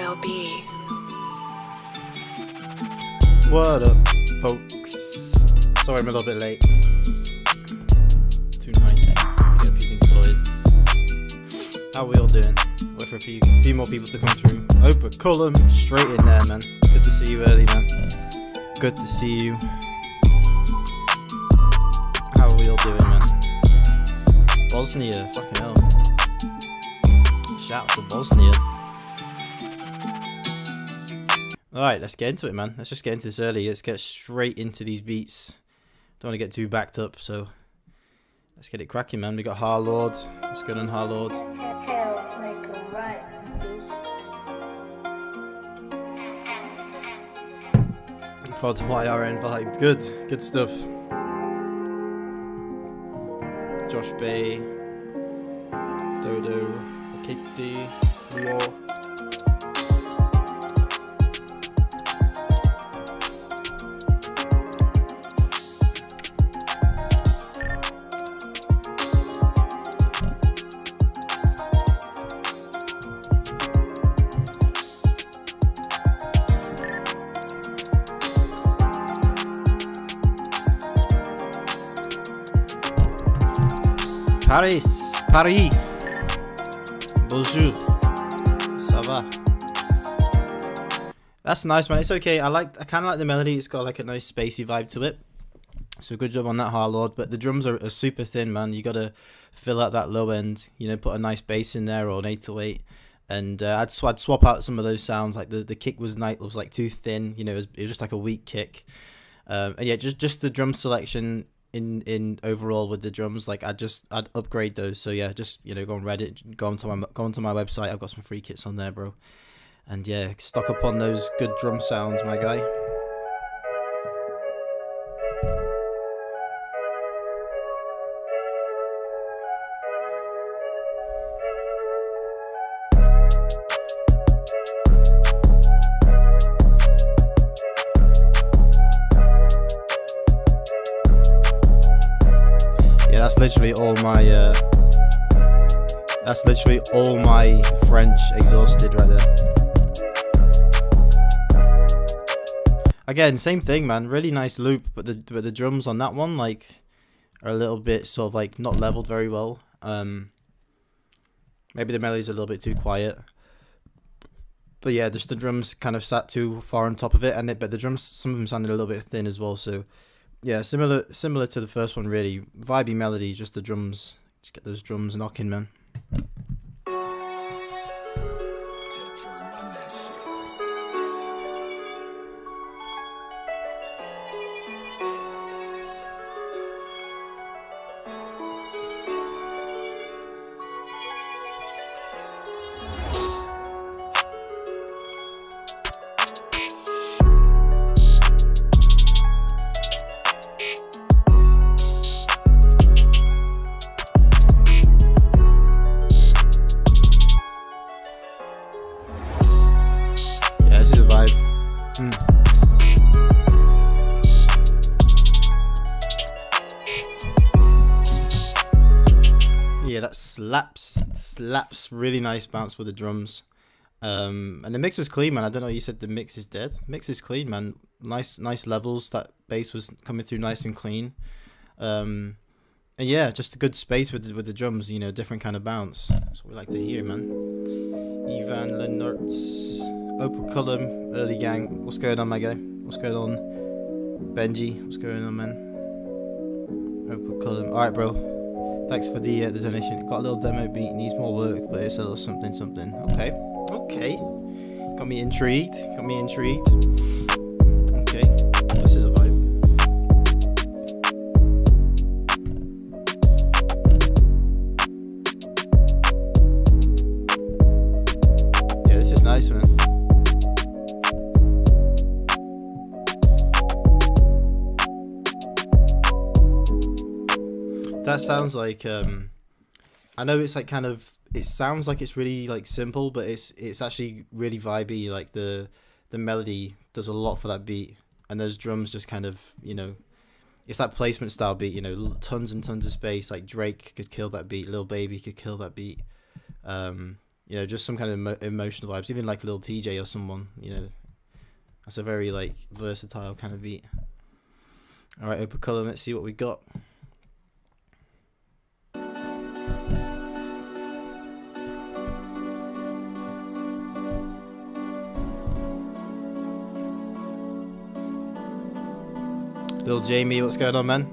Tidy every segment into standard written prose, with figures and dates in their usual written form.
LB. What up, folks? Sorry I'm a little bit late. Tonight to get a few things sorted. How are we all doing? Wait for a few more people to come through. Open Cullum, straight in there, man. Good to see you early, man. Good to see you. How are we all doing, man? Bosnia, fucking hell. Shout out to Bosnia. Alright, let's get into it, man. Let's just get into this early. Let's get straight into these beats. Don't want to get too backed up, so let's get it cracking, man. We got Harlord. What's going on, Harlord? Hell, make it right, bitch. Prod YRN vibes. Good stuff. Josh Bay, Dodo, Kitty, War. Paris, bonjour, ça va? That's nice, man. It's okay. I kind of like the melody. It's got like a nice spacey vibe to it. So good job on that, Harlord. But the drums are super thin, man. You gotta fill out that low end. You know, put a nice bass in there or an 808. And I'd swap out some of those sounds. Like the kick was like too thin. You know, it was just like a weak kick. And yeah, just the drum selection. In overall with the drums, like I'd upgrade those. So yeah, just go on Reddit, go onto my website. I've got some free kits on there, bro. And yeah, stock up on those good drum sounds, my guy. That's literally all my French exhausted right there. Again, same thing, man. Really nice loop, but the drums on that one like are a little bit sort of like not leveled very well. Maybe the melody's a little bit too quiet. But yeah, just the drums kind of sat too far on top of it, but the drums, some of them sounded a little bit thin as well. So yeah, similar to the first one, really. Vibey melody, just the drums. Just get those drums knocking, man. Yeah, that slaps. Really nice bounce with the drums. And the mix was clean, man. I don't know, you said the mix is dead. Mix is clean, man. Nice levels. That bass was coming through nice and clean. And yeah, just a good space with the drums, different kind of bounce. That's what we like to hear, man. Ivan Lenertz, Opal Cullum, Early Gang. What's going on, my guy? What's going on? Benji, what's going on, man? Opal Cullum. Alright, bro. Thanks for the donation. Got a little demo beat, needs more work, but it's a little something. Okay. Got me intrigued. Okay, this is a vibe. Yeah, this is nice, man. That sounds like I know it's like it sounds like it's really like simple, but it's actually really vibey. Like the melody does a lot for that beat, and those drums just kind of, it's that placement style beat, tons and tons of space. Like Drake could kill that beat, Lil Baby could kill that beat. you know, just some kind of emotional vibes. Even like Lil TJ or someone, you know, that's a very like versatile kind of beat. All right, open color. Let's see what we got. Lil Jamie, what's going on, man?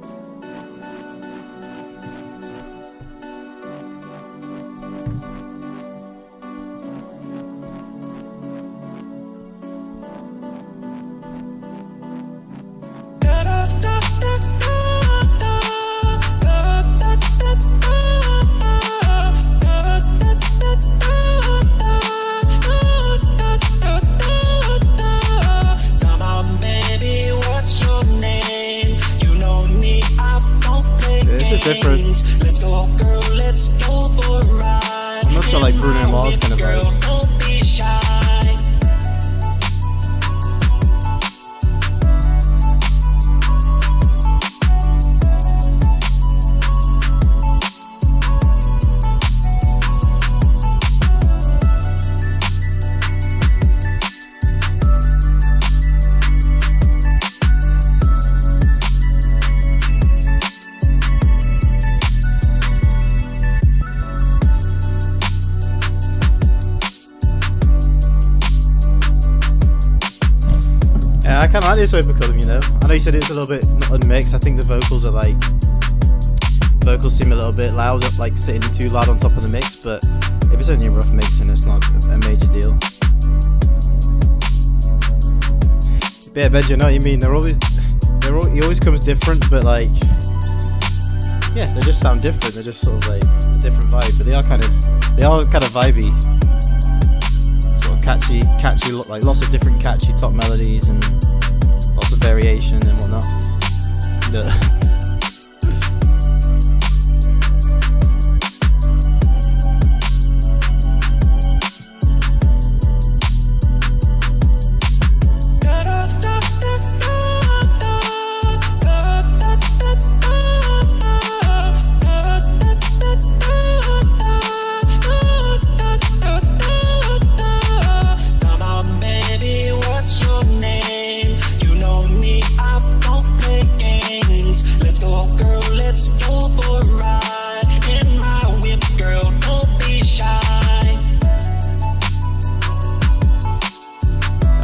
Different. Let's go, girl, let's go for a ride. I'm not sure, like Bruno Mars kind of vibes. Don't be shy. I kind of like this open column, you know. I know you said it's a little bit unmixed. I think the vocals seem a little bit loud, like sitting too loud on top of the mix. But if it's only a rough mixing, it's not a major deal. But yeah, Benji, I know what you mean. He always comes different, but like, yeah, they just sound different. They're just sort of like a different vibe, but they are kind of vibey. Catchy, like lots of different catchy top melodies and lots of variation and whatnot.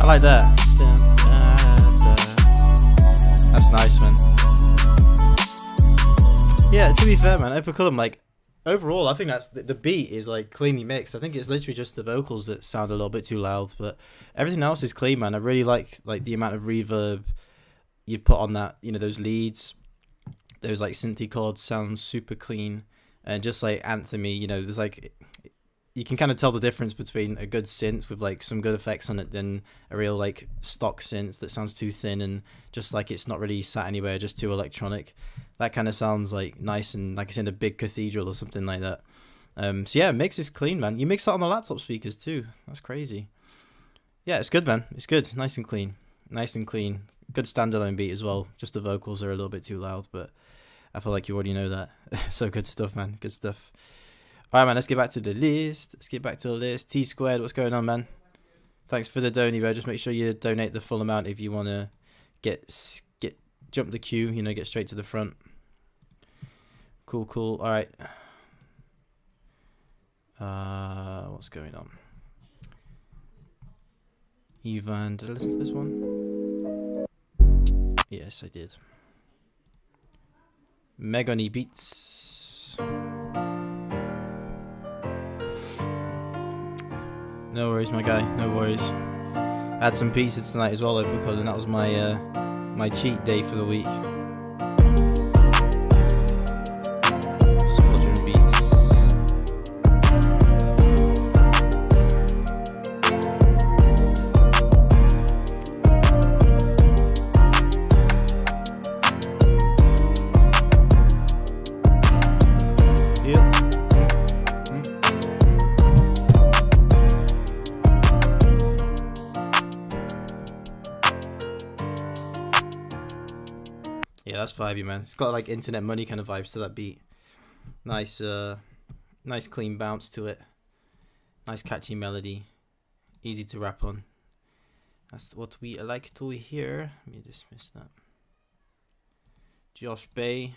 I like that. That's nice, man. Yeah, to be fair, man, open column, like, overall, I think that's the beat is like cleanly mixed. I think it's literally just the vocals that sound a little bit too loud, but everything else is clean, man. I really like the amount of reverb you've put on that. You know, those leads, those like synthy chords sound super clean, and just like anthemy. You know, there's like, you can kind of tell the difference between a good synth with like some good effects on it than a real like stock synth that sounds too thin and just like it's not really sat anywhere, just too electronic. That kind of sounds like nice and like it's in a big cathedral or something like that. So yeah, mix is clean, man. You mix that on the laptop speakers too. That's crazy. Yeah, it's good, man. It's good. Nice and clean. Nice and clean. Good standalone beat as well. Just the vocals are a little bit too loud, but I feel like you already know that. So good stuff, man. Good stuff. Alright, man, let's get back to the list. T Squared, what's going on, man? Thanks for the donate, bro. Just make sure you donate the full amount if you want to jump the queue, you know, get straight to the front. Cool. Alright. What's going on? Ivan, did I listen to this one? Yes, I did. Megony Beats. No worries, my guy. No worries. I had some pizza tonight as well, though, because that was my my cheat day for the week. Squadron Beats. Yeah, that's vibey, man. It's got like Internet Money kind of vibes to that beat. Nice, nice clean bounce to it. Nice catchy melody, easy to rap on. That's what we like to hear. Let me dismiss that. Josh Bay.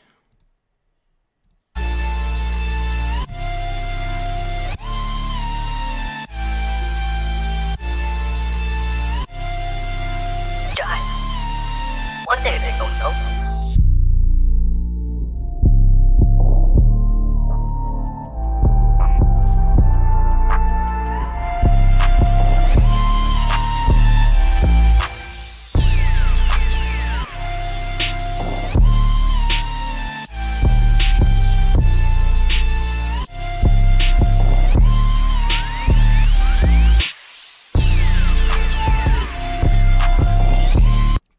Vấn đề này không đâu.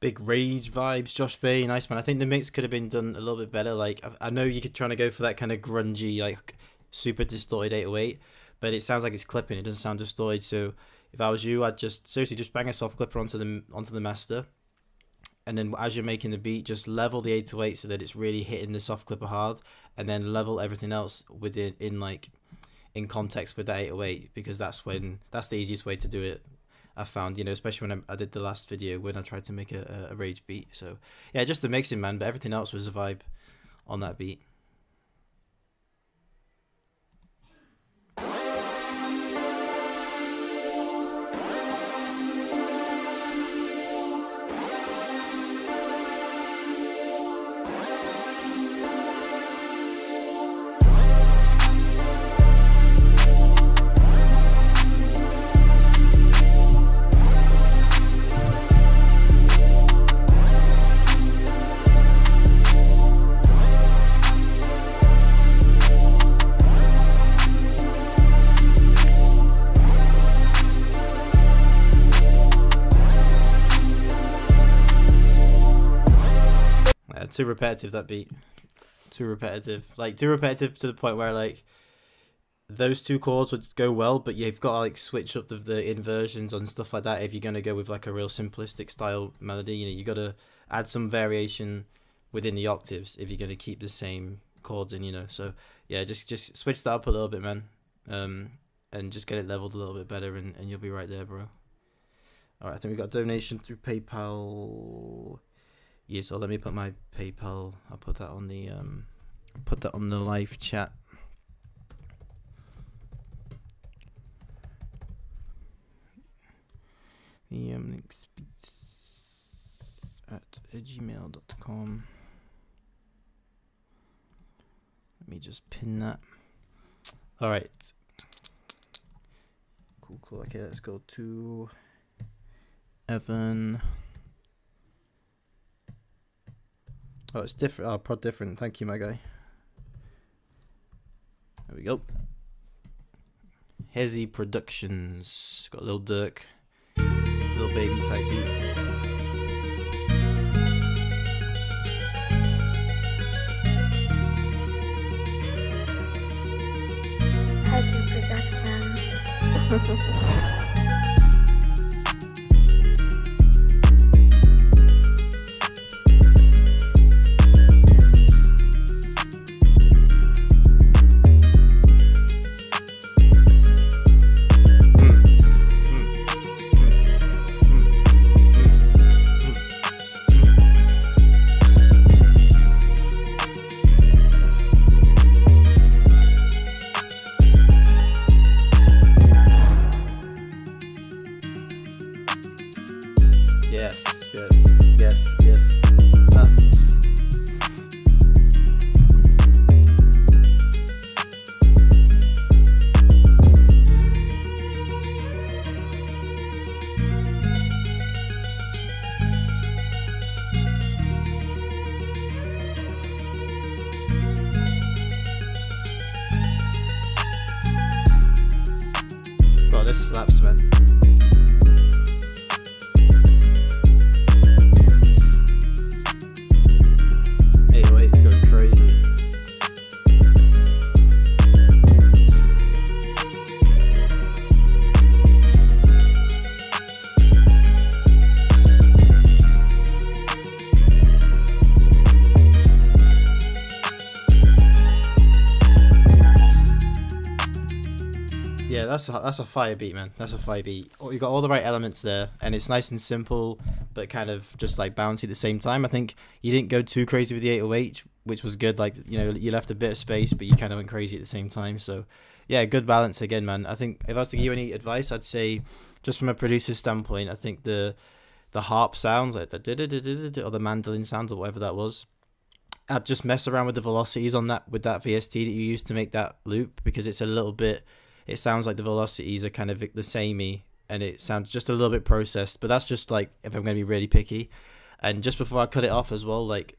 Big rage vibes, Josh Bay, nice man. I think the mix could have been done a little bit better. Like I know you could try to go for that kind of grungy, like super distorted 808, but it sounds like it's clipping. It doesn't sound distorted. So if I was you, I'd just seriously just bang a soft clipper onto the master, and then as you're making the beat, just level the 808 so that it's really hitting the soft clipper hard, and then level everything else within in context with that 808, because that's the easiest way to do it. I found, especially when I did the last video when I tried to make a rage beat. So yeah, just the mixing, man, but everything else was a vibe on that beat. Too repetitive, that beat. Too repetitive. Like, too repetitive to the point where, like, those two chords would go well, but you've got to, like, switch up the inversions and stuff like that if you're going to go with, like, a real simplistic style melody. You got to add some variation within the octaves if you're going to keep the same chords in, So, yeah, just switch that up a little bit, man. And just get it leveled a little bit better, and you'll be right there, bro. Alright, I think we got a donation through PayPal. Yeah, so let me put my PayPal. I'll put that on the live chat. linkspeaks@gmail.com. Let me just pin that. All right. Cool. Okay, let's go to Evan. Oh, it's different. Oh, prod different. Thank you, my guy. There we go. Hezzy Productions. Got Lil Durk. Lil Baby type beat. Hezzy Productions. Yes. Bro, this slaps, man. that's a fire beat, man. That's a fire beat. You got all the right elements there, and it's nice and simple, but kind of just like bouncy at the same time. I think you didn't go too crazy with the 808, which was good. Like, you know, you left a bit of space, but you kind of went crazy at the same time. So yeah, good balance again, man. I think if I was to give you any advice, I'd say just from a producer's standpoint, I think the harp sounds, like the or the mandolin sounds or whatever that was, I'd just mess around with the velocities on that with that VST that you used to make that loop, because it's a little bit, it sounds like the velocities are kind of the samey, and it sounds just a little bit processed. But that's just like if I'm going to be really picky. And just before I cut it off as well, like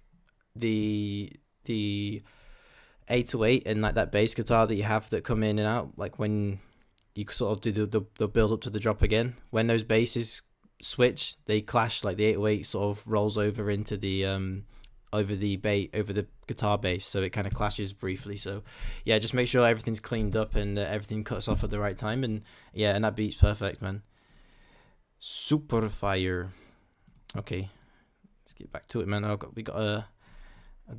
the 808 and like that bass guitar that you have that come in and out, like when you sort of do the build up to the drop again, when those basses switch, they clash. Like the 808 sort of rolls over into the over the guitar bass, so it kind of clashes briefly. So yeah, just make sure everything's cleaned up and everything cuts off at the right time, and yeah, and that beat's perfect, man. Super fire. Okay, let's get back to it, man. We got a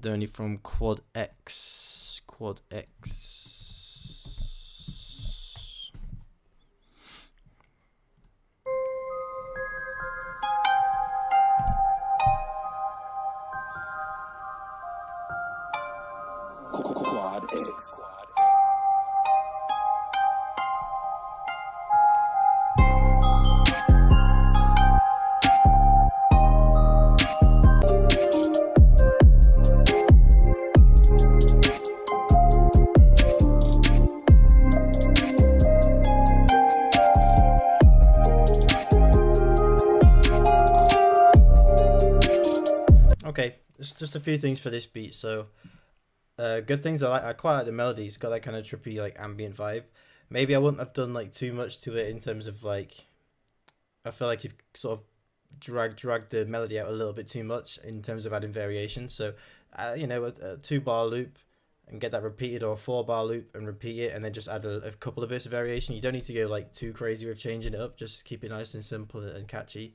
Donny from Quad X. Quad X. Quad X. Okay, it's just a few things for this beat. So good things, I quite like the melody. It's got that kind of trippy like ambient vibe. Maybe I wouldn't have done like too much to it in terms of like, I feel like you've sort of dragged the melody out a little bit too much in terms of adding variation. So you know, a 2-bar loop and get that repeated, or a 4-bar loop and repeat it, and then just add a couple of bits of variation. You don't need to go like too crazy with changing it up. Just keep it nice and simple and catchy.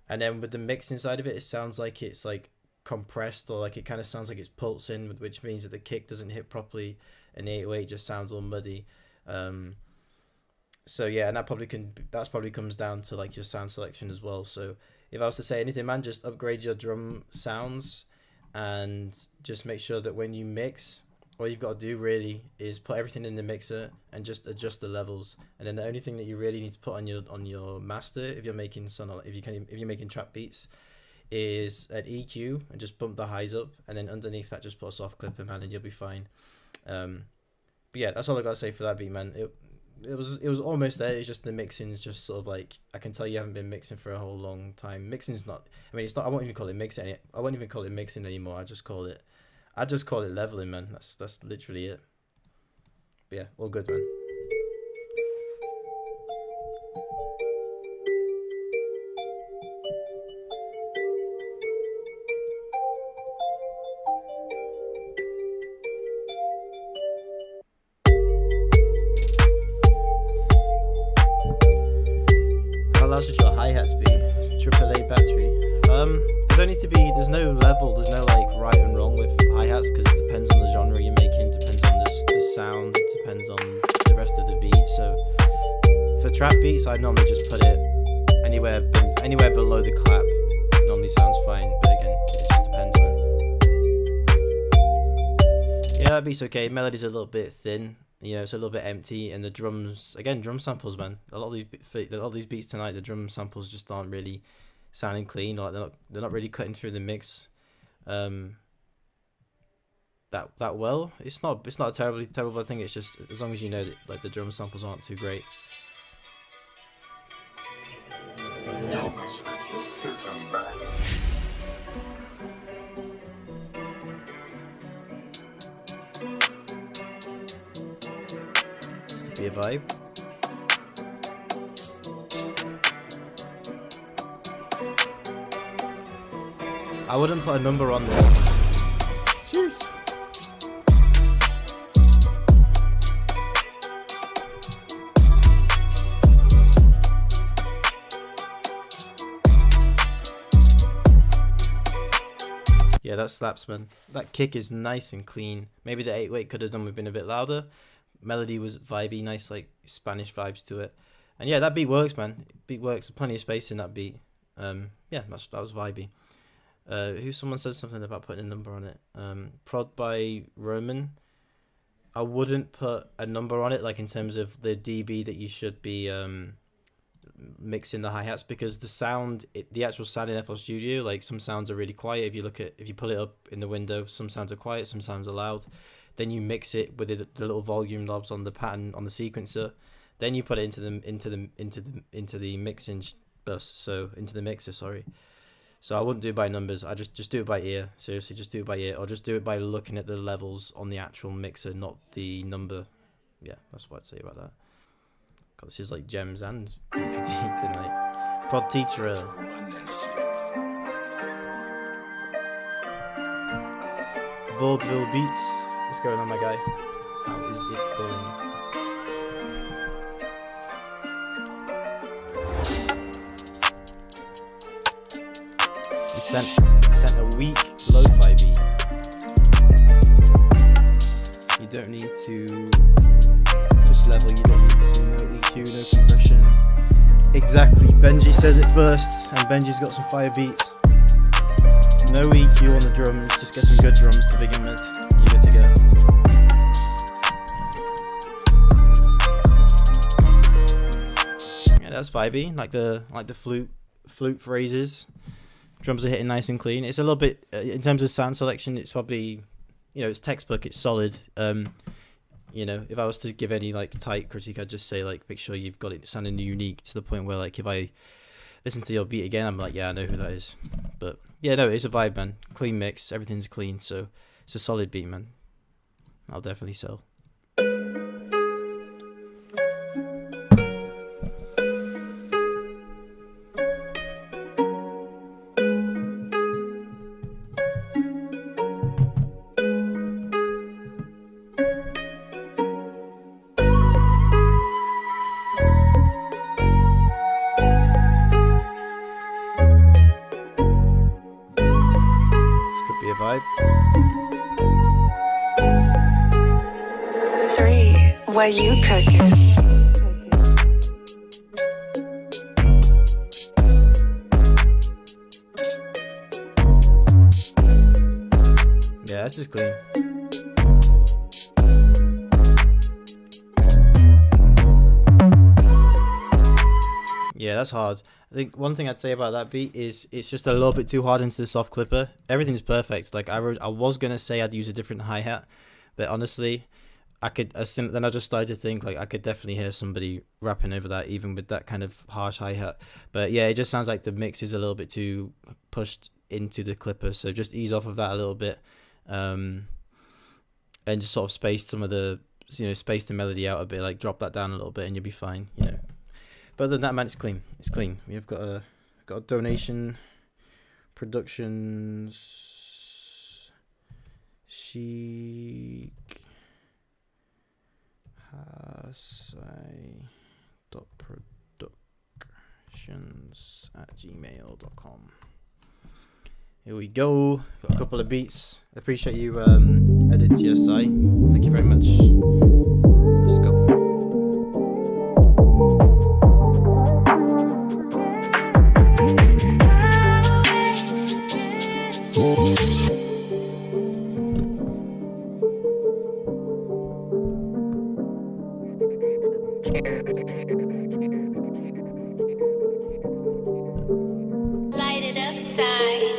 And then with the mix inside of it, it sounds like it's like compressed, or like it kind of sounds like it's pulsing, which means that the kick doesn't hit properly, and the 808 just sounds all muddy. So yeah, and that's probably comes down to like your sound selection as well. So if I was to say anything, man, just upgrade your drum sounds, and just make sure that when you mix, all you've got to do really is put everything in the mixer and just adjust the levels. And then the only thing that you really need to put on your master, if you're making if you're making trap beats, is an EQ, and just bump the highs up, and then underneath that just put a soft clipper, man, and you'll be fine. But yeah, that's all I gotta say for that beat, man. It was almost there. It's just the mixing is just sort of like, I can tell you haven't been mixing for a whole long time. Mixing's not, I mean, it's not, I won't even call it mixing. I won't even call it mixing anymore. I just call it leveling, man. That's literally it. But yeah, all good, man. How loud should your hi-hats be? AAA battery. There's no level, there's no like right and wrong with hi-hats, because it depends on the genre you're making, depends on the sound, it depends on the rest of the beat. So for trap beats, I normally just put it anywhere below the clap. It normally sounds fine, but again, it just depends, man. Yeah, that beat's okay. Melody's a little bit thin. You know, it's a little bit empty, and the drums, again, drum samples, man. A lot of these beats tonight, the drum samples just aren't really sounding clean, or like they're not really cutting through the mix that well. It's not a terrible thing. It's just, as long as you know that like the drum samples aren't too great. This could be a vibe. I wouldn't put a number on this. Jeez. Yeah, that slaps, man. That kick is nice and clean. Maybe the 808 could have done with being a bit louder, melody was vibey, nice like Spanish vibes to it. And yeah, that beat works, man. Beat works. Plenty of space in that beat. Yeah, that was vibey. Someone said something about putting a number on it. Prod by Roman. I wouldn't put a number on it, like in terms of the dB that you should be mixing the hi-hats, because the actual sound in FL Studio, like some sounds are really quiet. If you pull it up in the window, some sounds are quiet, some sounds are loud. Then you mix it with the little volume knobs on the pattern on the sequencer. Then you put it into the mixing bus, so into the mixer, sorry. So I wouldn't do it by numbers. I just do it by ear. Seriously, just do it by ear, or just do it by looking at the levels on the actual mixer, not the number. Yeah, that's what I'd say about that. God, this is like gems and fatigue tonight. Prod teacher. Vaudeville Beats. What's going on, my guy? How is it going? Sent a weak lo-fi beat. You don't need to just level, you don't need to no EQ, no compression. Exactly, Benji says it first, and Benji's got some fire beats. No EQ on the drums, just get some good drums to begin with. You're good to go. Yeah, that's vibey, like the flute phrases. Drums are hitting nice and clean. It's a little bit in terms of sound selection. It's probably, it's textbook. It's solid. If I was to give any like tight critique, I'd just say like make sure you've got it sounding unique to the point where like if I listen to your beat again, I'm like, yeah, I know who that is. But yeah, no, it's a vibe, man. Clean mix. Everything's clean. So it's a solid beat, man. I'll definitely sell. Where you cooking? Yeah, this is clean. Yeah, that's hard. I think one thing I'd say about that beat is it's just a little bit too hard into the soft clipper. Everything's perfect. Like I was gonna say I'd use a different hi-hat, but honestly, then I just started to think like I could definitely hear somebody rapping over that even with that kind of harsh hi-hat. But yeah, it just sounds like the mix is a little bit too pushed into the clipper, so just ease off of that a little bit, and just sort of space some of the space the melody out a bit, like drop that down a little bit and you'll be fine. But other than that, man, it's clean. It's clean. We have got a donation. Productions. Chic. Productions@gmail.com. Here we go. Got a couple of beats. Appreciate you, Edit TSI. Thank you very much. Let's go. Light it up, side.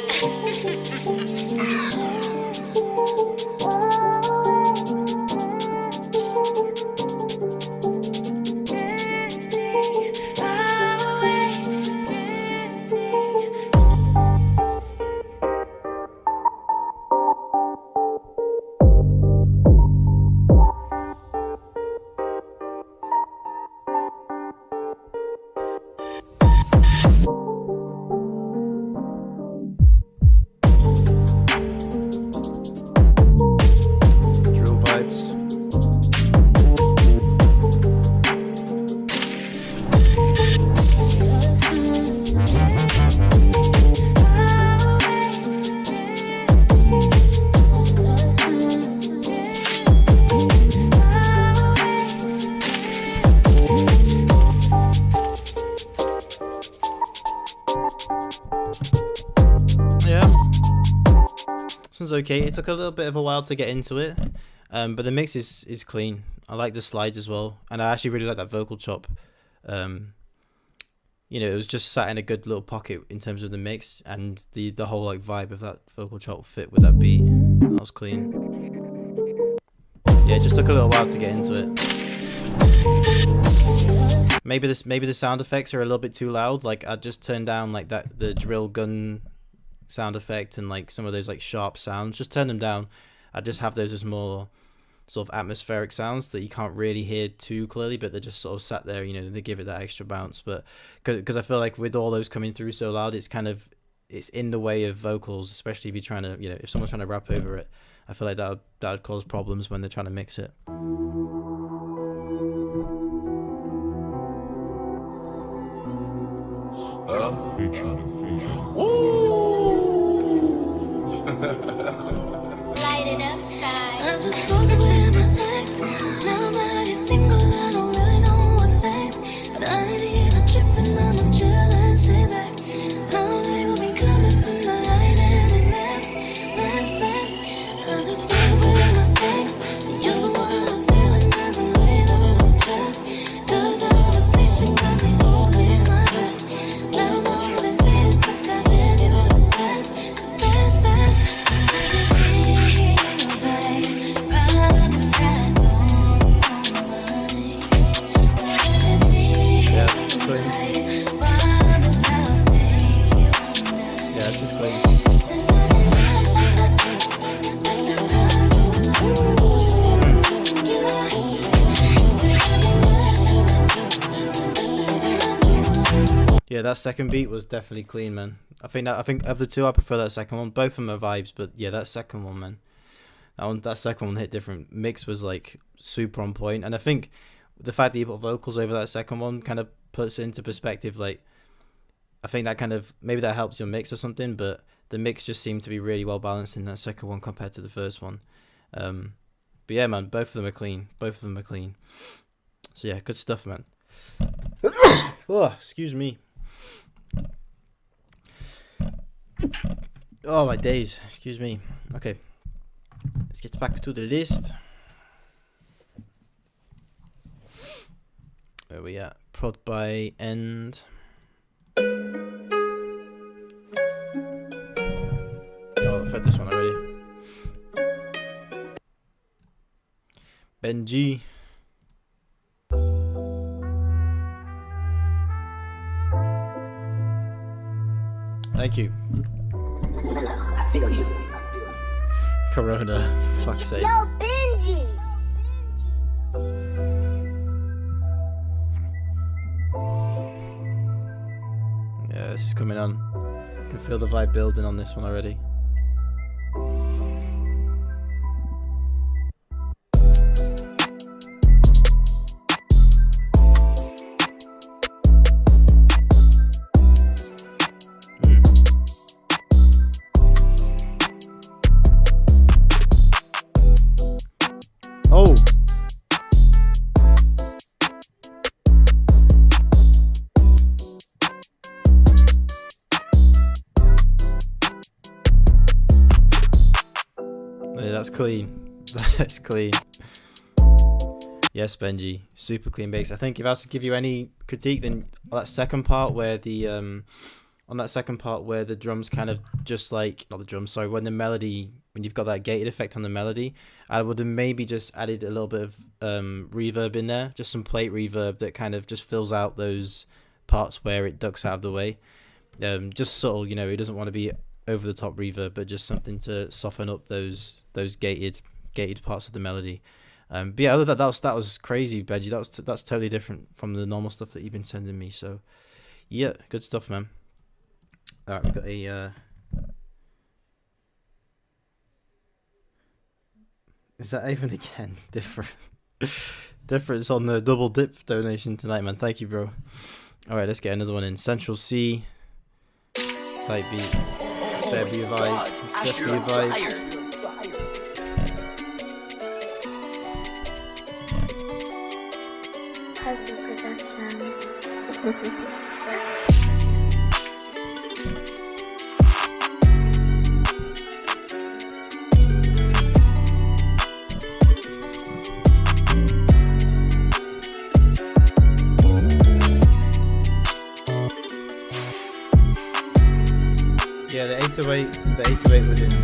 okay. It took a little bit of a while to get into it, but the mix is clean. I like the slides as well, and I actually really like that vocal chop. You know, it was just sat in a good little pocket in terms of the mix, and the whole like vibe of that vocal chop fit with that beat. That was clean. Yeah, it just took a little while to get into it. Maybe the sound effects are a little bit too loud. Like I just turned down like the drill gun sound effect and like some of those like sharp sounds. Just turn them down. I just have those as more sort of atmospheric sounds that you can't really hear too clearly, but they're just sort of sat there, you know, they give it that extra bounce. But because I feel like with all those coming through so loud, it's in the way of vocals, especially if you're trying to, you know, if someone's trying to rap over it. I feel like that would cause problems when they're trying to mix it. Light it up side. I just broke away my legs. Now my head is single, I don't really know what's next. But I ain't even tripping, I'ma chill and sit back. I know they will be coming from the right and the left. I just broke away my legs. You're the one I'm feeling as I'm laying on your chest. Good conversation got me holding my breath. I don't know what it is, but I've been you're the best, the best, best. Yeah, that second beat was definitely clean, man. I think of the two, I prefer that second one. Both of them are vibes, but yeah, that second one, man. That second one hit different. Mix was like super on point, and I think the fact that you put vocals over that second one kind of puts it into perspective. Like, I think that kind of maybe that helps your mix or something, but the mix just seemed to be really well balanced in that second one compared to the first one. But yeah, man, both of them are clean. Both of them are clean. So yeah, good stuff, man. Oh, excuse me. Oh my days, excuse me. Okay, let's get back to the list. Where we at? Prod by End. Oh, I've heard this one already. Benji. Thank you. I feel you. Corona, fuck's sake. Yo, Benji. Yeah, this is coming on. I can feel the vibe building on this one already. Oh! Yeah, that's clean. That's clean. Yes, Benji. Super clean bass. I think if I was to give you any critique, then that second part where the on that second part where the drums kind of just like, not the drums, sorry, when the melody, when you've got that gated effect on the melody, I would have maybe just added a little bit of reverb in there, just some plate reverb that kind of just fills out those parts where it ducks out of the way. Just subtle, you know, it doesn't want to be over the top reverb, but just something to soften up those gated parts of the melody. But yeah, other than that was crazy, Benji. That's totally different from the normal stuff that you've been sending me. So yeah, good stuff, man. All right, we've got a. Is that even again different? Difference on the double dip donation tonight, man. Thank you, bro. All right, let's get another one in. Central C type beat. Spare be a vibe. Spare be a vibe. Puzzle Productions. 808 was in tune.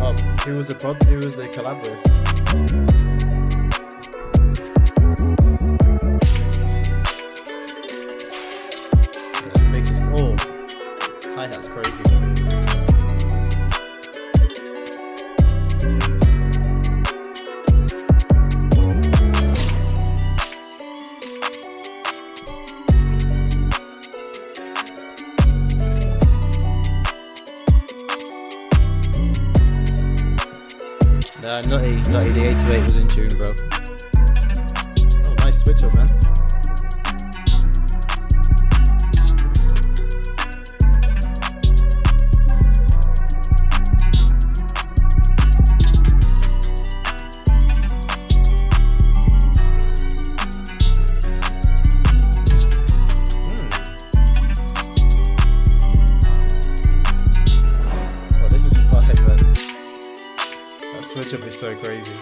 Oh, who was the collab with? Yeah, makes us hi-hat's crazy. Nah, nutty, the 808 was in tune, bro. Oh, nice switch up, man. Oh, this is a vibe, man. That switch up is so crazy.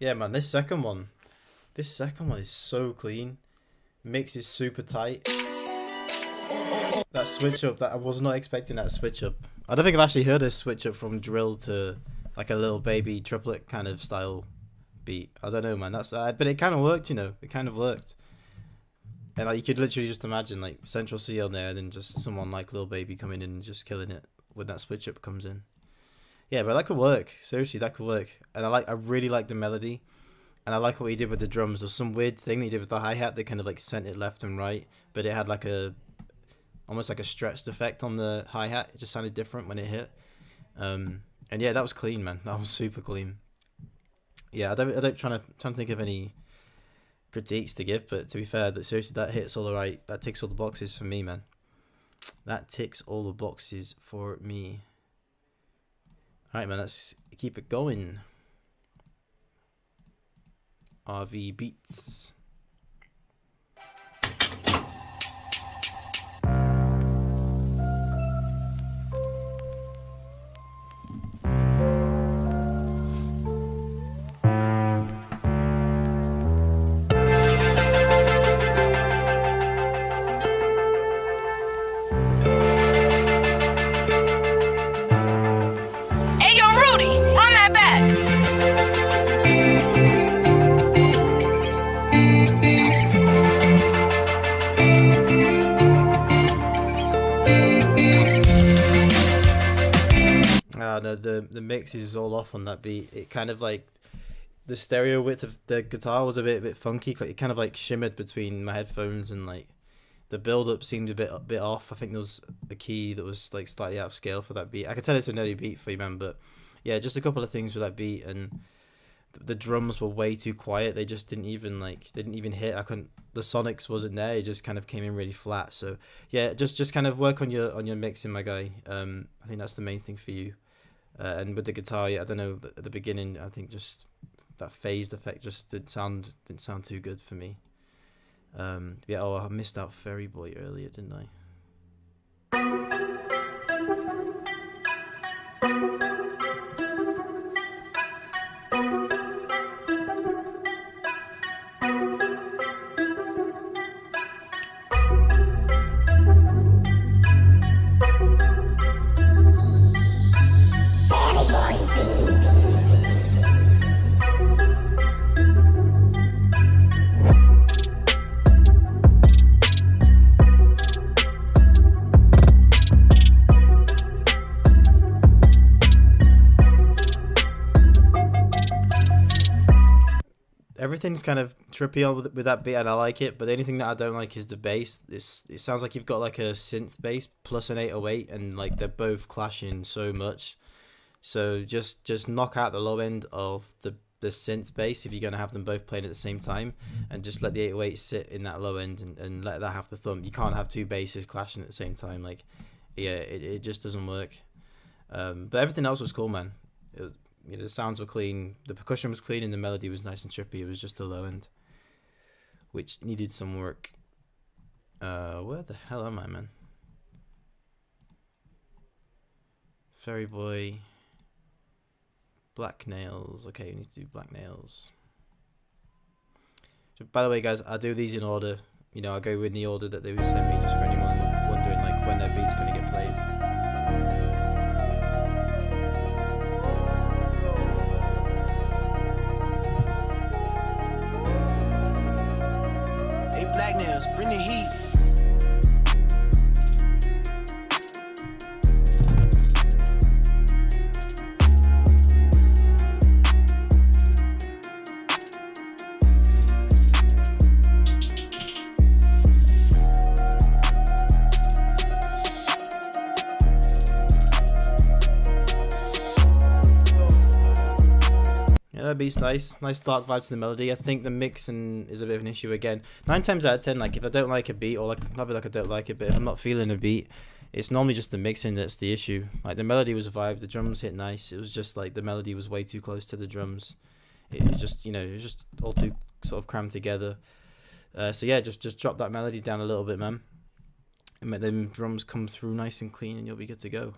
Yeah, man, this second one is so clean. Mix is super tight. That switch up, that I was not expecting that switch up. I don't think I've actually heard a switch up from drill to like a Lil Baby triplet kind of style beat. I don't know, man. But it kind of worked, you know. It kind of worked. And like you could literally just imagine like Central C on there, and then just someone like Lil Baby coming in and just killing it when that switch up comes in. Yeah, but that could work. Seriously, that could work. And I really like the melody. And I like what he did with the drums. There's some weird thing that he did with the hi-hat. They kind of like sent it left and right, but it had like almost like a stretched effect on the hi-hat. It just sounded different when it hit. And yeah, that was clean, man. That was super clean. Yeah, I don't trying to think of any critiques to give, but to be fair, that seriously, that hits all right. That ticks all the boxes for me, man. That ticks all the boxes for me. All right, man. Let's keep it going. RV Beats. Hey, yo, Rudy, run that back. No, the mix is all off on that beat. It kind of like the stereo width of the guitar was a bit funky. Like it kind of like shimmered between my headphones, and like the build up seemed a bit off. I think there was a key that was like slightly out of scale for that beat. I could tell it's an early beat for you, man, but yeah, just a couple of things with that beat, and the drums were way too quiet. They just didn't even hit. The sonics wasn't there. It just kind of came in really flat. So yeah, just kind of work on your mixing, my guy. I think that's the main thing for you. And with the guitar, yeah, I don't know, at the beginning, I think just that phased effect just didn't sound too good for me. Yeah, I missed out Ferry Boy earlier, didn't I? Everything's kind of trippy on with that beat, and I like it, but the only thing that I don't like is the bass. It sounds like you've got like a synth bass plus an 808, and like they're both clashing so much. So just knock out the low end of the the synth bass if you're going to have them both playing at the same time, and just let the 808 sit in that low end and let that have the thump. You can't have two basses clashing at the same time. Like, yeah, it just doesn't work. But everything else was cool, man. It was, the sounds were clean, the percussion was clean, and the melody was nice and trippy. It was just the low end, which needed some work. Where the hell am I, man? Fairy Boy. Black Nails. Okay, we need to do Black Nails. So, by the way, guys, I do these in order. I go in the order that they would send me, just for anyone wondering like when their beat's gonna get played. Hey, Black Nails, bring the heat. That beat's nice dark vibe to the melody. I think the mixing is a bit of an issue again. 9 times out of 10, like if I don't like a beat, or like not like I don't like it, but if I'm not feeling a beat, it's normally just the mixing that's the issue. Like the melody was a vibe, the drums hit nice. It was just like the melody was way too close to the drums. It was just it was just all too sort of crammed together. So yeah, just drop that melody down a little bit, man, and let them drums come through nice and clean, and you'll be good to go.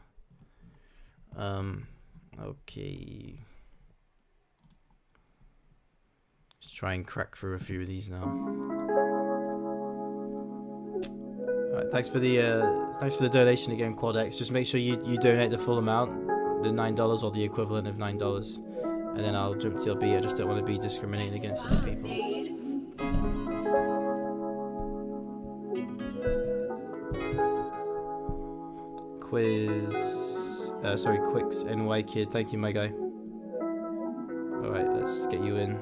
Okay. Try and crack through a few of these now. Alright, thanks for the donation again, Quadex. Just make sure you donate the full amount, the $9 or the equivalent of $9, and then I'll jump to your beat. I just don't want to be discriminating against other people. Quicks NY Kid. Thank you, my guy. Alright, let's get you in.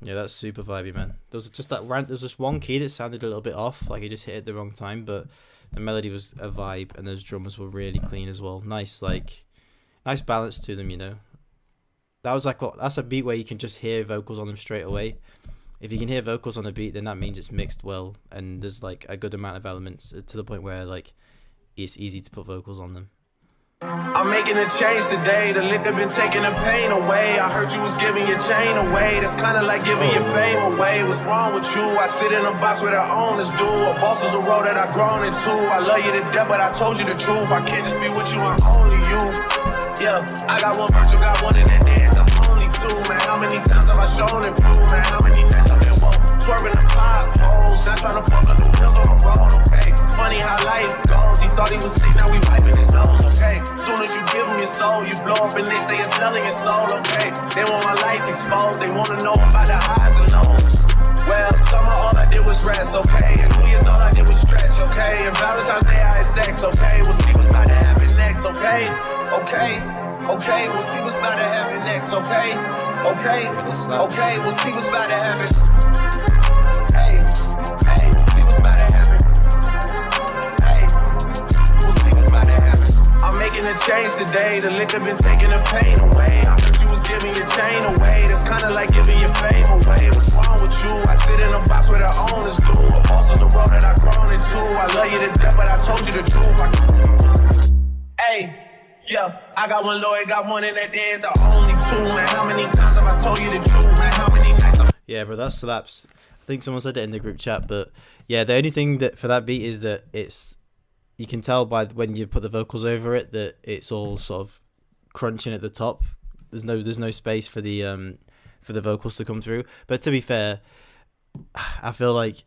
Yeah, that's super vibey, man. There was just one key that sounded a little bit off, like he just hit it at the wrong time, but the melody was a vibe, and those drums were really clean as well. Nice balance to them, That's a beat where you can just hear vocals on them straight away. If you can hear vocals on a beat, then that means it's mixed well, and there's like a good amount of elements to the point where like it's easy to put vocals on them. I'm making a change today. The liquor been taking the pain away. I heard you was giving your chain away. That's kinda like giving your fame away. What's wrong with you? I sit in a box where the owners do. A boss is a role that I've grown into. I love you to death, but I told you the truth. I can't just be with you and only you. Yeah, I got one verse, you got one in that dance. I'm only two, man. How many times have I shown and proved, man? How many nights I've been woke, swerving the potholes, not trying to fuck up the wheels on the road, okay? Funny how life goes. He thought he was sick, now we wiping his nose, okay? Soon as you give him your soul, you blow up and they say you're selling your soul, okay? They want my life exposed, they wanna know about the highs and lows. Well, summer all I did was rest, okay? And New Year's all I did was stretch, okay? And Valentine's Day I had sex, okay? We'll see what's about to happen next, okay? Okay, we'll see what's about to happen next, okay? Okay, we'll see what's about to happen. Hey, we'll see what's about to happen. Hey, we'll see what's about to happen. I'm making a change today. The liquor been taking the pain away. I heard you was giving your chain away. That's kinda like giving your fame away. What's wrong with you? I sit in a box where the owners do. A boss is a role that I've grown into. I love you to death, but I told you the truth. Hey. Yeah, I got one lawyer, got one in that dance, the only two, man. How many times have I told you the truth, man? How many nights? Yeah, bro, that slaps. I think someone said it in the group chat, but yeah, the only thing that for that beat is that you can tell by when you put the vocals over it that it's all sort of crunching at the top. There's no space for the vocals to come through. But to be fair, I feel like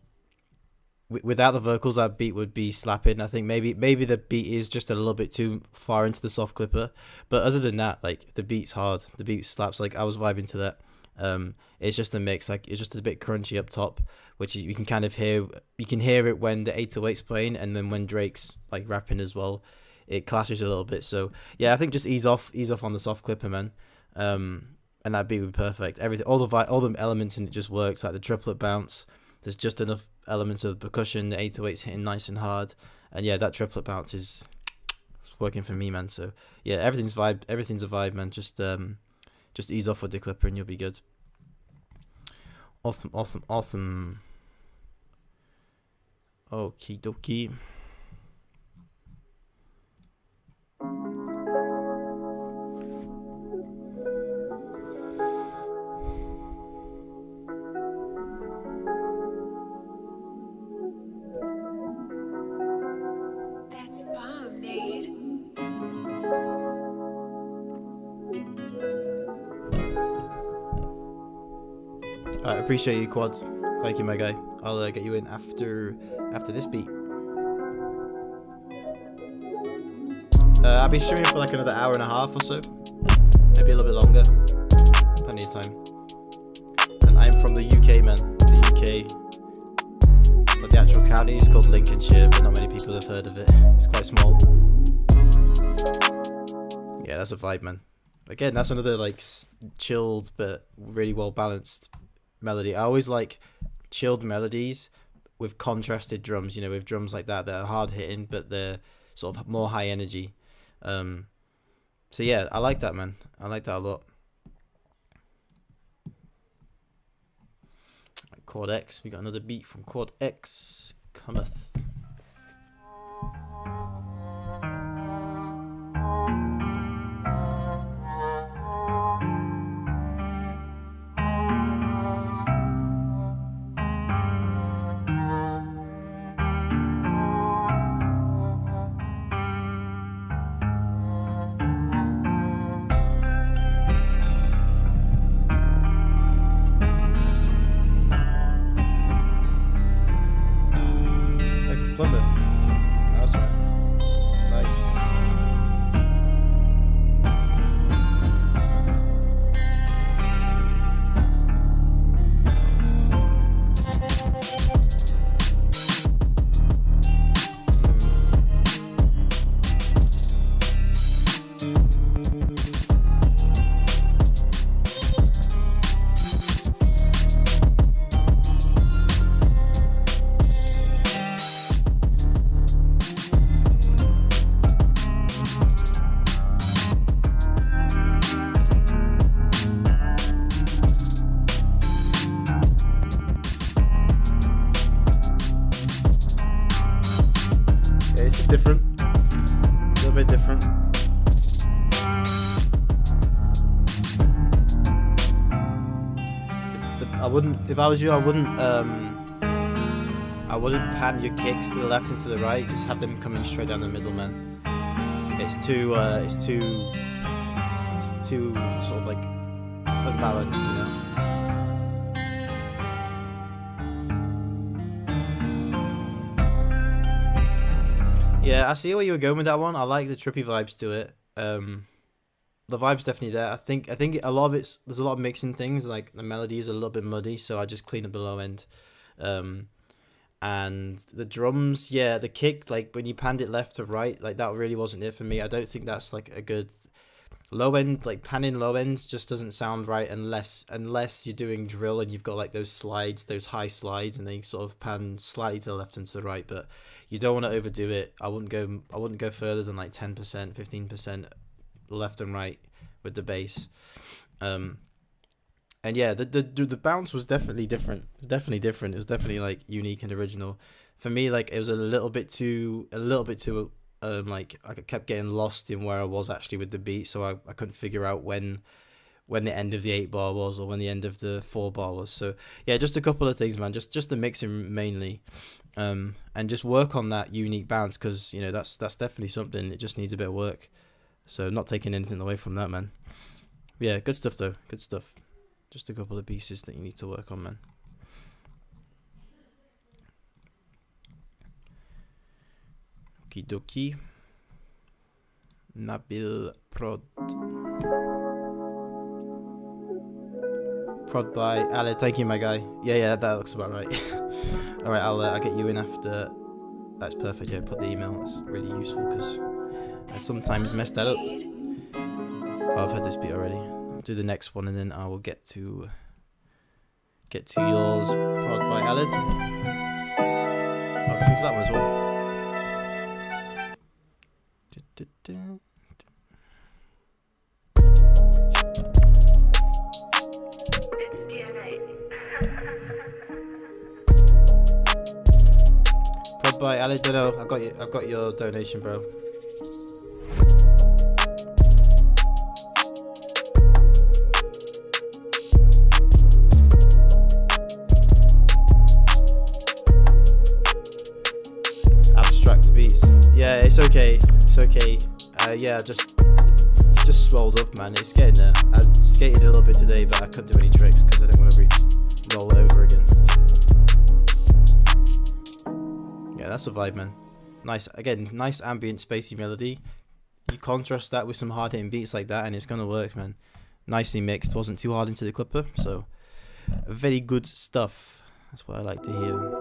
without the vocals, that beat would be slapping. I think maybe the beat is just a little bit too far into the soft clipper, but other than that, like the beat's hard, the beat slaps. Like I was vibing to that. It's just a mix. Like it's just a bit crunchy up top, which you can kind of hear. You can hear it when the 808's playing, and then when Drake's like rapping as well, it clashes a little bit. So yeah, I think just ease off on the soft clipper, man. and that beat would be perfect. Everything, all the elements in it just works. Like the triplet bounce, there's just enough elements of percussion. The 808's hitting nice and hard, and yeah, that triplet bounce is working for me, man. So yeah, everything's a vibe, man. Just ease off with the clipper and you'll be good. Awesome. Okie dokie. That's bomb, Nate. I appreciate you, Quad. Thank you, my guy. I'll get you in after this beat. I'll be streaming for like another hour and a half or so, maybe a little bit longer. Plenty of time. And I'm from the UK, man. The UK. But the actual county is called Lincolnshire, but not many people have heard of it. It's quite small. Yeah, that's a vibe, man. Again, that's another like chilled but really well balanced melody. I always like chilled melodies with contrasted drums, you know, with drums like that are hard hitting but they're sort of more high energy. So yeah, I like that, man. I like that a lot. Quad X, we got another beat from Quad X cometh. Different, a little bit different. I wouldn't, if I was you, I wouldn't pan your kicks to the left and to the right. Just have them coming straight down the middle, man. It's too sort of like unbalanced, you know. Yeah, I see where you were going with that one. I like the trippy vibes to it. The vibe's definitely there. I think a lot of there's a lot of mixing things. Like the melody is a little bit muddy, so I just clean up the low end. And the drums, yeah, the kick, like when you panned it left to right, like that really wasn't it for me. I don't think that's like a good low end. Like panning low ends just doesn't sound right unless you're doing drill and you've got like those slides, those high slides, and then you sort of pan slightly to the left and to the right. But you don't want to overdo it. I wouldn't go further than like 10%, 15% left and right with the bass. And yeah, the bounce was definitely different. It was definitely like unique and original. For me, like it was a little bit too like I kept getting lost in where I was actually with the beat, so I couldn't figure out when the end of the 8-bar was or when the end of the 4-bar was. So yeah, just a couple of things, man. Just the mixing mainly, and just work on that unique bounce, because you know that's definitely something. It just needs a bit of work. So not taking anything away from that, man. Yeah, good stuff though. Good stuff. Just a couple of pieces that you need to work on, man. Okie dokie. Nabil Prod. Prod by Ale. Thank you, my guy. Yeah, that looks about right. All right, I'll get you in after. That's perfect. Yeah, put the email. That's really useful because I sometimes mess that up. Oh, I've had this beat already. do the next one, and then I will get to yours. Prod by Alid. I'll listen to that one as well. Prod by Alid. No, I've got your donation, bro. Yeah, it's okay. It's okay. Yeah, just swelled up, man. It's getting there. I skated a little bit today, but I couldn't do any tricks because I didn't want to roll over again. Yeah, that's a vibe, man. Nice. Again, nice ambient, spacey melody. You contrast that with some hard-hitting beats like that, and it's gonna work, man. Nicely mixed. Wasn't too hard into the clipper, so very good stuff. That's what I like to hear.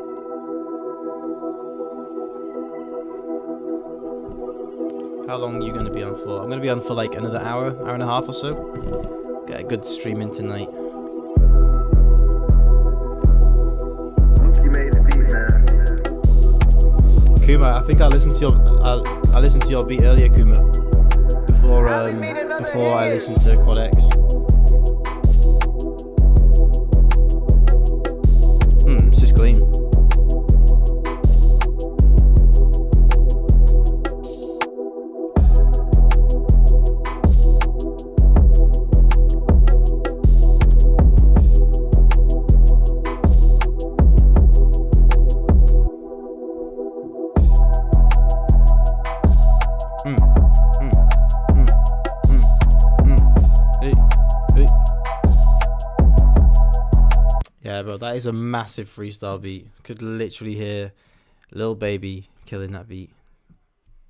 How long are you going to be on for? I'm going to be on for like another hour and a half or so. Get a good stream in tonight. You made the beat, man. Kuma, I think I listened to your beat earlier, Kuma. Before I listened to Quad X. This is clean. Yeah, bro, that is a massive freestyle beat. Could literally hear Lil Baby killing that beat.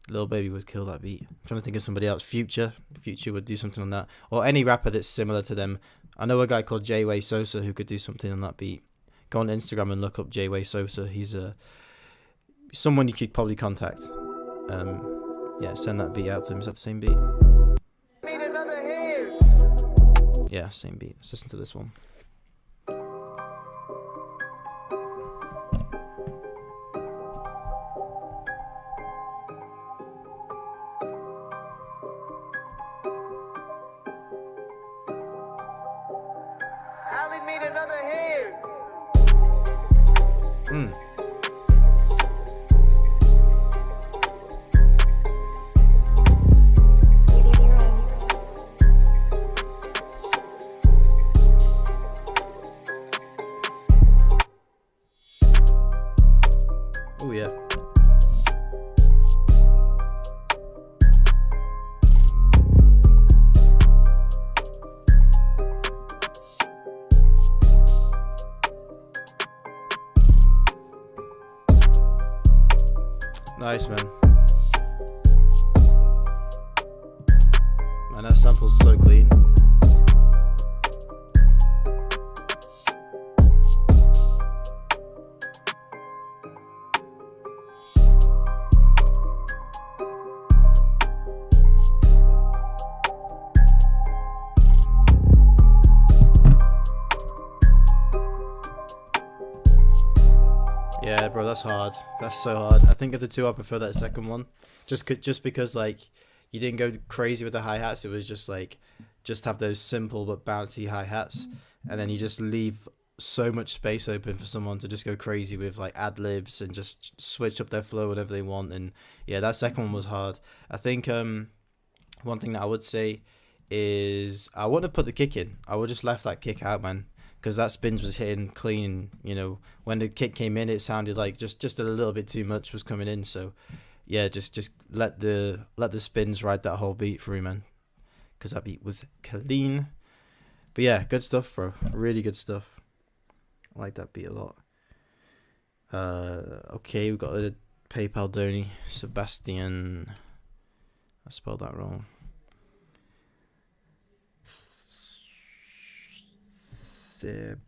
Lil Baby would kill that beat. I'm trying to think of somebody else. Future would do something on that, or any rapper that's similar to them. I know a guy called J-Way Sosa who could do something on that beat. Go on Instagram and look up J-Way Sosa. He's someone you could probably contact. Yeah, send that beat out to him. Is that the same beat? Yeah, same beat. Let's listen to this one. Ali need another hit. Oh yeah. Nice, man. Man, that sample's so clean. Yeah, bro, that's hard. That's so hard. I think of the two, I prefer that second one. Just because, like, you didn't go crazy with the hi-hats. It was just, like, just have those simple but bouncy hi-hats. And then you just leave so much space open for someone to just go crazy with, like, ad-libs and just switch up their flow whenever they want. And, yeah, that second one was hard. I think one thing that I would say is I wouldn't have put the kick in. I would just left that kick out, man. Because that spins was hitting clean, you know. When the kick came in, it sounded like just a little bit too much was coming in. So, yeah, just let the spins ride that whole beat through, man. Because that beat was clean. But yeah, good stuff, bro. Really good stuff. I like that beat a lot. Okay, we got a PayPal donee, Sebastian. I spelled that wrong. Sebastian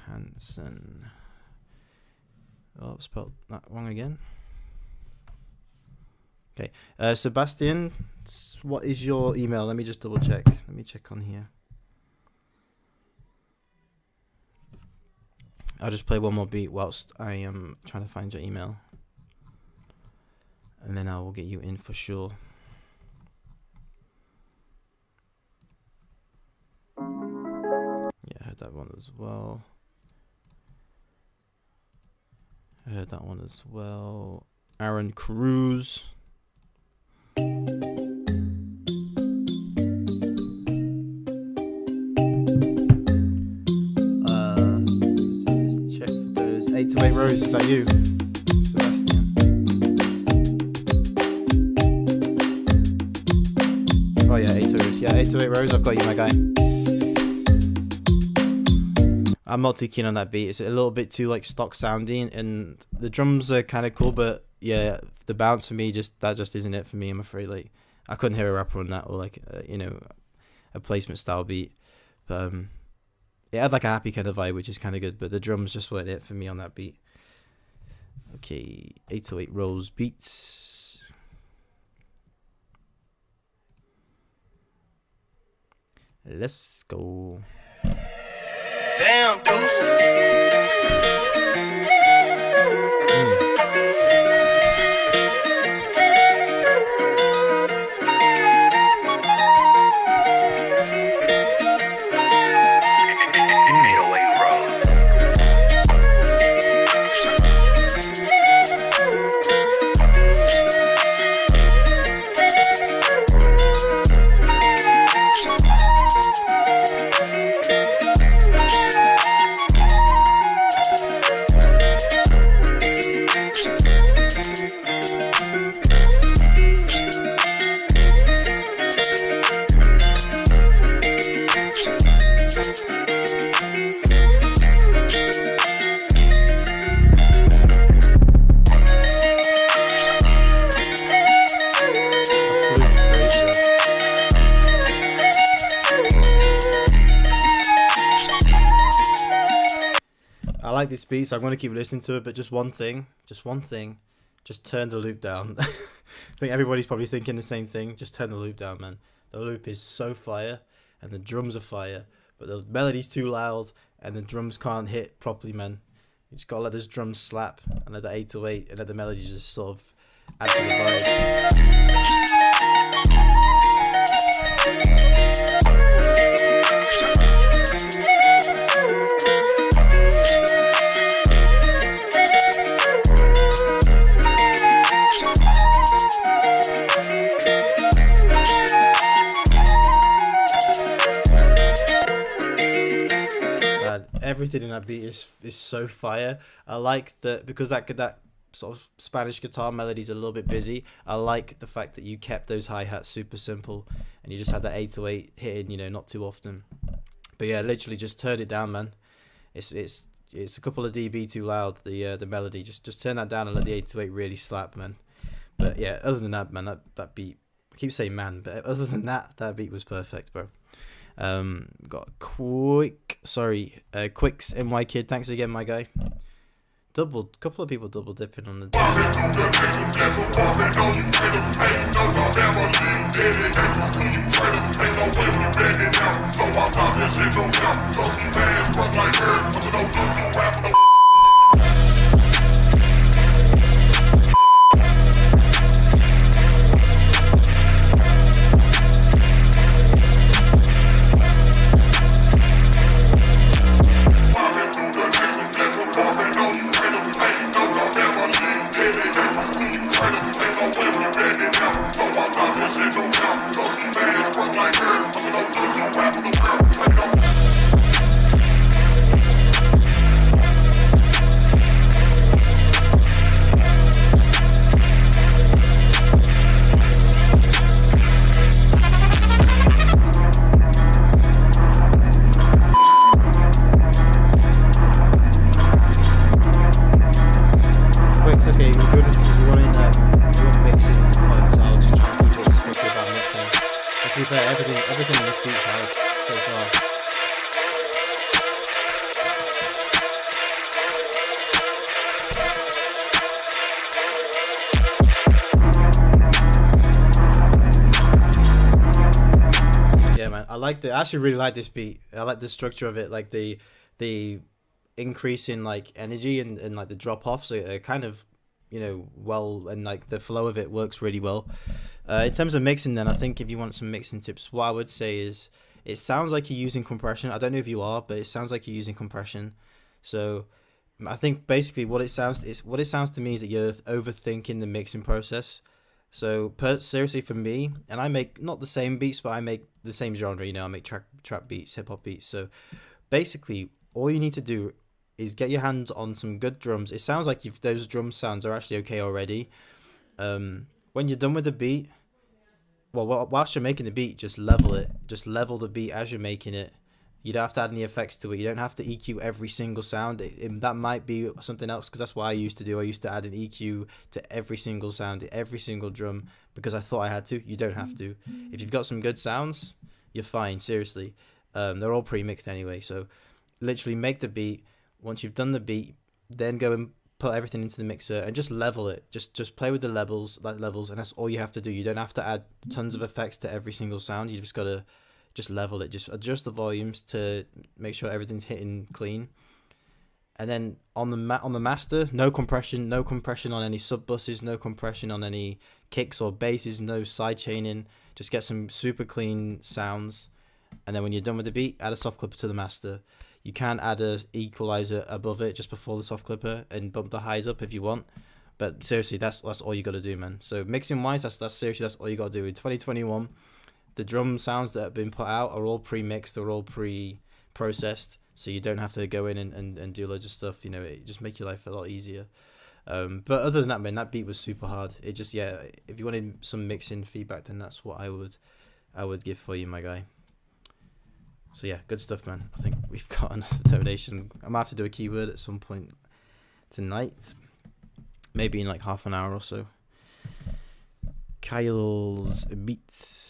Hansen. Oh, I've spelled that wrong again. Okay, Sebastian, What is your email? Let me just double check. Let me check on here. I'll just play one more beat whilst I am trying to find your email. And then I will get you in for sure. Yeah, I heard that one as well. I heard that one as well. Aaron Cruz. Check for those 8 to 8 Rose. Is that you, Sebastian? Oh yeah, 8 to 8. Yeah, 8 to 8 Rose. I've got you, my guy. I'm not too keen on that beat. It's a little bit too like stock sounding, and the drums are kind of cool, but yeah, the bounce for me that just isn't it for me. I'm afraid like I couldn't hear a rapper on that, or like a placement style beat. But it had like a happy kind of vibe, which is kind of good. But the drums just weren't it for me on that beat. Okay, 808 Rose beats. Let's go. Damn, Deuce. I like this beat, so I'm going to keep listening to it, but just one thing, just turn the loop down. I think everybody's probably thinking the same thing. Just turn the loop down, man. The loop is so fire, and the drums are fire, but the melody's too loud, and the drums can't hit properly, man. You just gotta let those drums slap, and let the 808, and let the melody just sort of add to the vibe. Everything in that beat is so fire. I like that because that sort of Spanish guitar melody is a little bit busy. I like the fact that you kept those hi-hats super simple and you just had that 808 hitting, not too often. But yeah, literally just turn it down, man. It's a couple of dB too loud, the melody. Just turn that down and let the 808 really slap, man. But yeah, other than that, man, that beat, I keep saying man, but other than that beat was perfect, bro. Got Quicks NY Kid. Thanks again, my guy. Couple of people double dipping on the. Everything in this beat has so far. I actually really like this beat. I like the structure of it, like the increase in like energy and like the drop offs are kind of, you know, well, and like the flow of it works really well. In terms of mixing, then I think if you want some mixing tips, what I would say is it sounds like you're using compression. I don't know if you are, but it sounds like you're using compression. So I think basically what it sounds to me is that you're overthinking the mixing process. So seriously, for me, and I make not the same beats, but I make the same genre. You know, I make trap beats, hip hop beats. So basically, all you need to do is get your hands on some good drums. It sounds like those drum sounds are actually okay already. When you're done with the beat, well, whilst you're making the beat, just level it. Just level the beat as you're making it. You don't have to add any effects to it. You don't have to EQ every single sound. That might be something else, because that's what I used to do. I used to add an EQ to every single sound, every single drum, because I thought I had to. You don't have to. If you've got some good sounds, you're fine, seriously. They're all pre-mixed anyway, so literally make the beat. Once you've done the beat, then go and put everything into the mixer and just level it. Just play with the levels, and that's all you have to do. You don't have to add tons of effects to every single sound. You just got to just level it, just adjust the volumes to make sure everything's hitting clean. And then on the master, no compression on any sub buses, no compression on any kicks or basses, no side chaining. Just get some super clean sounds. And then when you're done with the beat, add a soft clipper to the master. You can add a equalizer above it just before the soft clipper and bump the highs up if you want. But seriously, that's all you got to do, man. So mixing wise, that's all you got to do in 2021. The drum sounds that have been put out are all pre-mixed, they're all pre-processed, so you don't have to go in and do loads of stuff. You know, it just make your life a lot easier. But other than that, man, that beat was super hard. It just, yeah, if you wanted some mixing feedback, then that's what I would give for you, my guy. So yeah, good stuff, man. I think we've got another donation. I might have to do a keyword at some point tonight, maybe in like half an hour or so. Kyle's Beats.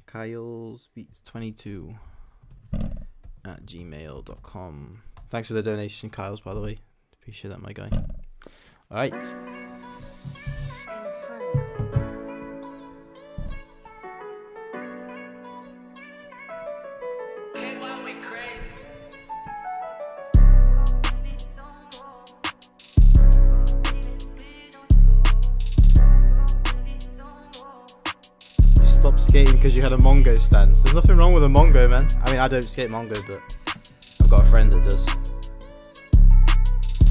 Kyle's Beats 22 at gmail.com. Thanks for the donation, Kyle's, by the way. Appreciate that, my guy. All right. Stop skating because you had a Mongo stance. There's nothing wrong with a Mongo, man. I mean, I don't skate Mongo, but I've got a friend that does.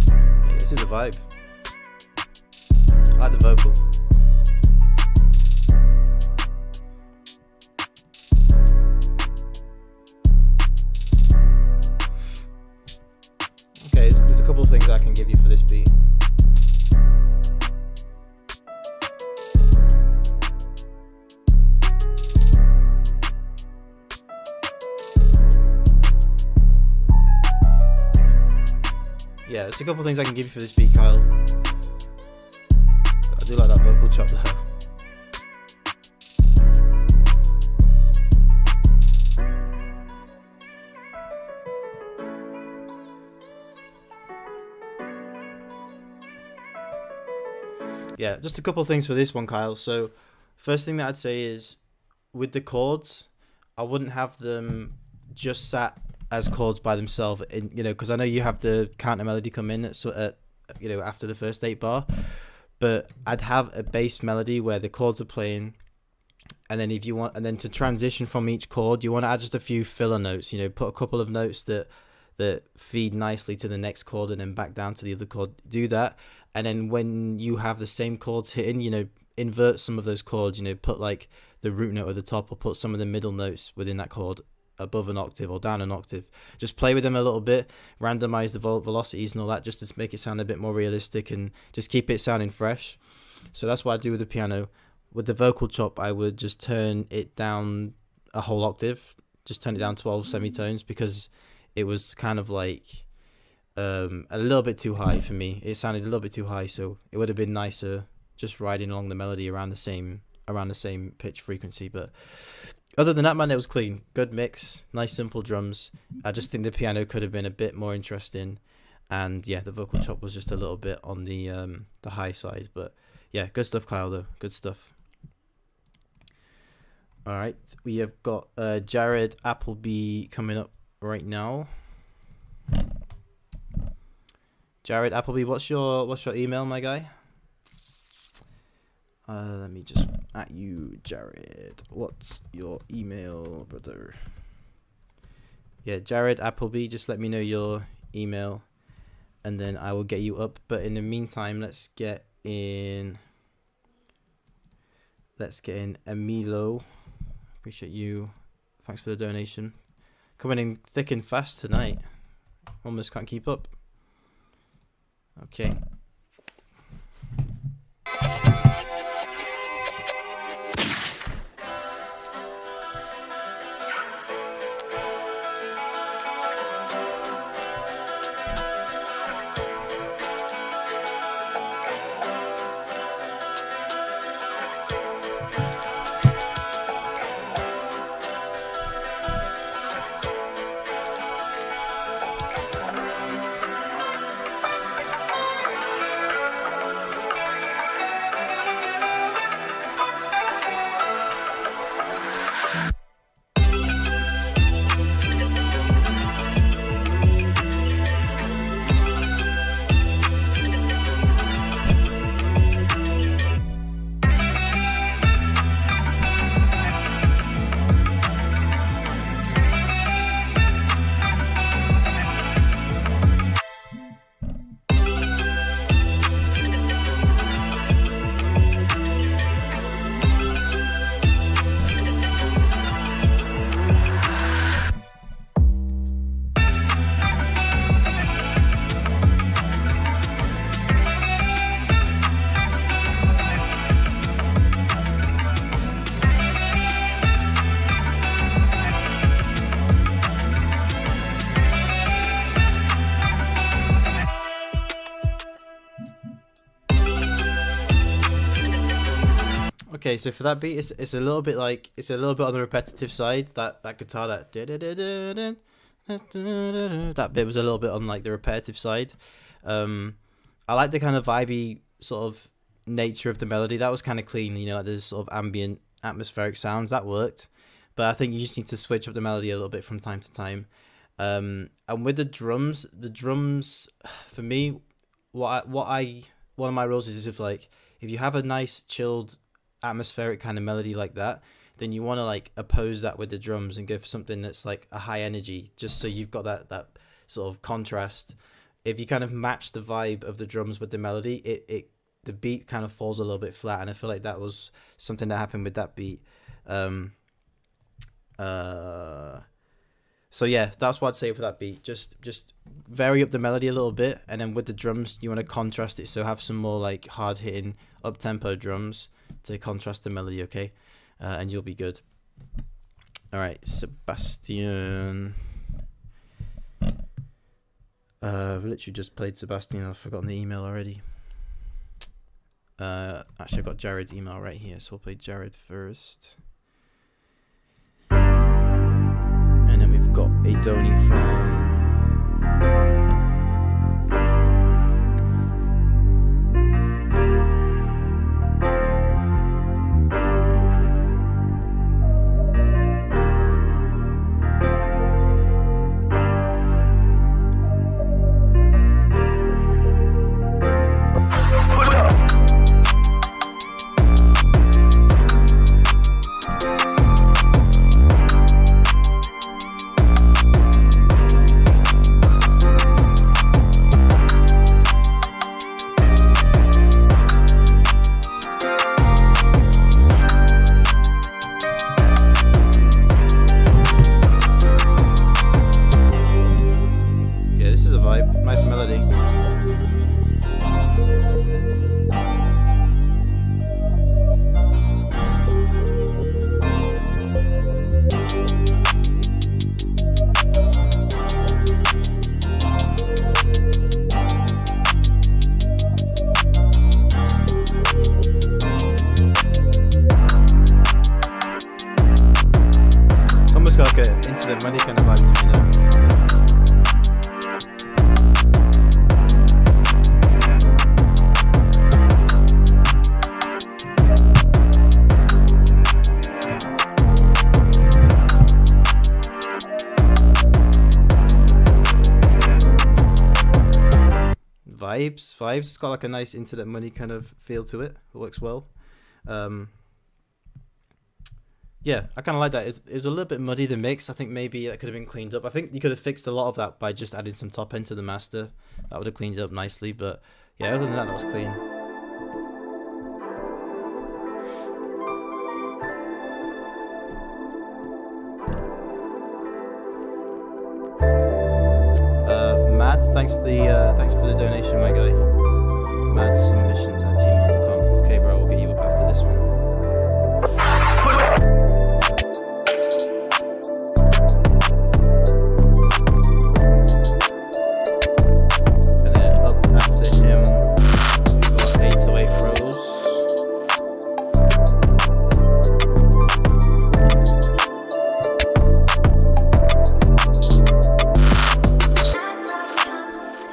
Yeah, this is a vibe. I like the vocal. Okay, there's a couple of things I can give you for this beat. Yeah, there's a couple of things I can give you for this beat, Kyle. I do like that vocal chop there. Yeah, just a couple of things for this one, Kyle. So, first thing that I'd say is, with the chords, I wouldn't have them just sat as chords by themselves, in, you know, because I know you have the counter melody come in at you know, after the first 8 bar, but I'd have a bass melody where the chords are playing, and then if you want, and then to transition from each chord, you want to add just a few filler notes, you know, put a couple of notes that feed nicely to the next chord and then back down to the other chord. Do that, and then when you have the same chords hitting, you know, invert some of those chords, you know, put like the root note at the top, or put some of the middle notes within that chord above an octave or down an octave. Just play with them a little bit, randomize the velocities and all that, just to make it sound a bit more realistic and just keep it sounding fresh. So that's what I do with the piano. With the vocal chop, I would just turn it down a whole octave, just turn it down 12 semitones, because it was kind of like a little bit too high for me. It sounded a little bit too high, so it would have been nicer just riding along the melody around the same pitch frequency. But other than that, man, it was clean. Good mix, nice simple drums. I just think the piano could have been a bit more interesting, and yeah, the vocal chop was just a little bit on the high side. But yeah, good stuff, Kyle, though. Good stuff. All right, we have got Jared Appleby coming up right now. Jared Appleby, what's your email, my guy? Let me just at you, Jared. What's your email, brother? Yeah, Jared Appleby. Just let me know your email, and then I will get you up. But in the meantime, let's get in Emilo. Appreciate you. Thanks for the donation. Coming in thick and fast tonight. Almost can't keep up. Okay. Okay, so for that beat, it's a little bit like on the repetitive side. That guitar, that bit was a little bit on like the repetitive side. I like the kind of vibey sort of nature of the melody. That was kind of clean, you know, like there's sort of ambient atmospheric sounds that worked. But I think you just need to switch up the melody a little bit from time to time. And with the drums for me, one of my rules is if you have a nice chilled atmospheric kind of melody like that, then you want to like oppose that with the drums and go for something that's like a high energy, just so you've got that sort of contrast. If you kind of match the vibe of the drums with the melody, the beat kind of falls a little bit flat, and I feel like that was something that happened with that beat. So yeah, that's what I'd say for that beat. Just vary up the melody a little bit, and then with the drums you want to contrast it, so have some more like hard hitting up tempo drums to contrast the melody, okay? And you'll be good. All right, Sebastian. I've literally just played Sebastian. I've forgotten the email already. Actually, I've got Jared's email right here, so we'll play Jared first. And then we've got a Donny from... vibes. It's got like a nice Internet Money kind of feel to it. It works well. Yeah, I kind of like that. It's a little bit muddy, the mix. I think maybe that could have been cleaned up. I think you could have fixed a lot of that by just adding some top end to the master. That would have cleaned it up nicely. But yeah, other than that, that was clean. Mad, thanks for the donation, my guy. madsubmissions@gmail.com. Okay, bro, we'll get you up after this one. And then up after him, we got 808 Rose.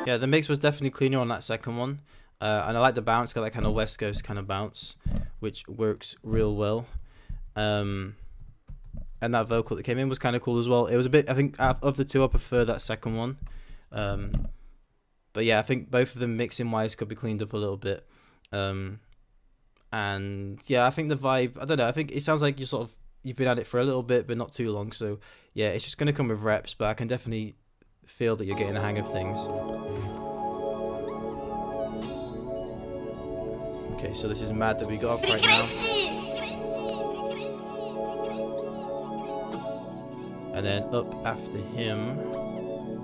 Yeah, the mix was definitely cleaner on that second one. And I like the bounce, got that kind of West Coast kind of bounce, which works real well. And that vocal that came in was kind of cool as well. It was a bit, I think, of the two, I prefer that second one. But yeah, I think both of them mixing wise could be cleaned up a little bit. And yeah, I think the vibe, I don't know, I think it sounds like you've been at it for a little bit, but not too long. So yeah, it's just going to come with reps, but I can definitely feel that you're getting the hang of things. Okay, so this is Mad that we got up right now. And then up after him.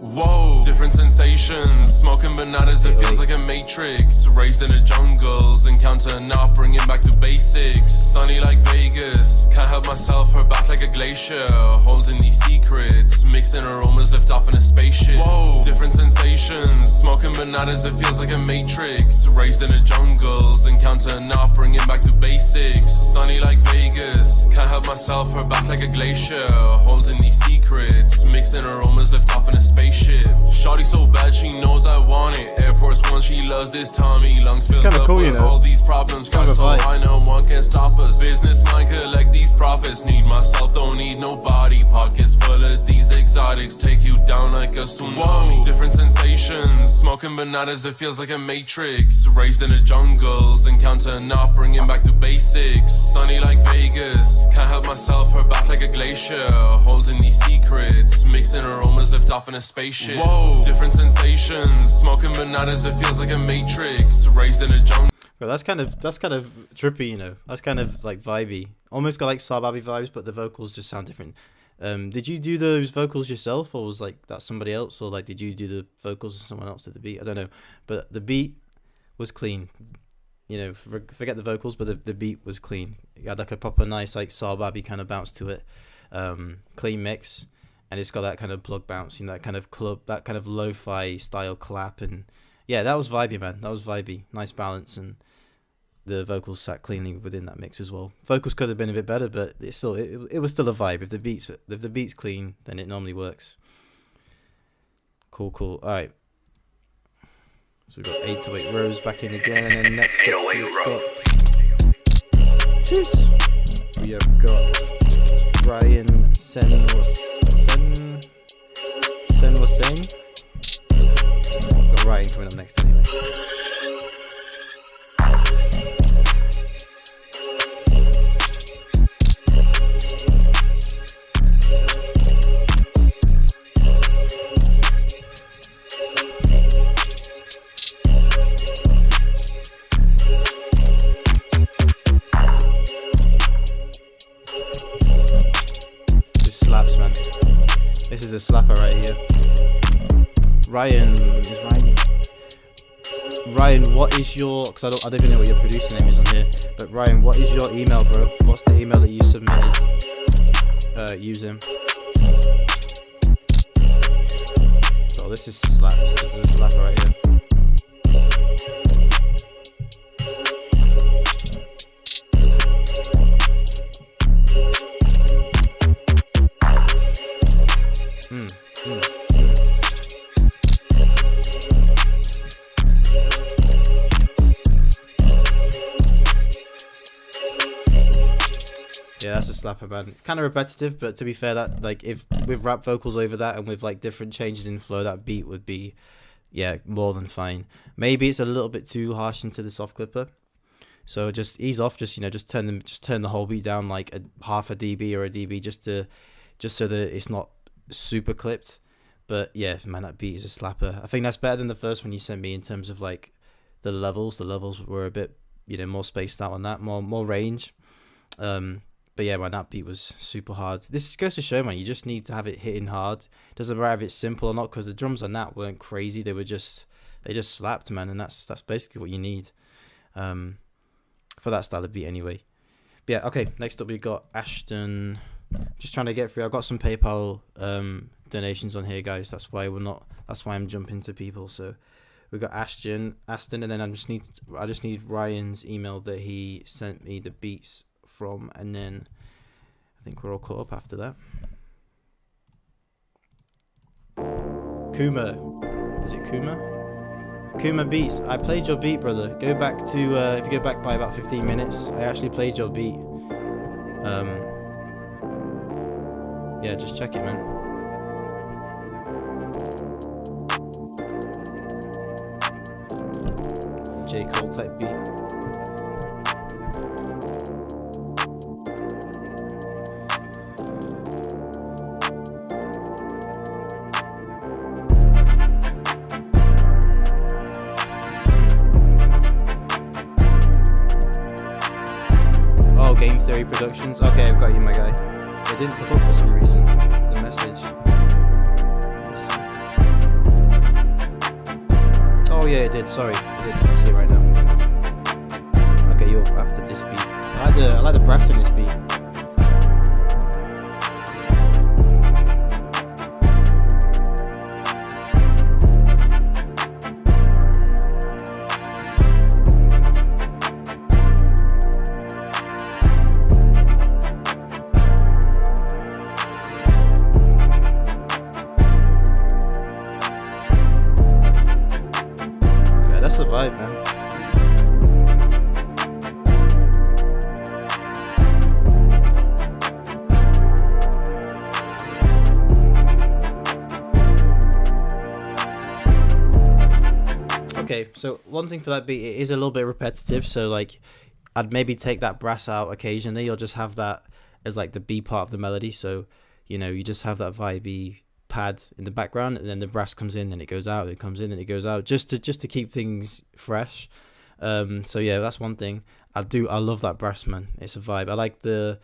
Whoa, different sensations. Smoking bananas, it feels like a matrix. Raised in the jungles, encounter not bringing back to basics. Sunny like Vegas, can't help myself, her back like a glacier. Holding these secrets, mixing aromas, lift off in a spaceship. Whoa, different sensations. Smoking bananas, it feels like a matrix. Raised in the jungles, encounter not bringing back to basics. Sunny like Vegas, can't help myself, her back like a glacier. Holding these secrets, mixing aromas, lift off in a spaceship. Shawty so bad, she knows I want it. Air Force One, she loves this Tommy. Lungs filled up cool, with all these problems. Fly so high, no one can stop us. Business mind, collect these profits. Need myself, don't need nobody. Pockets full of these exotics, take you down like a tsunami. Whoa, different sensations. Smoking bananas, it feels like a matrix. Raised in the jungles, encounter not bringing back to basics. Sunny like Vegas, can't help myself, her back like a glacier. Holding these secrets, mixing aromas, lift off in a spaceship. Whoa, different sensations. Smoking bananas, it feels like a matrix. Raised in a jungle. Bro, that's kind of trippy, you know. That's kind of like vibey. Almost got like Sarbabi vibes, but the vocals just sound different. Did you do those vocals yourself, or was like that somebody else, or like did you do the vocals and someone else did the beat? I don't know, but the beat was clean. You know, forget the vocals, but the beat was clean. It had like a proper nice like Sarbabi kind of bounce to it. Clean mix. And it's got that kind of plug bounce, you know, that kind of club, that kind of lo-fi style clap. And yeah, that was vibey, man. That was vibey. Nice balance. And the vocals sat cleanly within that mix as well. Vocals could have been a bit better, but it's still, it was still a vibe. If the beat's clean, then it normally works. Cool. All right. So we've got 808 Rose back in again. And then next up, we have got Ryan Sen was saying. Got Ryan coming up next anyway. This slaps, man. This is a slapper right here. Ryan, what is your? Because I don't even know what your producer name is on here. But Ryan, what is your email, bro? What's the email that you submitted? Using. Oh, this is slap. This is a slapper right here. Yeah, that's a slapper, man. It's kind of repetitive, but to be fair, that like if with rap vocals over that and with like different changes in flow, that beat would be yeah, more than fine. Maybe it's a little bit too harsh into the soft clipper. So just ease off, just turn the whole beat down like half a dB or a dB just so that it's not super clipped. But yeah, man, that beat is a slapper. I think that's better than the first one you sent me in terms of like the levels. The levels were a bit, more spaced out on that, more range. But yeah, man, that beat was super hard. This goes to show, man, you just need to have it hitting hard. Doesn't matter if it's simple or not, because the drums on that weren't crazy. They just slapped, man, and that's basically what you need. For that style of beat anyway. But yeah, okay, next up we got Ashton. Just trying to get through. I've got some PayPal donations on here, guys. That's why I'm jumping to people. So we got Aston, and then I just need Ryan's email that he sent me the beats from, and then I think we're all caught up after that. Kuma. Is it Kuma? Kuma Beats, I played your beat, brother. Go back to, if you go back by about 15 minutes, I actually played your beat. Yeah, just check it, man. J. Cole type beat. Game Theory Productions. Okay, I've got you, my guy. It didn't pop up for some reason. The message. Oh yeah, it did. Sorry, I did see it right now. Okay, you're after this beat. I like the brass in this beat. That's the vibe, man. Okay, so one thing for that beat, it is a little bit repetitive, so like I'd maybe take that brass out occasionally, or just have that as like the B part of the melody, so you just have that vibey pad in the background, and then the brass comes in, then it goes out, it comes in, and it goes out, just to keep things fresh. So yeah, that's one thing. I love that brass, man. It's a vibe. I like the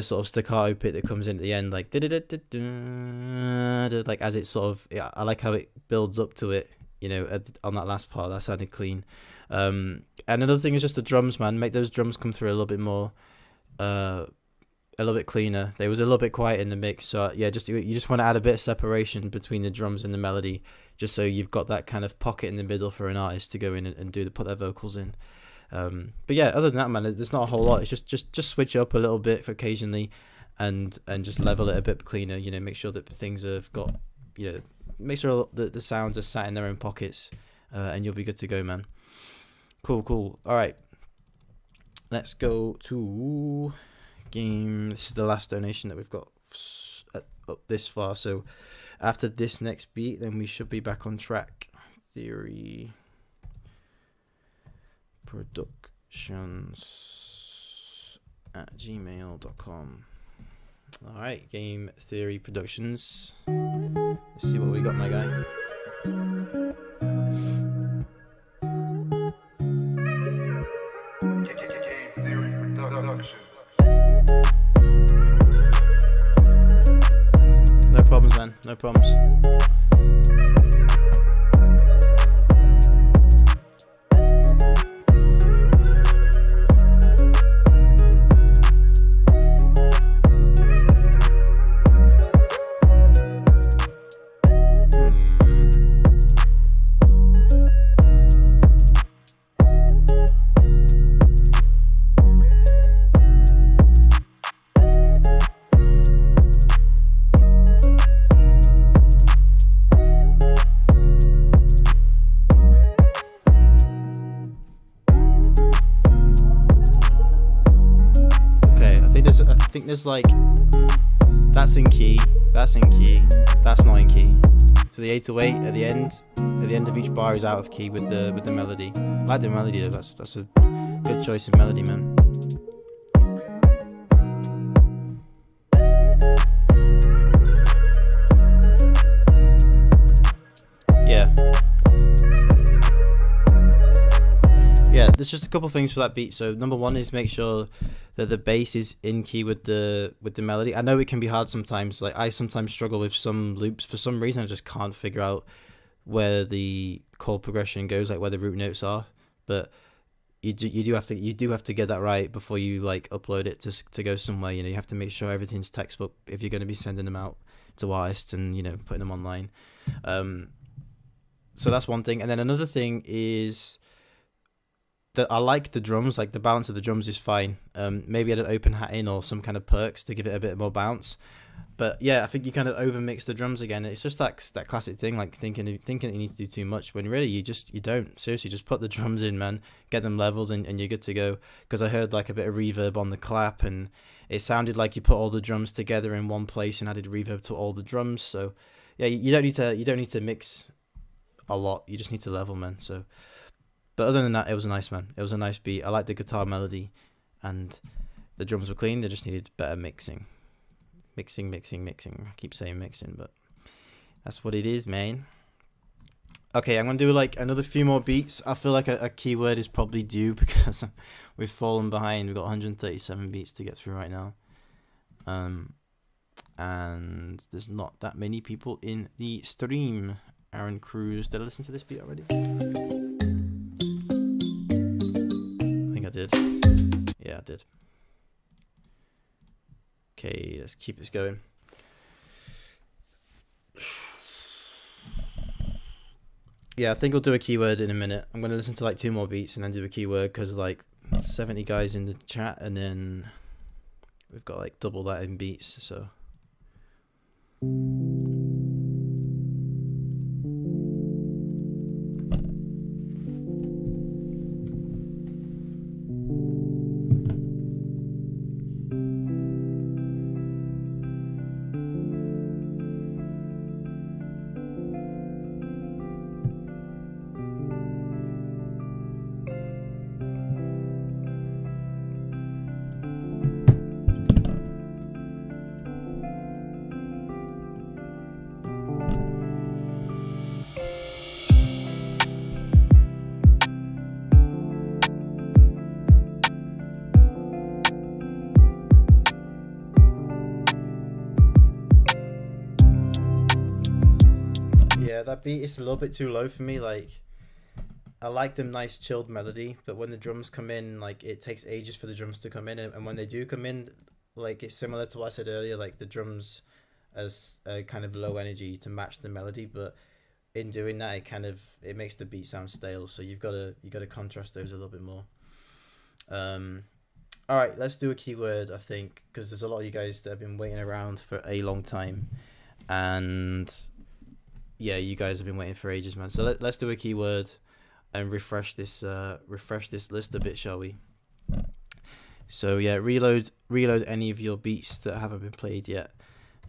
sort of staccato bit that comes in at the end, like like as it sort of, I like how it builds up to it, on that last part. That sounded clean. And another thing is just the drums, man. Make those drums come through a little bit more, a little bit cleaner. They was a little bit quiet in the mix, so yeah, you just want to add a bit of separation between the drums and the melody, just so you've got that kind of pocket in the middle for an artist to go in and put their vocals in. But yeah, other than that, man, there's not a whole lot. It's just switch it up a little bit for occasionally, and just level it a bit cleaner. Make sure that things have got, make sure that the sounds are sat in their own pockets, and you'll be good to go, man. Cool. All right, let's go to game. This is the last donation that we've got up this far. So after this next beat, then we should be back on track. Theory Productions@gmail.com. All right, Game Theory Productions. Let's see what we got, my guy. No problems, man. No problems. I think there's like, that's in key, that's not in key. So the 808 at the end of each bar is out of key with the melody. I like the melody though. That's a good choice in melody, man. Yeah, there's just a couple things for that beat. So number one is make sure that the bass is in key with the melody. I know it can be hard sometimes. Like I sometimes struggle with some loops for some reason. I just can't figure out where the chord progression goes, like where the root notes are. But you do have to get that right before you like upload it to go somewhere. You know, you have to make sure everything's textbook if you're going to be sending them out to artists and, you know, putting them online. So that's one thing. And then another thing is that I like the drums, like the balance of the drums is fine. Maybe add an open hat in or some kind of perks to give it a bit more bounce. But yeah, I think you kind of overmix the drums again. It's just that classic thing, like thinking that you need to do too much when really you don't. Seriously, just put the drums in, man. Get them levels and you're good to go. Because I heard like a bit of reverb on the clap and it sounded like you put all the drums together in one place and added reverb to all the drums. So yeah, you don't need to mix a lot. You just need to level, man. So. But other than that, it was a nice, man. It was a nice beat. I liked the guitar melody, and the drums were clean. They just needed better mixing. Mixing. I keep saying mixing, but that's what it is, man. Okay, I'm going to do like another few more beats. I feel like a keyword is probably due because we've fallen behind. We've got 137 beats to get through right now. And there's not that many people in the stream. Aaron Cruz, did I listen to this beat already? I did. Yeah, I did. Okay, let's keep this going. Yeah, I think we'll do a keyword in a minute. I'm going to listen to like 2 more beats and then do a keyword because like 70 guys in the chat and then we've got like double that in beats, so. That beat is a little bit too low for me. Like I like the nice chilled melody, but when the drums come in, like it takes ages for the drums to come in, and when they do come in, like it's similar to what I said earlier, like the drums as kind of low energy to match the melody, but in doing that it makes the beat sound stale, so you got to contrast those a little bit more. All right, let's do a keyword, I think, because there's a lot of you guys that have been waiting around for a long time, and yeah, you guys have been waiting for ages, man. So let's do a keyword and refresh this list a bit, shall we? So yeah, reload any of your beats that haven't been played yet,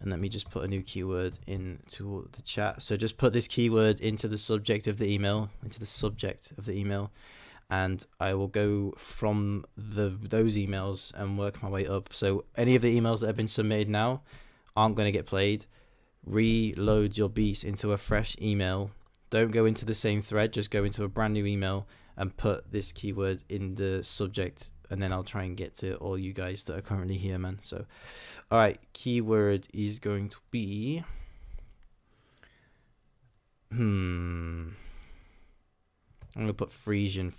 and let me just put a new keyword into the chat. So just put this keyword into the subject of the email, and I will go from those emails and work my way up. So any of the emails that have been submitted now aren't going to get played. Reload your beats into a fresh email. Don't go into the same thread, just go into a brand new email and put this keyword in the subject, and then I'll try and get to all you guys that are currently here, man. So all right, keyword is going to be I'm gonna put Frisian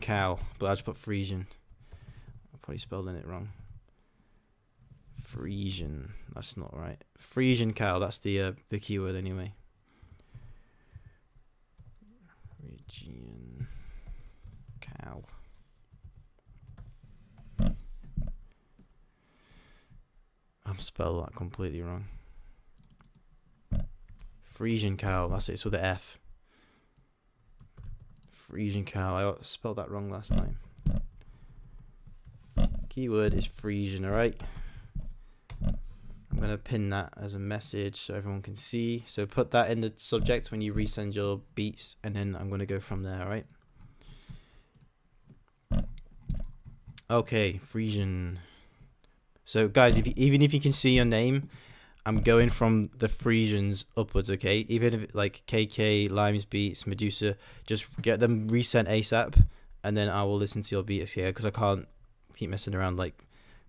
cow, but I just put Frisian. I probably spelled it wrong. Frisian, that's not right. Frisian cow, that's the keyword anyway. Frisian cow. I've spelled that completely wrong. Frisian cow, that's it, it's with an F. Frisian cow, I spelled that wrong last time. Keyword is Frisian, alright? I'm gonna pin that as a message so everyone can see. So put that in the subject when you resend your beats, and then I'm gonna go from there. All right. Okay, Frisian. So guys, even if you can see your name, I'm going from the Frisians upwards. Okay, even if like KK, Limes Beats, Medusa, just get them resent ASAP, and then I will listen to your beats here because I can't keep messing around like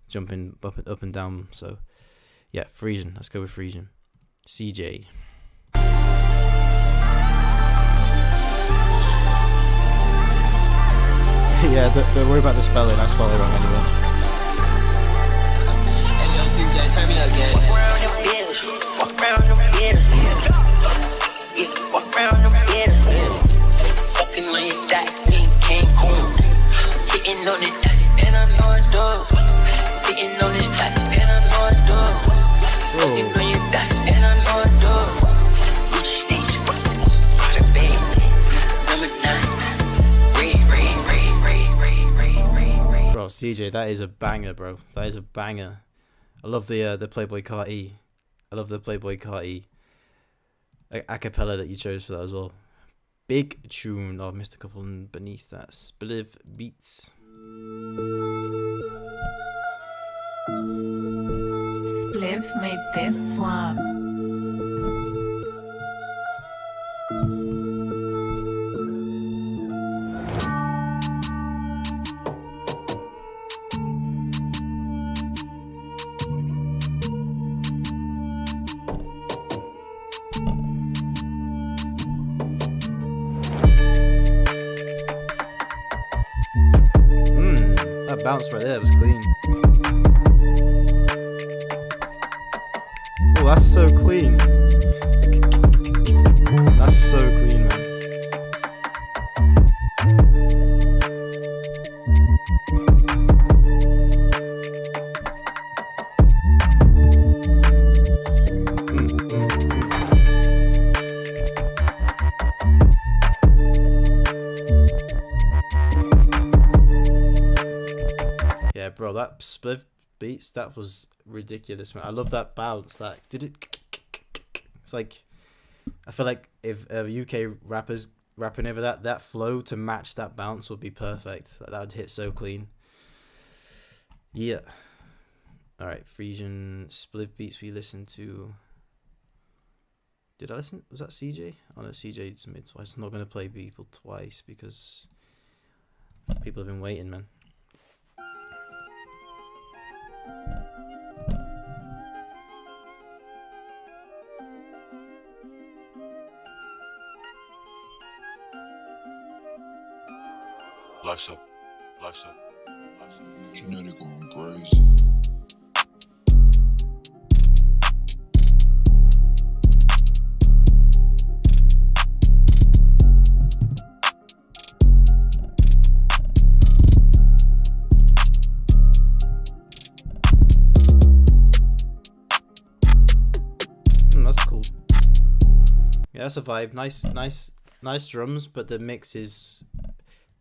jumping up and down. So yeah, Frisian. Let's go with Frisian. CJ. Yeah, don't worry about the spelling. I spelled it wrong anyway. Hey, yo, CJ, turn me up, gang. Walk around them bills, walk around them bills. Yeah, walk around them bills. Fucking on your dot, me and Cancun. Hitting on it, and I know it does. Hitting on this dot, and I know it does. Fucking on your dot, and I know it does. Gucci sneaks, out of bed. Number 9. Bro, CJ, that is a banger, bro. That is a banger. I love the Playboy Carti. I love the Playboy Carti acapella that you chose for that as well. Big tune. Oh, I've missed a couple beneath that. Spliv Beats. Spliv made this one. That bounce right there was clean. Oh, that's so clean. That's so clean, man. Yeah, bro, that Spliv Beats, that was ridiculous, man. I love that bounce. That did it. It's like, I feel like if UK rappers rapping over that flow to match that bounce would be perfect. That would hit so clean. Yeah. All right, Frisian Spliv Beats we listened to. Did I listen? Was that CJ? Oh no, CJ to me twice. I'm not gonna play people twice because people have been waiting, man. Lights up, lights up, lights up. Genetic going crazy. That's cool. Yeah, that's a vibe. Nice drums, but the mix is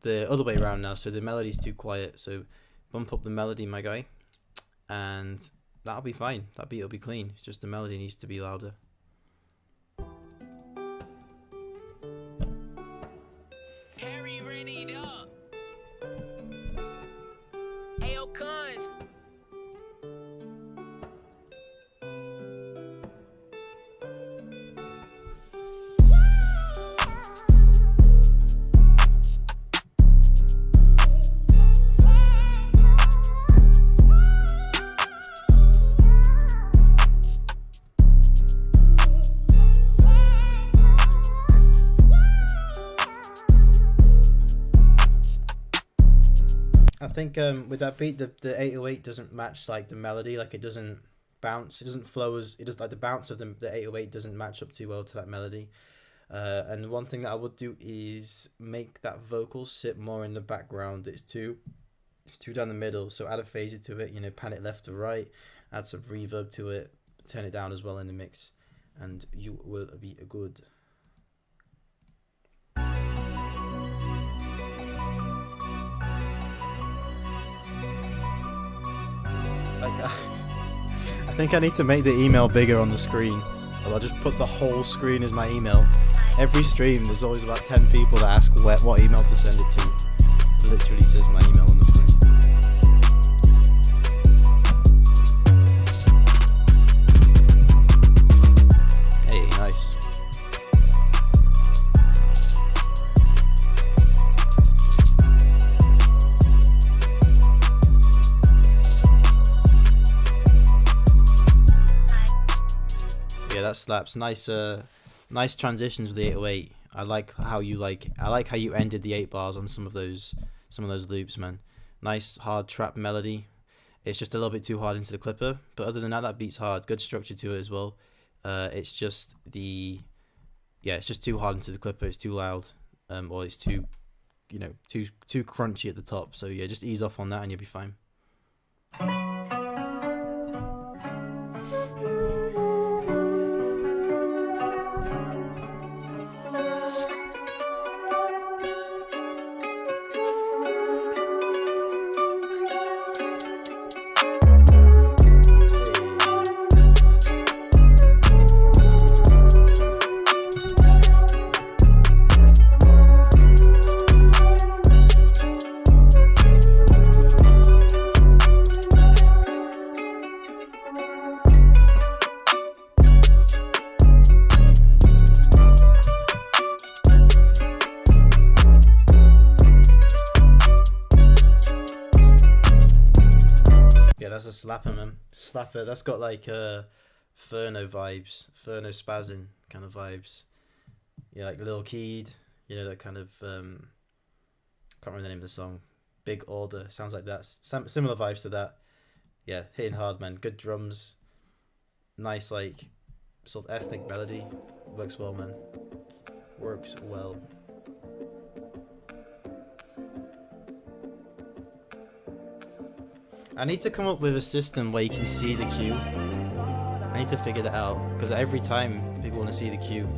the other way around now, so the melody's too quiet. So bump up the melody, my guy, and that'll be fine. That beat will be clean. It's just the melody needs to be louder. Harry ready up. Ayo, cons. I think with that beat, the 808 doesn't match like the melody. Like it doesn't bounce. It doesn't flow as it does. Like the bounce of the 808 doesn't match up too well to that melody. And one thing that I would do is make that vocal sit more in the background. It's too down the middle. So add a phaser to it. You know, pan it left to right. Add some reverb to it. Turn it down as well in the mix, and you will be good. I think I need to make the email bigger on the screen. Well, I'll just put the whole screen as my email. Every stream, there's always about 10 people that ask what email to send it to. It literally says my email on the screen. Hey, nice. Yeah, that slaps. Nice nice transitions with the 808. I like how you ended the 8 bars on some of those loops, man. Nice hard trap melody. It's just a little bit too hard into the clipper, but other than that, that beat's hard. Good structure to it as well. It's just it's just too hard into the clipper. It's too loud, or it's too crunchy at the top. So yeah, just ease off on that and you'll be fine. That's a slapper, man. Slapper. That's got like Furno vibes, Furno spazzing kind of vibes. Yeah, like Lil Keed. You know, that kind of can't remember the name of the song. Big Order. Sounds like that. Similar vibes to that. Yeah, hitting hard, man. Good drums. Nice, like sort of ethnic melody. Works well, man. Works well. I need to come up with a system where you can see the queue. I need to figure that out, because every time people want to see the queue,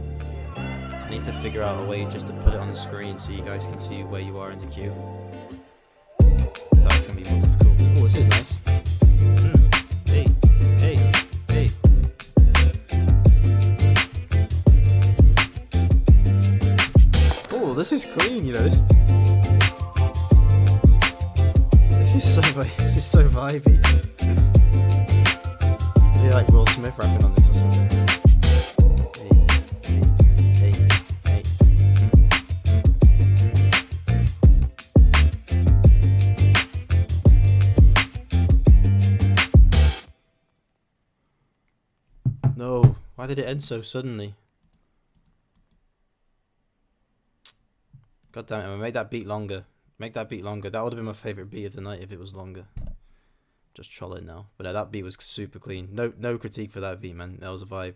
I need to figure out a way just to put it on the screen so you guys can see where you are in the queue. That's going to be more difficult. Oh, this is nice. Hey, hey, hey. Oh, this is clean, you know. This is so vibey. Maybe like Will Smith rapping on this or something. Hey, hey, hey. No, why did it end so suddenly? God damn it, I made that beat longer. Make that beat longer. That would have been my favourite beat of the night if it was longer. Just trolling now. But that beat was super clean. No critique for that beat, man. That was a vibe.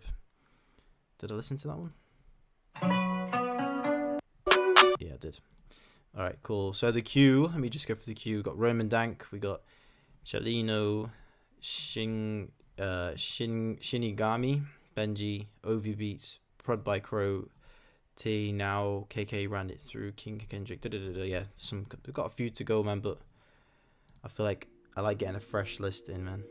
Did I listen to that one? Yeah, I did. Alright, cool. So the queue. Let me just go for the queue. We got Roman Dank. We got Chalino, Shinigami, Benji, Ovi Beats, Prod by Crow, T Now, KK ran it through, King Kendrick, yeah, we've got a few to go, man, but I feel like I like getting a fresh list in, man.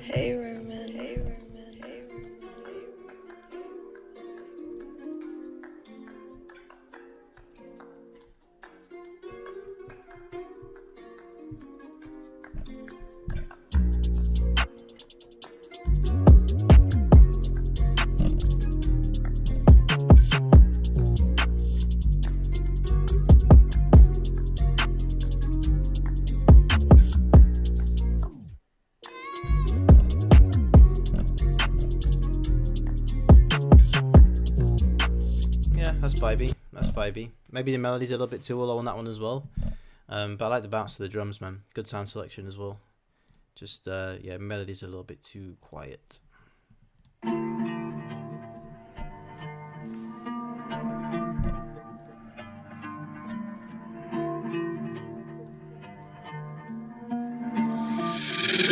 Hey Roman, hey Roman, hey Roman, hey Roman. That's vibey. Maybe the melody's a little bit too low on that one as well. But I like the bounce to the drums, man. Good sound selection as well. Just yeah, melody's a little bit too quiet. Hey,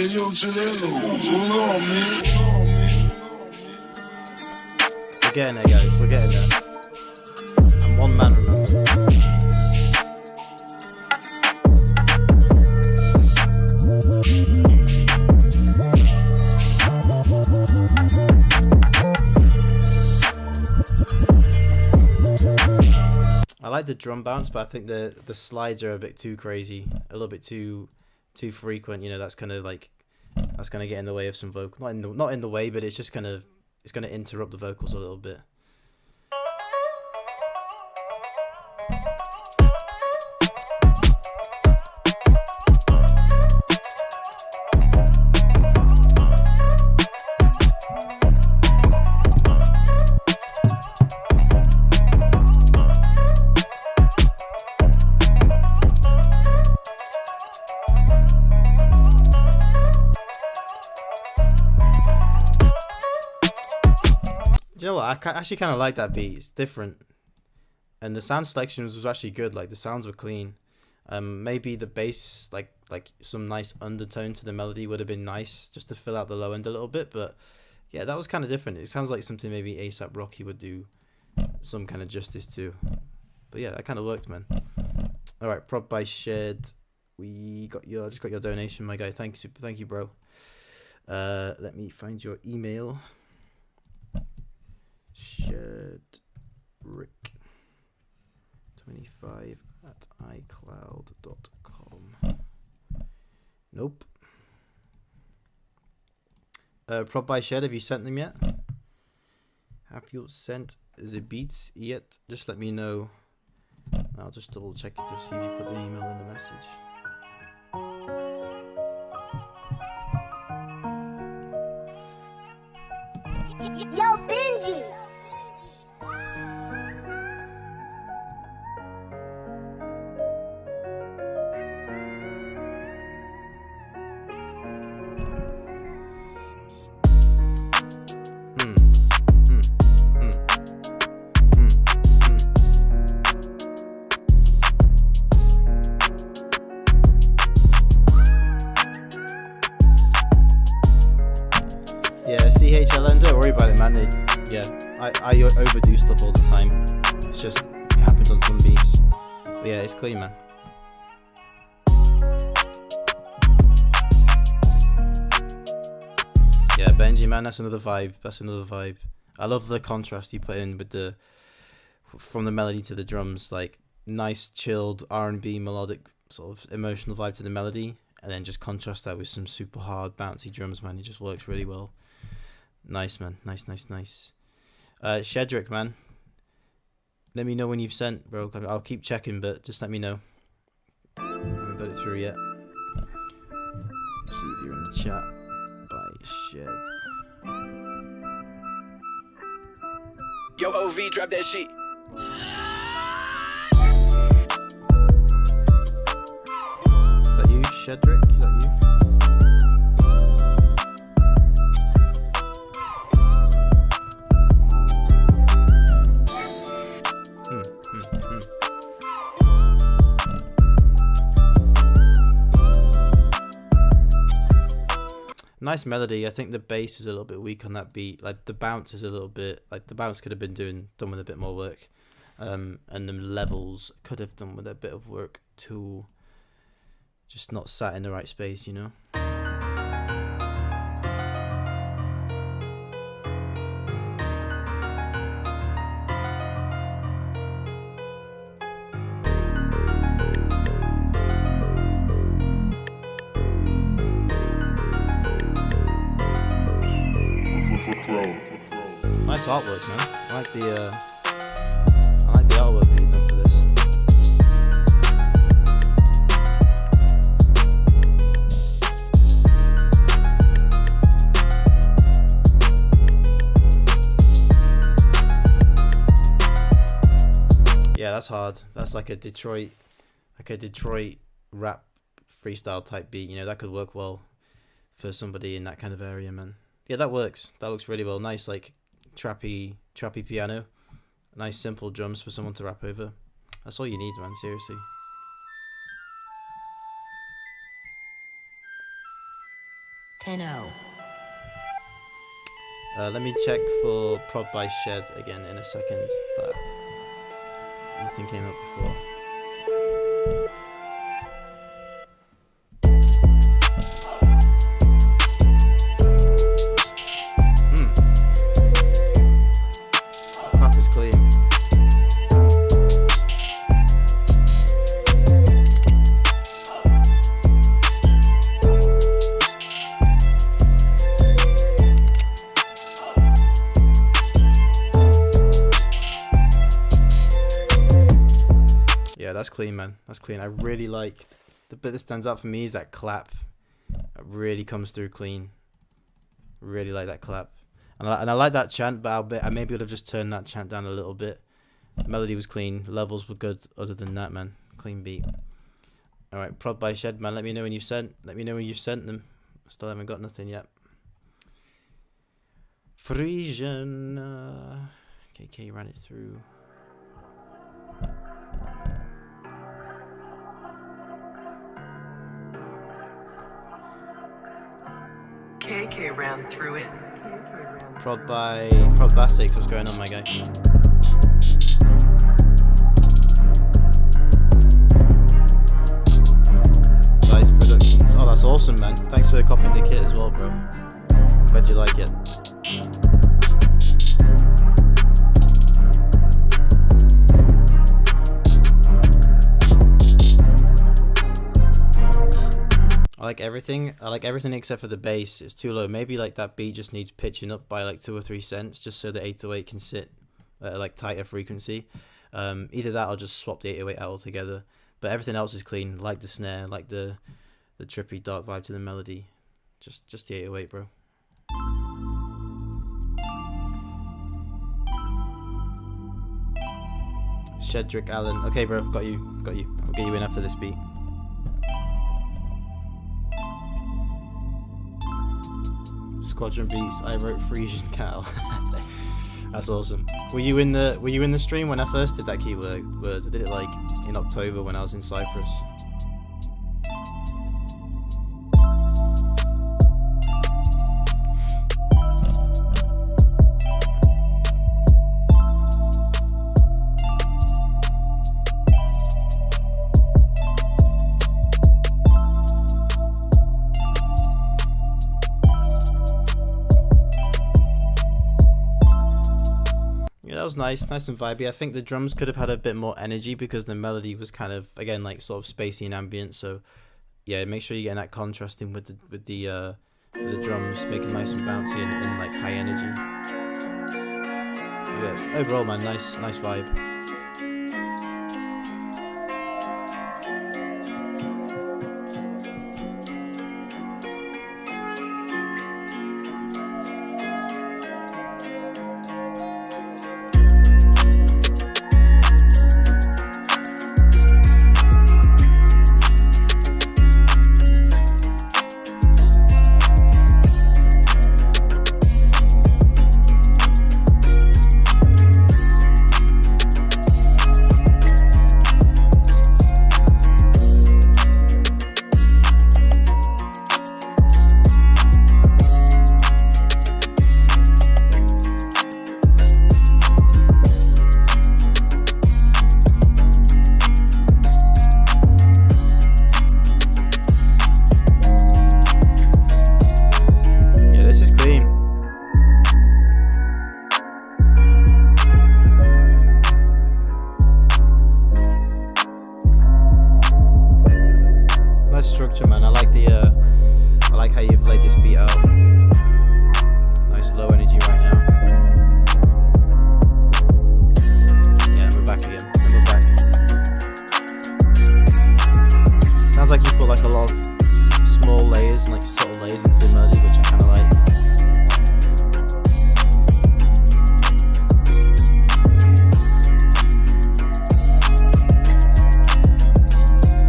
yo, Janelo, hold on, man. getting there, guys. We're getting there. I'm one man, remember. I like the drum bounce, but I think the slides are a bit too crazy, a little bit too frequent. You know, that's kind of like that's gonna get in the way of some vocal. Not in the way, but it's just gonna interrupt the vocals a little bit. Do you know what? I actually kind of like that beat. It's different, and the sound selection was actually good. Like the sounds were clean. Maybe the bass, like some nice undertone to the melody would have been nice just to fill out the low end a little bit. But yeah, that was kind of different. It sounds like something maybe A$AP Rocky would do some kind of justice to. But yeah, that kind of worked, man. All right, prop by Shed. Just got your donation, my guy. Thank you, bro. Let me find your email. Shedrick25@icloud.com. Nope. Prop by Shed, have you sent them yet? Have you sent the beats yet? Just let me know. I'll just double check it to see if you put the email in the message. Yo, Benji! Yeah, CHLN, don't worry about it, man. I overdo stuff all the time. It's just, it happens on some beats. But yeah, it's clean, man. Yeah, Benji, man, that's another vibe. That's another vibe. I love the contrast you put in with from the melody to the drums. Like, nice, chilled R&B melodic sort of emotional vibe to the melody. And then just contrast that with some super hard, bouncy drums, man. It just works really well. Nice, man. Nice. Shedrick, man. Let me know when you've sent, bro. I'll keep checking, but just let me know. I haven't got it through yet. See if you're in the chat by Shed. Yo, OV, drop that shit. Is that you, Shedrick? Is that you? Nice melody. I think the bass is a little bit weak on that beat. Like the bounce is a little bit, like the bounce could have been done with a bit more work, and the levels could have done with a bit of work too. Just not sat in the right space, you know. Nice artwork, man. I like the artwork that you've done for this. Yeah, that's hard. That's like a Detroit rap freestyle type beat. You know, that could work well for somebody in that kind of area, man. Yeah, that works. That looks really well. Nice, like trappy piano. Nice simple drums for someone to rap over. That's all you need, man. Seriously. Let me check for Prod by Shed again in a second, but nothing came up before. The clap is clean. Yeah, that's clean, man. That's clean. I really like the bit that stands out for me is that clap. It really comes through clean. Really like that clap, and I like that chant. But I maybe would have just turned that chant down a little bit. Melody was clean. Levels were good. Other than that, man, clean beat. All right, Prod by Shed, man. Let me know when you've sent. Let me know when you've sent them. Still haven't got nothing yet. Frisian. KK ran it through. KK ran through it. Prod Basics, what's going on, my guy? Dice Productions. Oh, that's awesome, man. Thanks for copying the kit as well, bro. Glad you like it. I like everything except for the bass. It's too low. Maybe like that beat just needs pitching up by like 2 or 3 cents just so the 808 can sit at like tighter frequency. Either that or just swap the 808 out altogether. But everything else is clean. Like the snare, like the trippy dark vibe to the melody. Just the 808, bro. Shedrick Allen. Okay, bro. Got you. I'll get you in after this beat. Squadron Beats. I wrote Frisian Cattle. That's awesome. Were you in the stream when I first did that keyword? I did it like in October when I was in Cyprus. That was nice and vibey. I think the drums could have had a bit more energy because the melody was kind of, again, like sort of spacey and ambient. So yeah, make sure you're getting that contrasting with the drums, make it nice and bouncy and like high energy. But yeah, overall, man, nice vibe. Structure, man. I like how you've laid this beat out. Nice low energy right now. Yeah, we're back again. And we're back. Sounds like you put like a lot of small layers and like subtle layers into the melody, which I kind of like.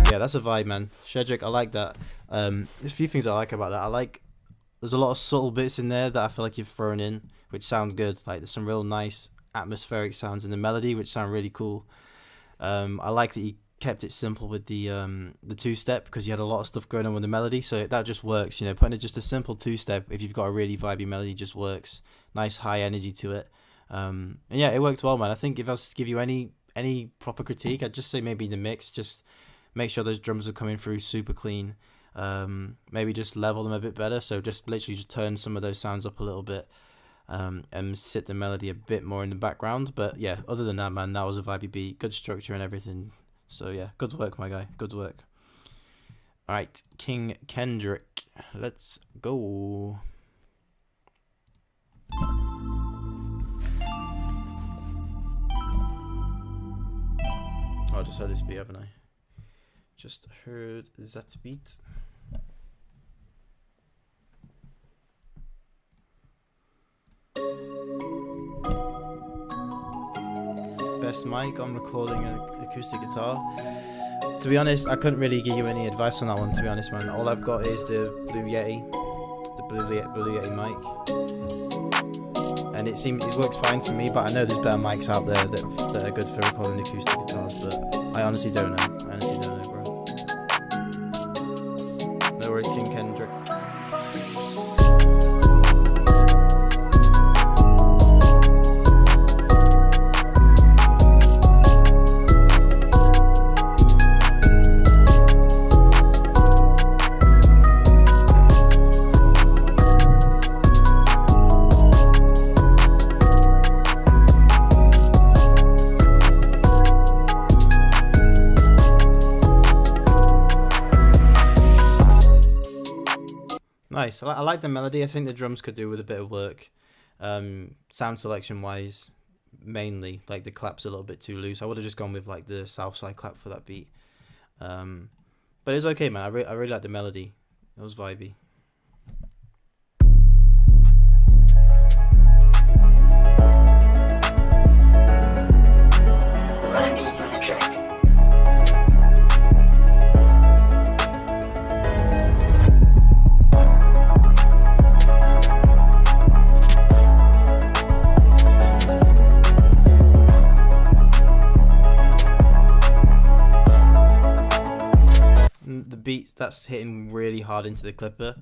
Yeah, that's a vibe, man. Shedrick, I like that. There's a few things I like about that. There's a lot of subtle bits in there that I feel like you've thrown in, which sound good. Like there's some real nice atmospheric sounds in the melody, which sound really cool. I like that you kept it simple with the 2-step because you had a lot of stuff going on with the melody, so that just works. You know, putting it just a simple 2-step if you've got a really vibey melody just works. nice high energy to it. And yeah, it worked well, man. I think if I was to give you any proper critique, I'd just say maybe the mix. Just make sure those drums are coming through super clean. Maybe just level them a bit better. So just literally just turn some of those sounds up a little bit, and sit the melody a bit more in the background. But yeah, other than that, man, that was a vibey beat, good structure and everything. So yeah, good work, my guy, good work. All right, King Kendrick, let's go. I just heard this beat, haven't I? Just heard that beat. Best mic, I'm recording an acoustic guitar. To be honest, I couldn't really give you any advice on that one, to be honest, man. All I've got is the Blue Yeti, the Blue Yeti mic. And it works fine for me, but I know there's better mics out there that are good for recording acoustic guitars, but I honestly don't know. Bro. No worries, King Kendrick. Nice. I like the melody. I think the drums could do with a bit of work. Sound selection wise, mainly like the clap's a little bit too loose. I would have just gone with like the south side clap for that beat. But it's okay, man. I really like the melody. It was vibey. Beats on the track. Beats that's hitting really hard into the clipper,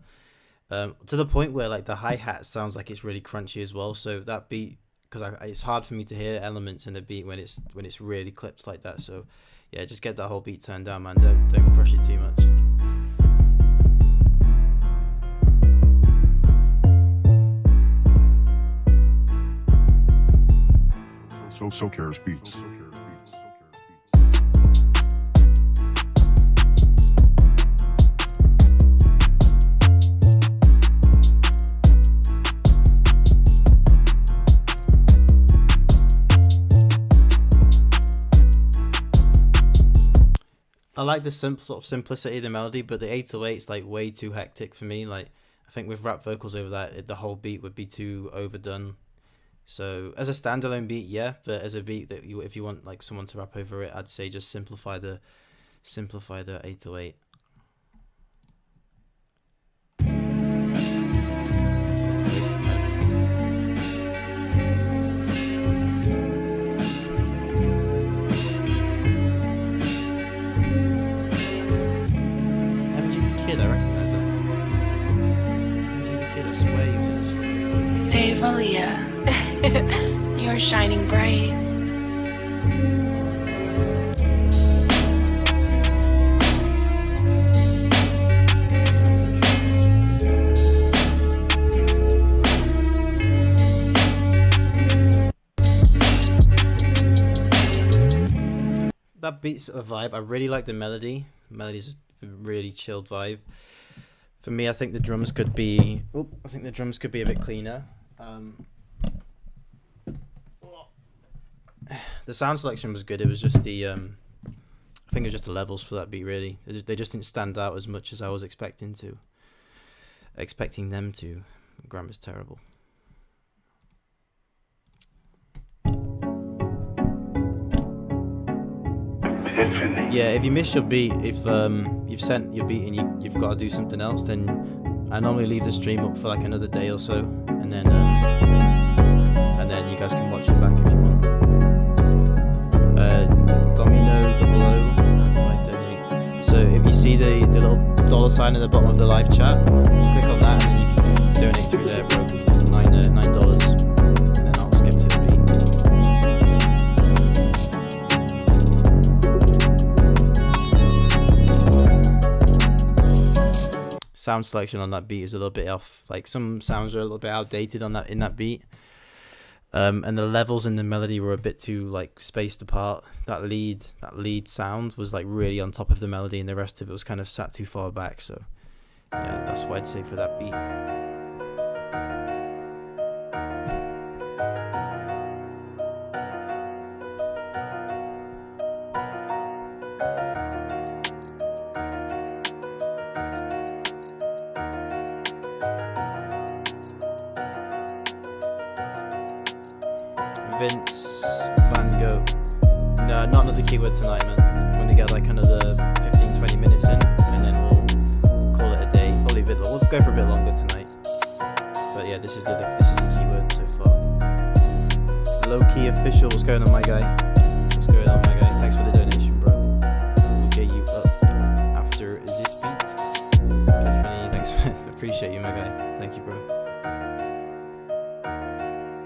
to the point where like the hi-hat sounds like it's really crunchy as well. So that beat, because it's hard for me to hear elements in a beat when it's really clipped like that. So yeah, just get that whole beat turned down, man. Don't crush it too much. So cares beats. I like the sort of simplicity of the melody, but the 808's like way too hectic for me. Like, I think with rap vocals over that, the whole beat would be too overdone. So as a standalone beat, yeah, but as a beat that if you want like someone to rap over it, I'd say just simplify the 808. You're shining bright. That beats a vibe. I really like the melody. Melody's a really chilled vibe. For me, I think the drums could be a bit cleaner. The sound selection was good. It was just the I think it was just the levels for that beat, really. They just didn't stand out as much as I was expecting them to. Grammar's terrible. Yeah, if you miss your beat, if you've sent your beat and you've got to do something else, then I normally leave the stream up for like another day or so, and then you guys can watch it back if you want. Domino 00, how do I donate? So if you see the little $sign at the bottom of the live chat, click on that and then you can donate through there, bro. $9. sound selection on that beat is a little bit off. Like some sounds are a little bit outdated on that in that beat. And the levels in the melody were a bit too like spaced apart. That lead sound was like really on top of the melody, and the rest of it was kind of sat too far back. So yeah, that's what I'd say for that beat. Vince Van Gogh. No, not another keyword tonight, man. I'm gonna get like another 15-20 minutes in, and then we'll call it a day. Probably a bit. We'll go for a bit longer tonight. But yeah, this is the keyword so far. Low key official. What's going on, my guy? What's going on, my guy? Thanks for the donation, bro. We'll get you up after this beat. Definitely. Thanks. Appreciate you, my guy. Thank you, bro.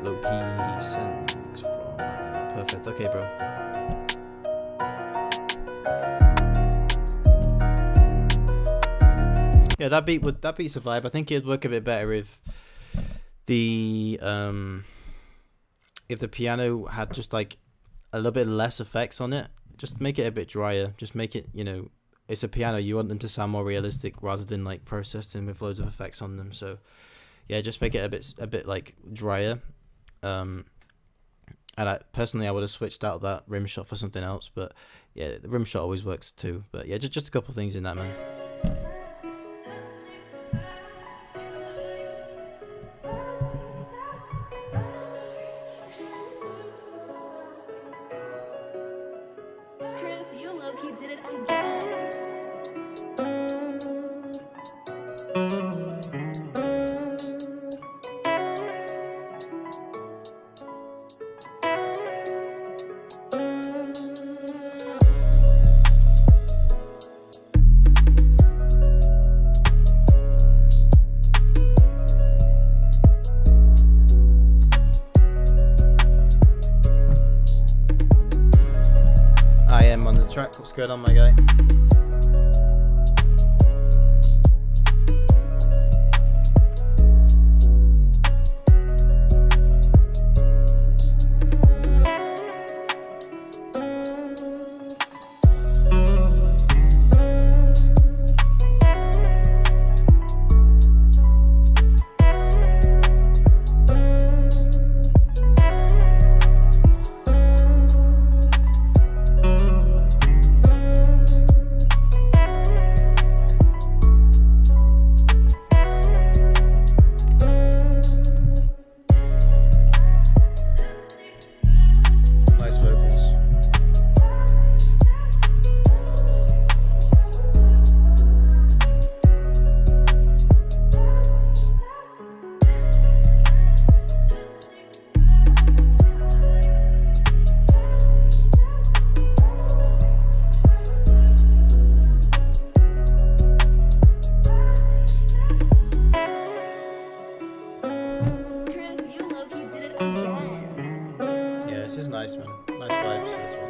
Low key sends from perfect. Okay, bro. Yeah, that beat's a vibe. I think it'd work a bit better if the piano had just like a little bit less effects on it. Just make it a bit drier. Just make it, you know, it's a piano. You want them to sound more realistic rather than like processing with loads of effects on them. So yeah, just make it a bit like drier. And I would have switched out that rim shot for something else, but yeah, the rim shot always works too. But yeah, just a couple things in that, man. Chris, you low-key did it again. I am on the track. What's going on, my guy? Nice vocals. Chris, you low-key did it again. Yeah, this is nice, man. Nice vibes for this one.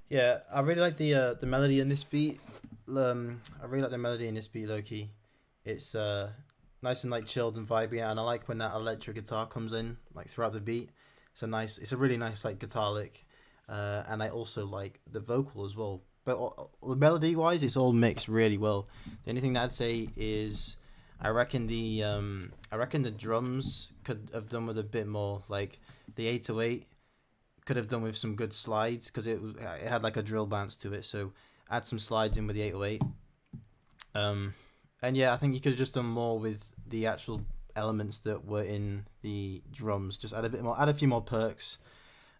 Yeah, I really like the melody in this beat. I really like the melody in this beat, low-key. It's nice and like chilled and vibey, and I like when that electric guitar comes in like throughout the beat. It's a really nice like guitar lick, and I also like the vocal as well. But melody wise, it's all mixed really well. The only thing that I'd say is I reckon the drums could have done with a bit more. Like the 808 could have done with some good slides, because it had like a drill bounce to it. So add some slides in with the 808. And yeah, I think you could have just done more with the actual elements that were in the drums. Just add a bit more, add a few more perks.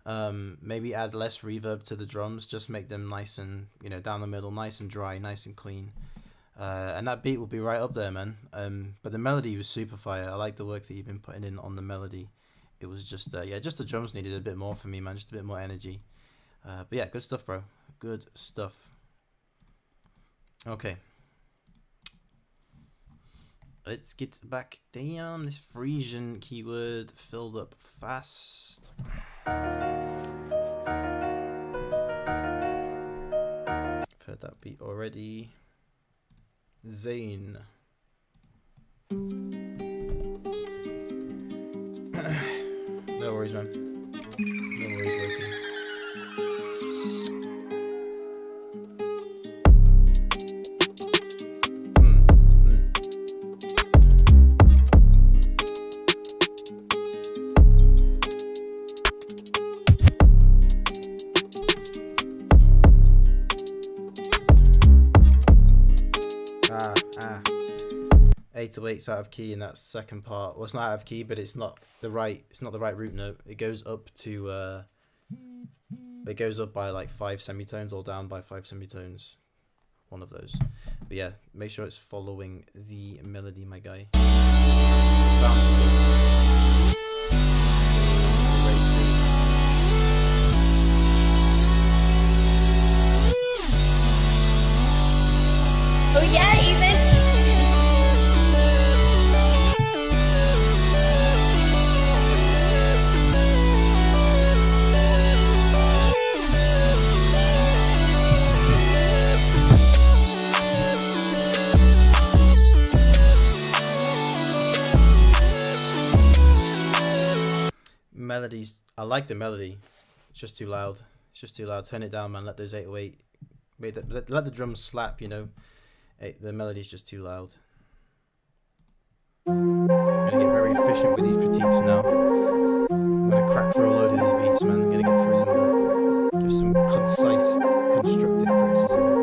Maybe add less reverb to the drums. Just make them nice and, you know, down the middle, nice and dry, nice and clean. And that beat will be right up there, man. But the melody was super fire. I like the work that you've been putting in on the melody. It was just, yeah, just the drums needed a bit more for me, man. Just a bit more energy. But yeah, good stuff, bro. Good stuff. Okay. let's get back. Damn, this Frisian keyword filled up fast. I've heard that beat already. Zane. No worries, man. No worries, Loki. Eight to eight's out of key in that second part. Well, it's not out of key, but it's not the right root note. It goes up to it goes up by like 5 semitones or down by 5 semitones. One of those. But yeah, make sure it's following the melody, my guy. Oh yeah, Ethan. Melodies, I like the melody. It's just too loud. It's just too loud. Turn it down, man. Let those 808. Let the drums slap, you know. The melody's just too loud. I'm gonna get very efficient with these critiques now. I'm gonna crack through a load of these beats, man. I'm gonna get through them, but give some concise, constructive criticism.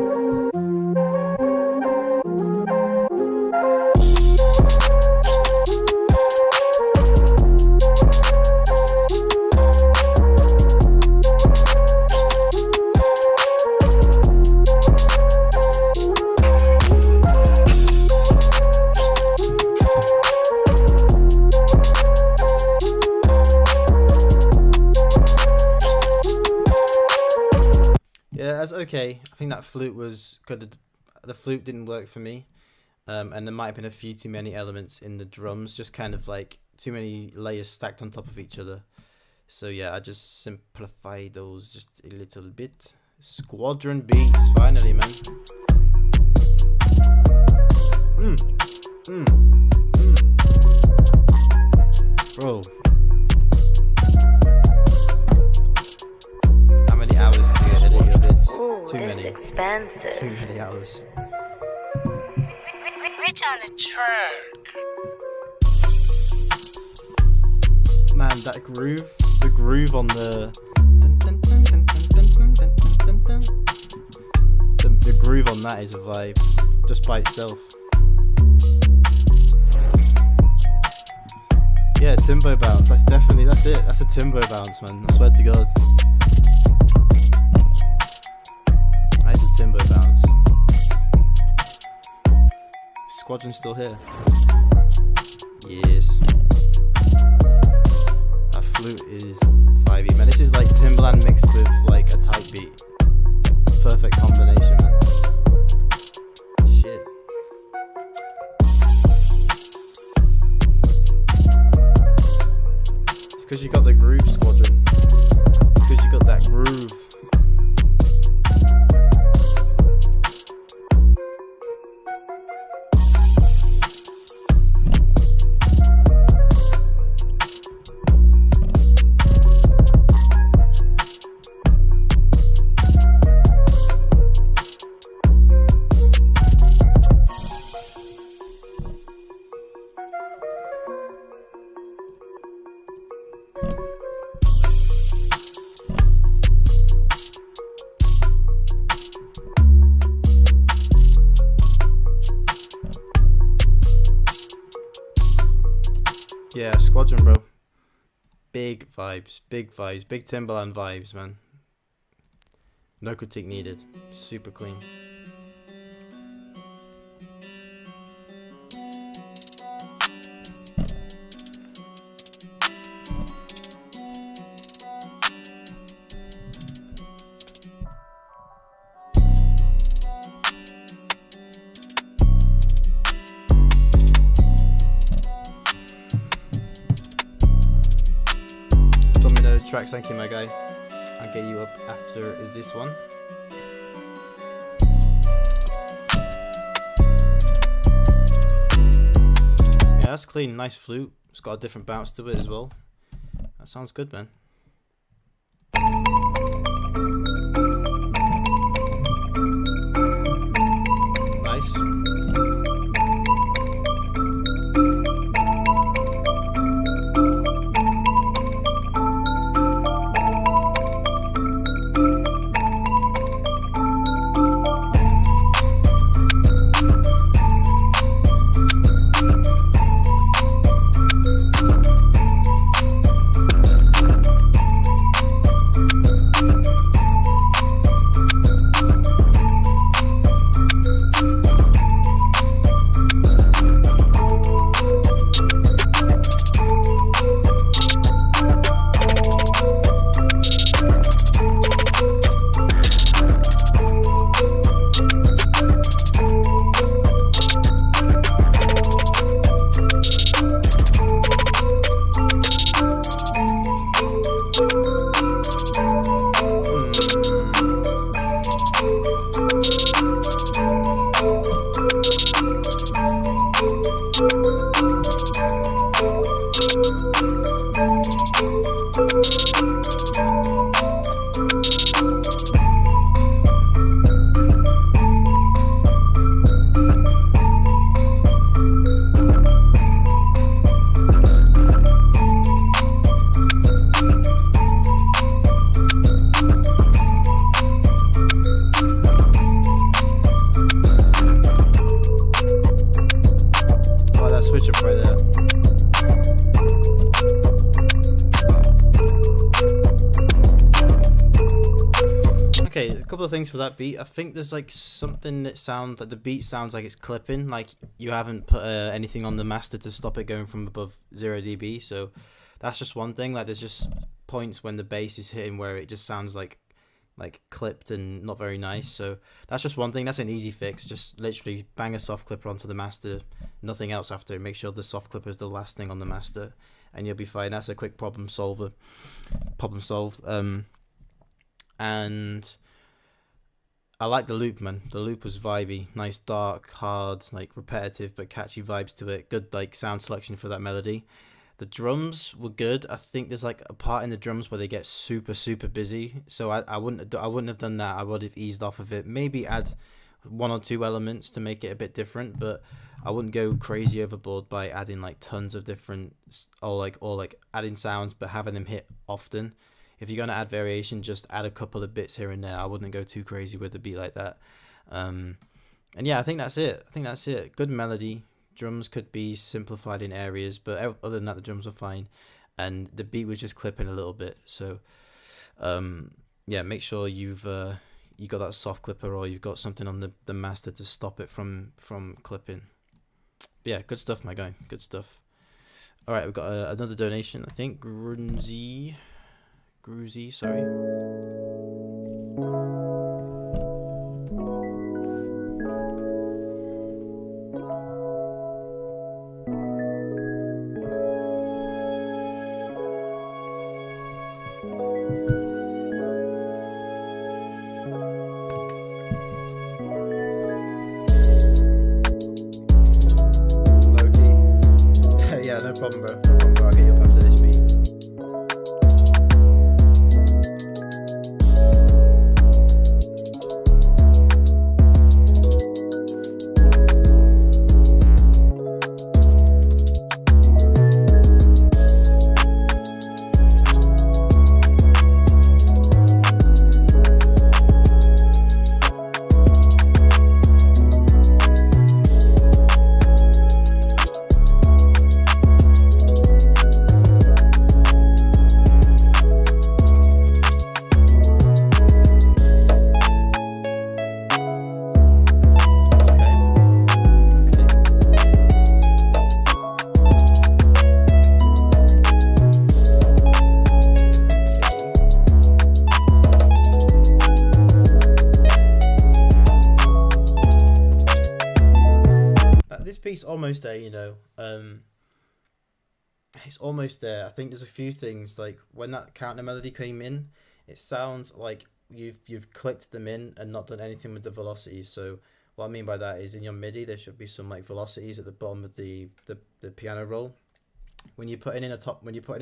Okay, I think that flute was good. The flute didn't work for me, and there might have been a few too many elements in the drums, just kind of like too many layers stacked on top of each other. So yeah, I just simplify those just a little bit. Squadron beats, finally, man. Bro. How many hours do you edit your bits? Too many. Expensive. Too many hours. Rich on the track. Man, that groove, the groove on the groove on that is a vibe, just by itself. Yeah, Timbo bounce. That's it. That's a Timbo bounce, man. I swear to God. That's a Timbo bounce. Squadron's still here. Yes. That flute is vibey, man. This is like Timbaland mixed with like a tight beat. Perfect combination, man. Shit. It's because you got the groove, Squadron. It's because you got that groove. Yeah, Squadron, bro. Big vibes, big Timbaland vibes, man. No critique needed. Super clean. tracks, thank you, my guy. I'll get you up after. Is this one? Yeah, that's clean. Nice flute. It's got a different bounce to it as well. That sounds good, man. Nice. Switch up right there. Okay, a couple of things for that beat. I think there's like something that sounds like the beat sounds like it's clipping, like you haven't put anything on the master to stop it going from above 0 dB. So that's just one thing. Like there's just points when the bass is hitting where it just sounds like clipped and not very nice. So that's just one thing. That's an easy fix. Just literally bang a soft clipper onto the master, nothing else after. Make sure the soft clipper is the last thing on the master and you'll be fine. That's a quick problem solved. And I like the loop, man. The loop was vibey, nice, dark, hard, like repetitive but catchy vibes to it. Good like sound selection for that melody. The drums were good. I think there's like a part in the drums where they get super busy. So I wouldn't have done that. I would have eased off of it. Maybe add 1 or 2 elements to make it a bit different, but I wouldn't go crazy overboard by adding like tons of different or adding sounds but having them hit often. If you're gonna add variation, just add a couple of bits here and there. I wouldn't go too crazy with a beat like that. And yeah, I think that's it. Good melody. Drums could be simplified in areas, but other than that, the drums were fine, and the beat was just clipping a little bit. So, yeah, make sure you got that soft clipper or you've got something on the master to stop it from clipping. But yeah, good stuff, my guy. Good stuff. All right, we've got another donation. I think Gruzy, sorry. Yeah, no problem, bro. No problem, bro. I'll get you up after this beat. Almost there, you know. it's almost there. I think there's a few things, like when that counter melody came in, it sounds like you've clicked them in and not done anything with the velocity. So what I mean by that is in your MIDI there should be some like velocities at the bottom of the piano roll. When you're putting in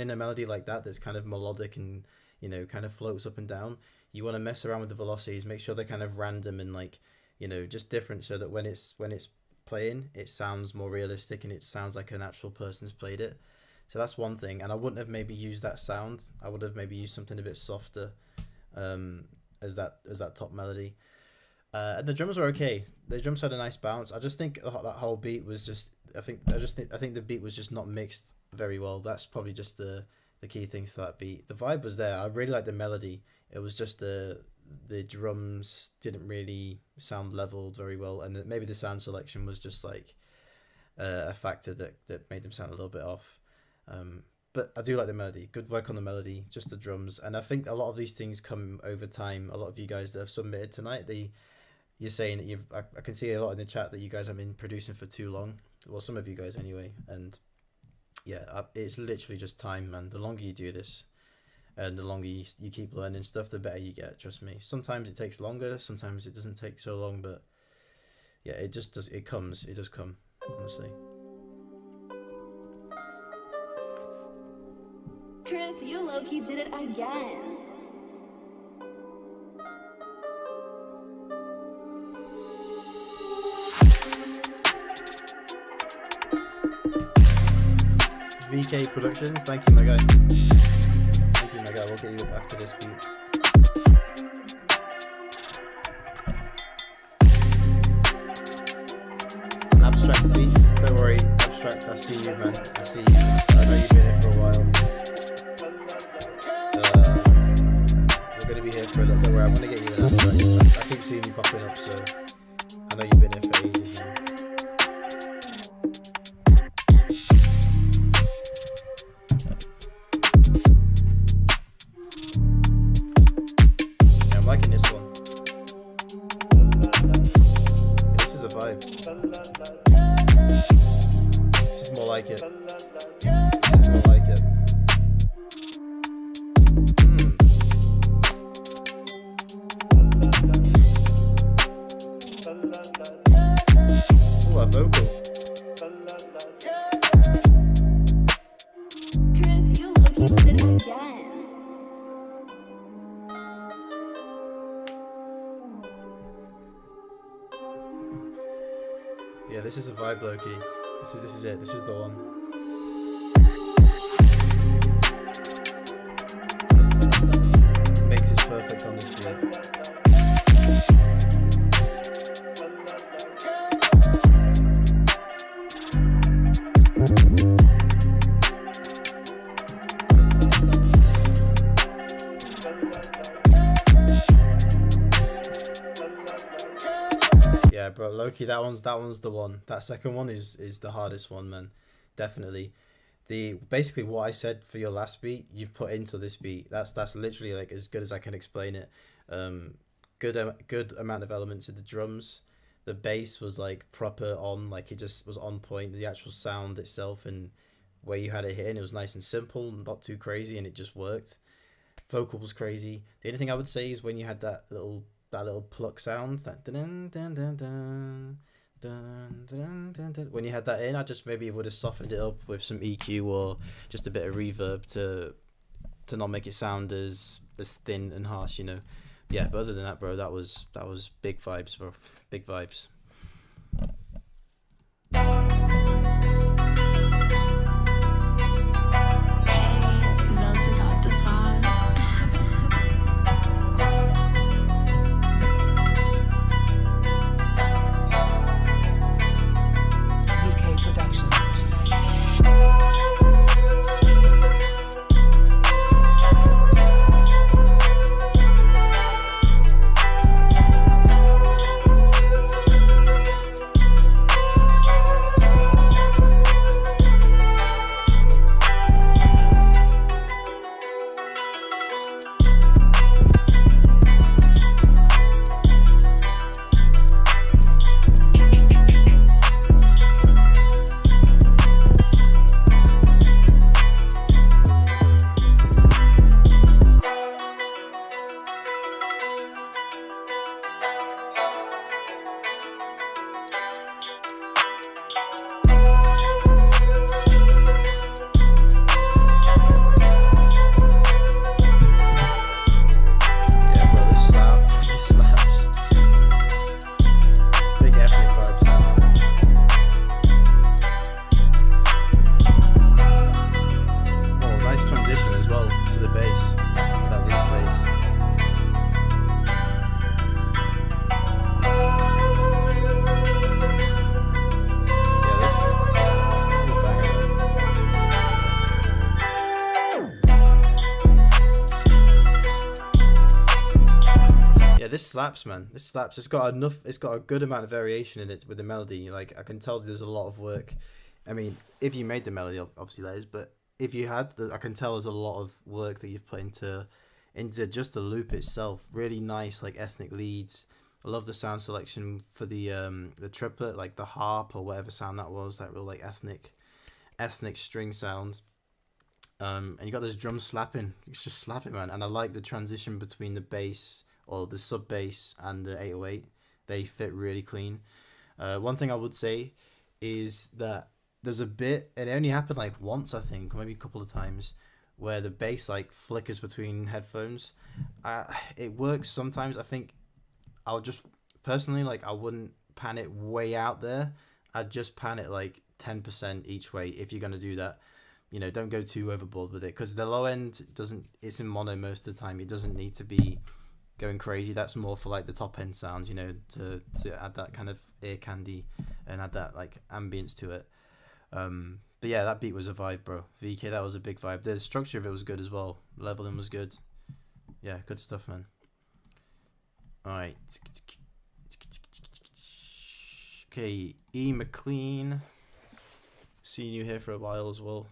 a melody like that that's kind of melodic and, you know, kind of floats up and down, you want to mess around with the velocities, make sure they're kind of random and like, you know, just different, so that when it's playing, it sounds more realistic and it sounds like an actual person's played it. So that's one thing. And I wouldn't have maybe used that sound. I would have maybe used something a bit softer as that top melody. And the drums were okay. The drums had a nice bounce. I just think that whole beat was just, I think the beat was just not mixed very well. That's probably just the key things to that beat. The vibe was there. I really liked the melody. It was just the drums didn't really sound leveled very well, and maybe the sound selection was just like a factor that made them sound a little bit off. But I do like the melody. Good work on the melody, just the drums. And I think a lot of these things come over time. A lot of you guys that have submitted tonight, you're saying that I can see a lot in the chat that you guys have been producing for too long. Well, some of you guys anyway. And yeah, it's literally just time, man. The longer you do this and the longer you keep learning stuff, the better you get, trust me. Sometimes it takes longer, sometimes it doesn't take so long, but yeah, it just does, it does come, honestly. Chris, you low-key did it again. VK Productions, thank you, my guy. Thank you, my guy. We'll get you up after this beat. Abstract Beats, don't worry, Abstract, I see you, man. I see you. I know you've been here for a while. We're going to be here for a little bit. Don't worry, I'm going to get you an Abstract. I keep seeing you popping up, so I know you've been here for ages now. Yeah, this is a vibe, Loki. This is it. This is the one. Mix is perfect on this beat. Yeah, bro, Loki, that one's the one. That second one is the hardest one, man. Definitely. Basically what I said for your last beat, you've put into this beat. That's literally like as good as I can explain it. Good amount of elements in the drums. The bass was like proper on, like it just was on point. The actual sound itself and where you had it hitting, it was nice and simple, not too crazy, and it just worked. Vocal was crazy. The only thing I would say is when you had that little pluck sound, that dun dun dun dun dun dun dun dun. When you had that in, I just maybe would have softened it up with some EQ or just a bit of reverb to not make it sound as thin and harsh, you know. Yeah, but other than that, bro, that was big vibes, bro. Big vibes. the bass, to that loose bass. Yeah, this is a banger. Yeah, this slaps, man. This slaps. It's got enough. It's got a good amount of variation in it with the melody. Like I can tell there's a lot of work. I mean, if you made the melody, obviously that is, but if you had, I can tell there's a lot of work that you've put into just the loop itself. Really nice, like ethnic leads. I love the sound selection for the triplet, like the harp or whatever sound that was, that real like ethnic string sound. And you got those drums slapping. It's just slapping, man. And I like the transition between the bass or the sub bass and the 808. They fit really clean. One thing I would say is that there's a bit, and it only happened like once, I think, or maybe a couple of times, where the bass like flickers between headphones. It works sometimes. I think I'll just personally, like, I wouldn't pan it way out there. I'd just pan it like 10% each way if you're gonna do that. You know, don't go too overboard with it, because the low end it's in mono most of the time. It doesn't need to be going crazy. That's more for like the top end sounds, you know, to add that kind of ear candy and add that like ambience to it. But yeah, that beat was a vibe, bro. VK, that was a big vibe. The structure of it was good as well. Leveling was good. Yeah, good stuff, man. Alright. Okay, E. McLean. Seen you here for a while as well.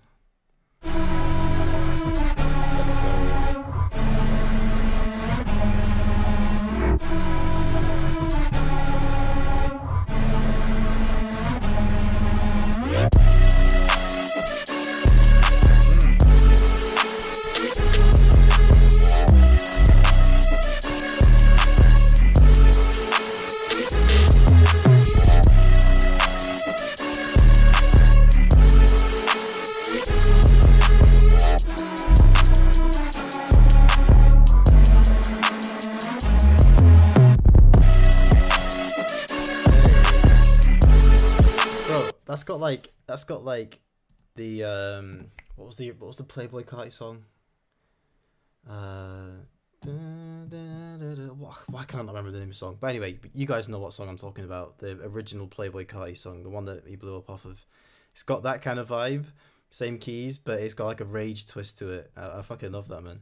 Let's go. That's got like the what was the Playboy Carti song? Why can I not remember the name of the song? But anyway, you guys know what song I'm talking about. The original Playboy Carti song, the one that he blew up off of. It's got that kind of vibe, same keys, but it's got like a rage twist to it. I fucking love that, man.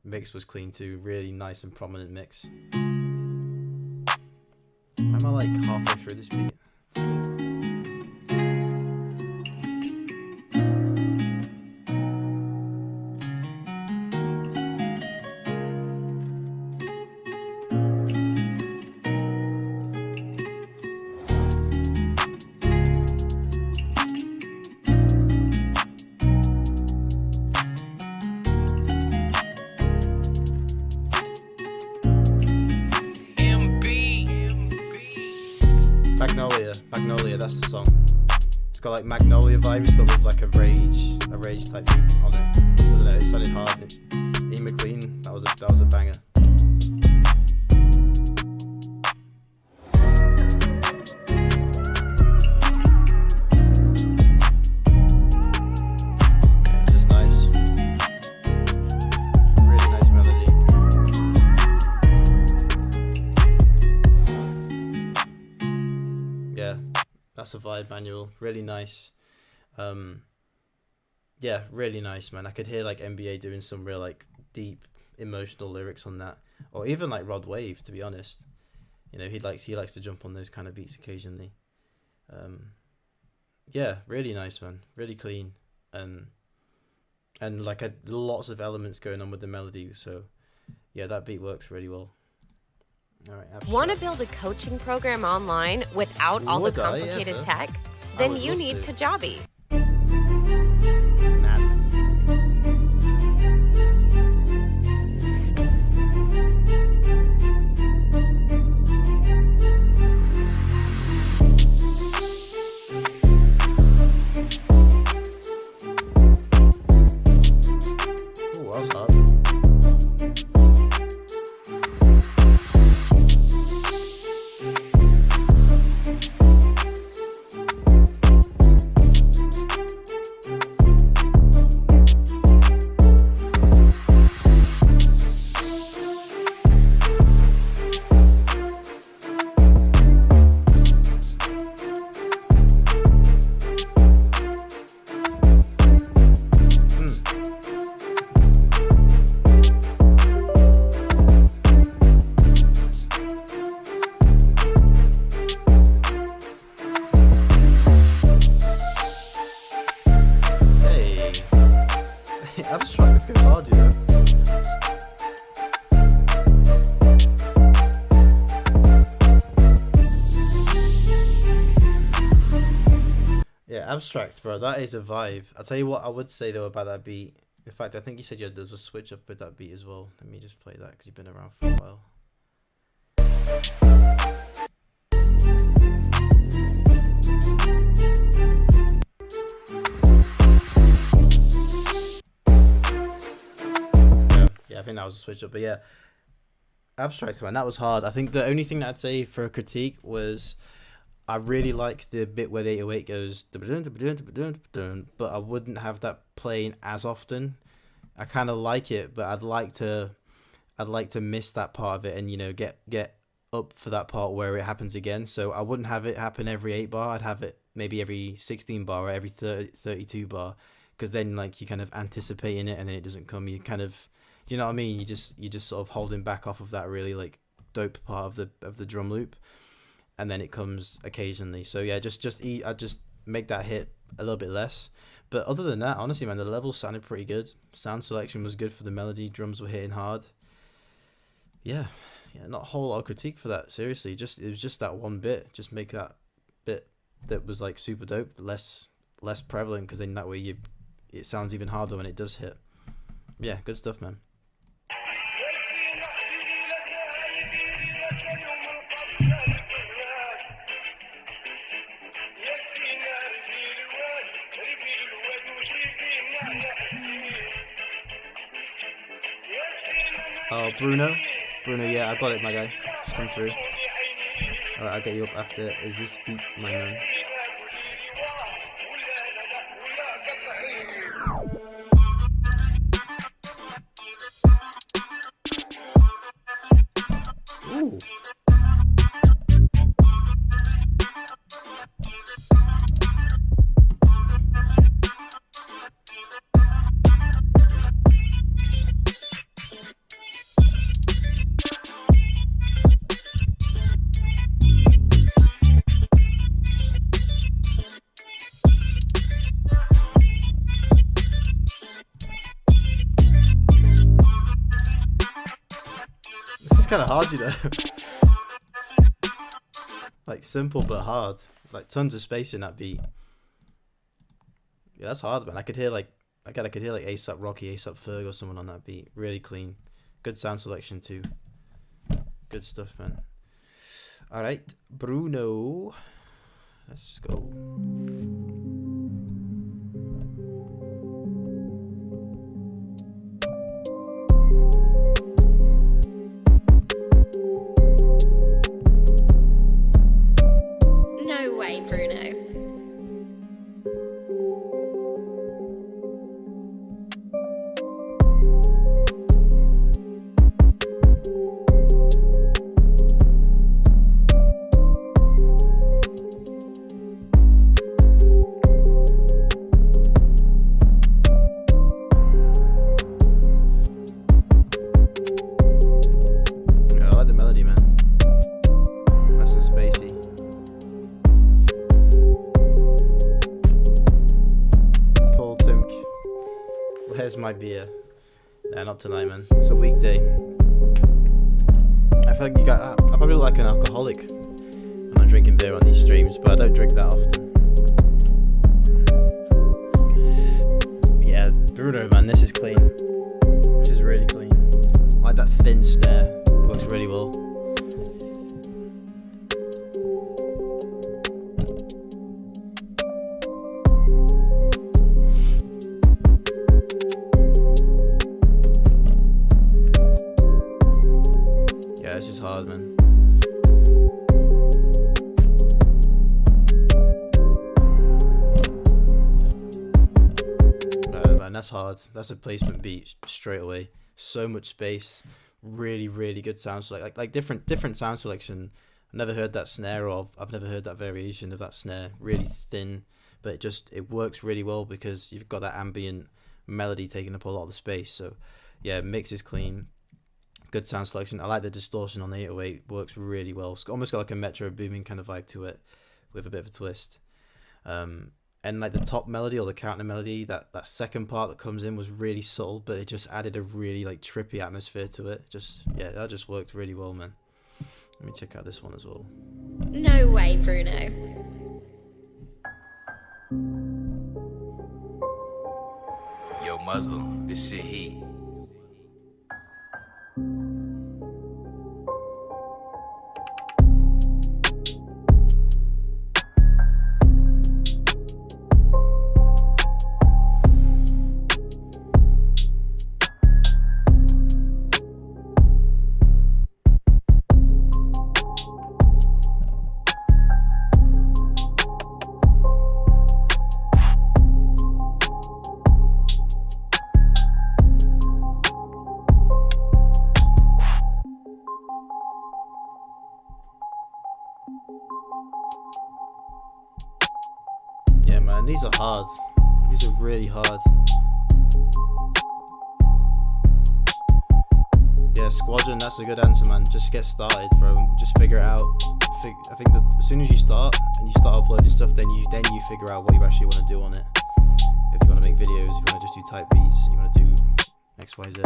Mix was clean too, really nice and prominent mix. Why am I like halfway through this beat? Magnolia, that's the song. It's got like Magnolia vibes, but with like a rage type beat on it. I don't know, it sounded hard. E. McLean, that was a banger. Yeah, this is nice. Really nice melody. Yeah, that's a vibe, Manuel. Really nice. Yeah, really nice, man. I could hear like NBA doing some real like deep emotional lyrics on that, or even like Rod Wave, to be honest. You know, he likes to jump on those kind of beats occasionally. Yeah, really nice, man. Really clean, and like lots of elements going on with the melody. So yeah, that beat works really well. All right. Want to build a coaching program online without all the complicated tech? Then you need Kajabi. hard, you know. Yeah, Abstract, bro. That is a vibe. I'll tell you what I would say though about that beat. In fact, I think you said there's a switch up with that beat as well. Let me just play that because you've been around for a while. Yeah, I think that was a switch up. But yeah, Abstract, man, that was hard. I think the only thing that I'd say for a critique was I really like the bit where the 808 goes, but I wouldn't have that playing as often. I kind of like it, but I'd like to miss that part of it and, you know, get up for that part where it happens again. So I wouldn't have it happen every 8 bar. I'd have it maybe every 16 bar or every 32 bar, because then like you kind of anticipating it and then it doesn't come. You kind of, you know what I mean? You just sort of holding back off of that really like dope part of the drum loop, and then it comes occasionally. So yeah, I just make that hit a little bit less. But other than that, honestly, man, the levels sounded pretty good. Sound selection was good for the melody. Drums were hitting hard. Yeah, not a whole lot of critique for that. Seriously, it was just that one bit. Just make that bit that was like super dope less prevalent, because then that way it sounds even harder when it does hit. Yeah, good stuff, man. Oh, Bruno, yeah, I got it, my guy. Just come through. Alright, I'll get you up after. Is this beat, my man? Ooh. Kind of hard, you know. Like simple but hard. Like tons of space in that beat. Yeah, that's hard, man. I could hear like ASAP Rocky, ASAP Ferg or someone on that beat. Really clean. Good sound selection too. Good stuff, man. All right, Bruno. Let's go. Bruno. I like the melody, man. Nice and spacey. Where's my beer? Nah, not tonight, man. It's a weekday. I feel like I probably look like an alcoholic when I'm drinking beer on these streams, but I don't drink that often. Yeah, Bruno, man, this is clean. This is really clean. I like that thin snare. Works really well. This is hard, man. Man, that's hard. That's a placement beat straight away. So much space. Really, really good sound selection. Like different sound selection. I've never heard that snare, or I've never heard that variation of that snare. Really thin, but it works really well because you've got that ambient melody taking up a lot of the space. So yeah, mix is clean. Good sound selection. I like the distortion on the 808. Works really well. It's almost got like a Metro Booming kind of vibe to it, with a bit of a twist. and like the top melody or the counter melody, that second part that comes in was really subtle, but it just added a really like trippy atmosphere to it. Just that just worked really well, man. Let me check out this one as well. No way, Bruno. Yo, Muzzle, this shit heat. Yeah, man, these are hard. These are really hard. Yeah, Squadron, that's a good answer, man. Just get started, bro. Just figure it out. I think that as soon as you start and you start uploading stuff, then you figure out what you actually want to do on it. If you want to make videos, if you want to just do type beats, you want to do X, Y, Z.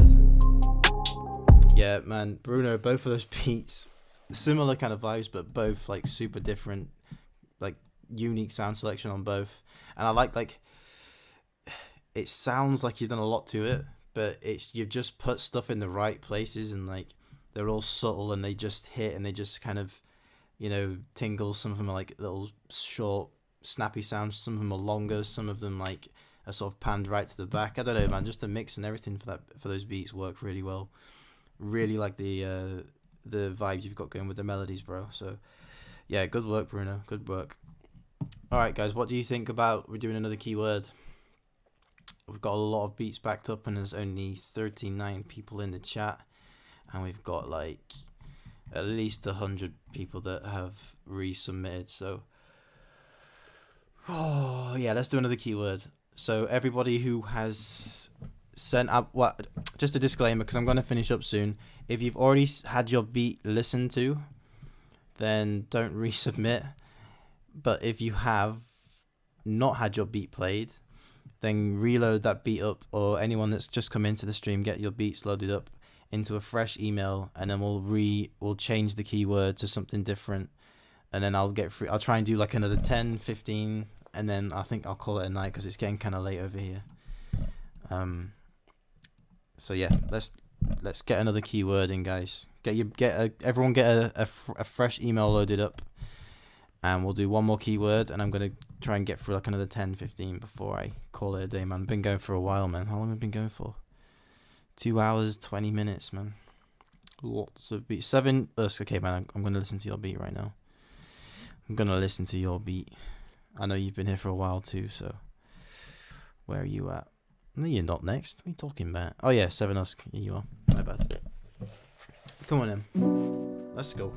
Yeah, man, Bruno, both of those beats, similar kind of vibes, but both like super different, like unique sound selection on both. And I like it sounds like you've done a lot to it, but you've just put stuff in the right places, and like they're all subtle and they just hit and they just kind of, you know, tingle. Some of them are like little short snappy sounds, some of them are longer, some of them like are sort of panned right to the back. I don't know, man, just the mix and everything for those beats work really well. Really like the vibe you've got going with the melodies, bro. So yeah, good work, Bruno, good work. Alright guys, what do you think about we're doing another keyword? We've got a lot of beats backed up and there's only 39 people in the chat, and we've got like at least 100 people that have resubmitted. So yeah, let's do another keyword. So everybody who has sent up, just a disclaimer because I'm going to finish up soon. If you've already had your beat listened to, then don't resubmit. But if you have not had your beat played, then reload that beat up, or anyone that's just come into the stream, get your beats loaded up into a fresh email, and then we'll change the keyword to something different, and then I'll try and do like another 10, 15, and then I think I'll call it a night because it's getting kind of late over here. So yeah, let's get another keyword in, guys. Everyone get a fresh email loaded up. And we'll do one more keyword, and I'm going to try and get through like another 10, 15 before I call it a day, man. I've been going for a while, man. How long have I been going for? 2 hours, 20 minutes, man. Lots of beats. 7. Okay, man, I'm going to listen to your beat right now. I'm going to listen to your beat. I know you've been here for a while too, so where are you at? No, you're not next. What are you talking about? Oh yeah, 7 Usk. Here you are. My bad. Come on in. Let's go.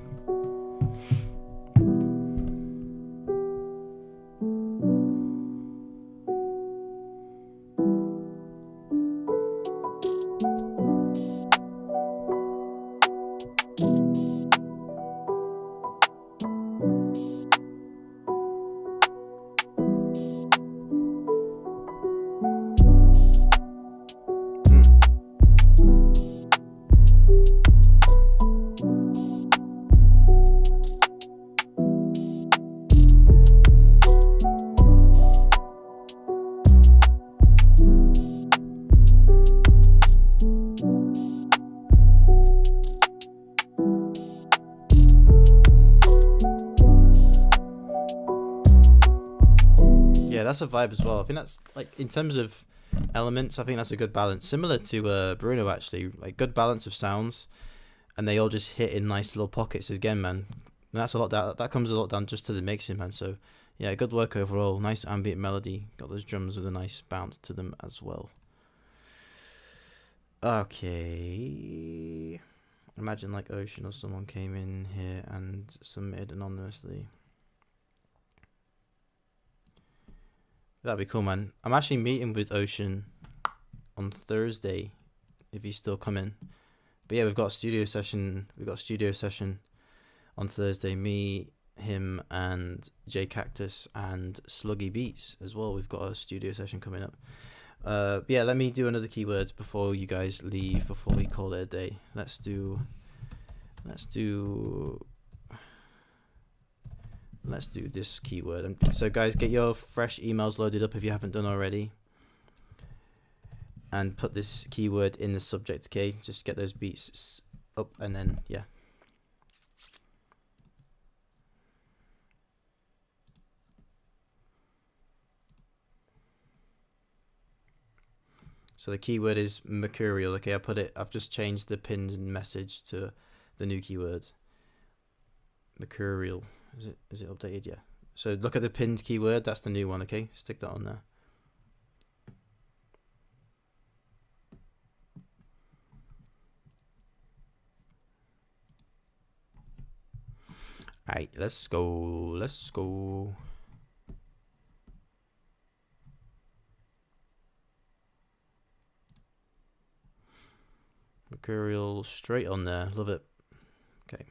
That's a vibe as well. I think that's like, in terms of elements, I think that's a good balance, similar to Bruno actually, like good balance of sounds, and they all just hit in nice little pockets again, man. And that's a lot that comes a lot down just to the mixing, man. So yeah, good work overall. Nice ambient melody, got those drums with a nice bounce to them as well. Okay, imagine like Ocean or someone came in here and submitted anonymously. That'd be cool, man. I'm actually meeting with Ocean on Thursday, if he's still coming. But yeah, we've got a studio session. On Thursday. Me, him and J Cactus and Sluggy Beats as well. We've got a studio session coming up. Yeah, let me do another keyword before you guys leave, before we call it a day. Let's do this keyword. So guys, get your fresh emails loaded up if you haven't done already, and put this keyword in the subject. Okay, just get those beats up, and then yeah. So the keyword is mercurial. Okay, I've just changed the pinned message to the new keyword. Mercurial. Is it updated? Yeah. So look at the pinned keyword, that's the new one, okay? Stick that on there. Alright, let's go. Mercurial straight on there, love it. Okay.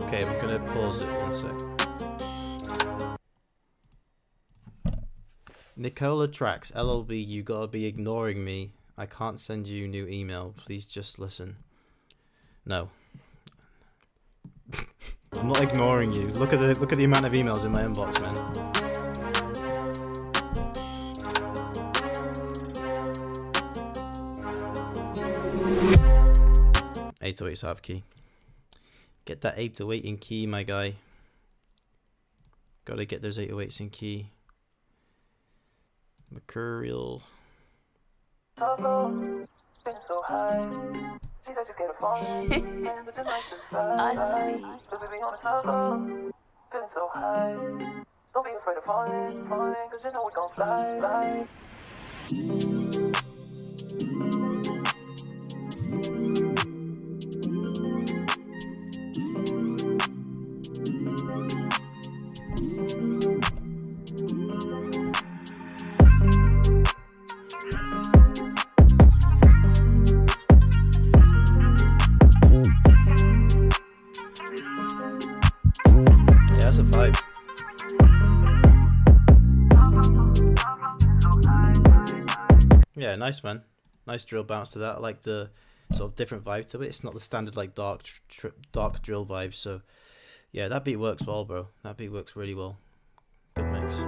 Okay, I'm gonna pause it 1 sec. Nicola Tracks, LLB, you gotta be ignoring me. I can't send you new email. Please just listen. No. I'm not ignoring you. Look at the amount of emails in my inbox, man. 808 Sav key. Get that 808 in key, my guy. Gotta get those 808s in key. Mercurial. I see. Don't be afraid of falling, cause you know we gon' fly. Yeah, nice, man. Nice drill bounce to that. I like the sort of different vibe to it. It's not the standard like dark drill vibe. So yeah, that beat works well, bro. That beat works really well. Good mix.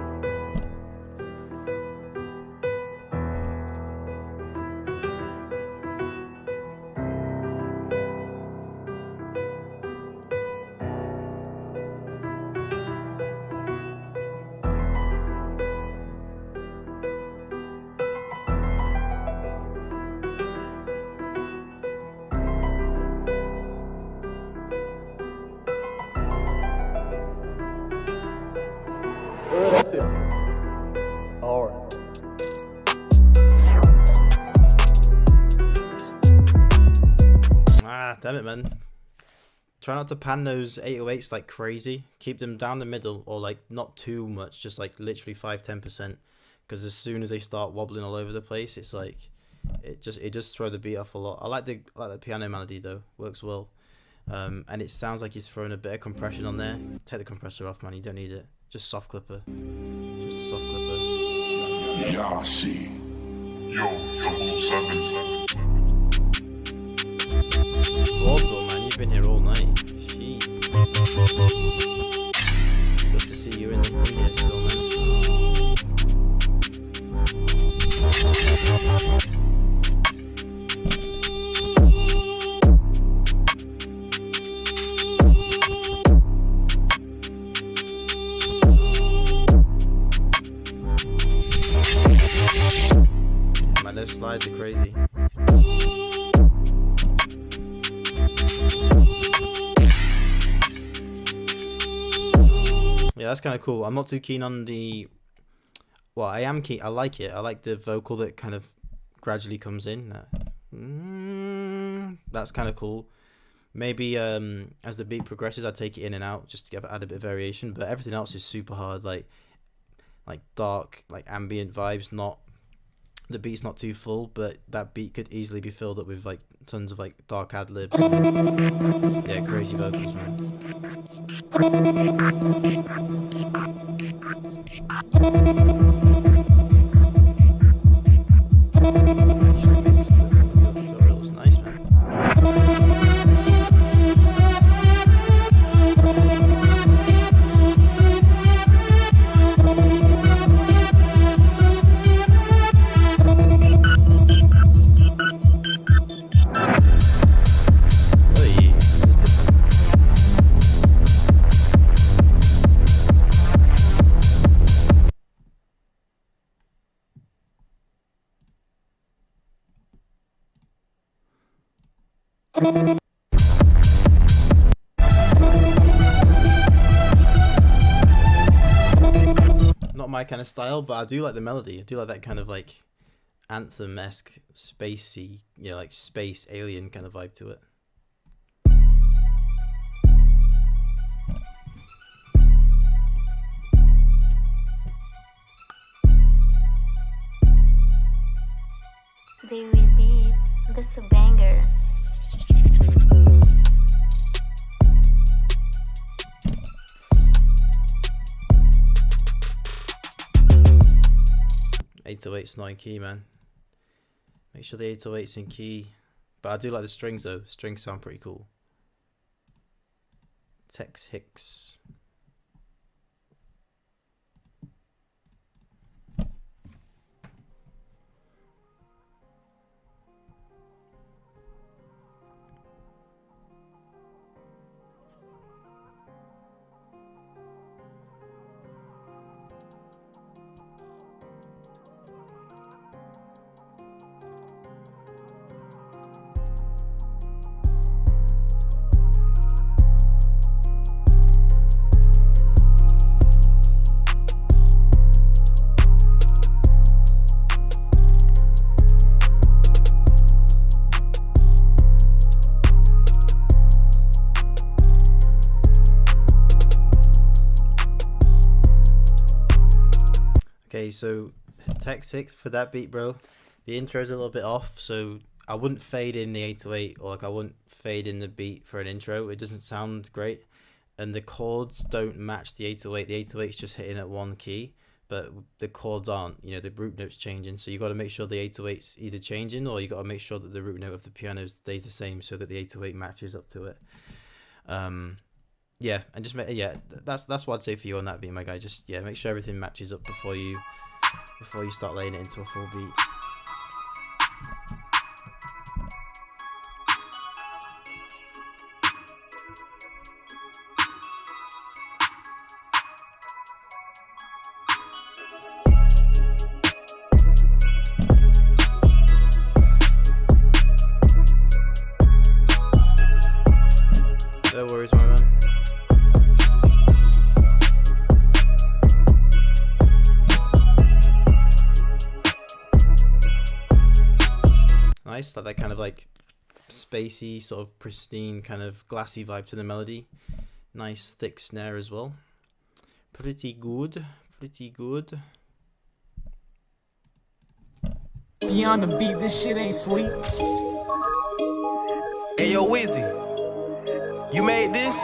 Damn it, man. Try not to pan those 808s like crazy. Keep them down the middle, or like not too much, just like literally 5-10%. Because as soon as they start wobbling all over the place, it's like it just throw the beat off a lot. I like the piano melody though, works well. And it sounds like he's throwing a bit of compression on there. Take the compressor off, man. You don't need it. Just soft clipper. Just a soft clipper. Yeah, I see. Yo, 007. Vaudeville, man, you've been here all night. Jeez. Good to see you in here still, man. Yeah, man, those slides are crazy. Yeah, that's kind of cool. I'm not too keen on the Well, I am keen. I like it. I like the vocal that kind of gradually comes in. That's kind of cool. Maybe as the beat progresses, I take it in and out just to add a bit of variation. But everything else is super hard, like dark, like ambient vibes. Not the beat's not too full, but that beat could easily be filled up with like tons of like dark ad libs. Yeah, crazy vocals, man. Nice, man. Not my kind of style, but I do like the melody. I do like that kind of like anthem-esque, spacey, like space alien kind of vibe to it. David Beats, this a banger. Eight oh eight's not in key, man. Make sure the 808's in key. But I do like the strings though. Strings sound pretty cool. Tex Hicks. Okay, so Tex 6 for that beat, bro. The intro's a little bit off, so I wouldn't fade in the 808, or like I wouldn't fade in the beat for an intro. It doesn't sound great, and the chords don't match the 808. The 808's just hitting at one key, but the chords aren't. The root note's changing, so you got to make sure the 808's either changing, or you got to make sure that the root note of the piano stays the same, so that the 808 matches up to it. Yeah, and just that's what I'd say for you on that beat, my guy. Just make sure everything matches up before you start laying it into a full beat. No worries, my man. Nice, like that kind of like spacey, sort of pristine, kind of glassy vibe to the melody. Nice thick snare as well. Pretty good, pretty good. Beyond the beat, this shit ain't sweet. Hey yo, Wizzy, you made this?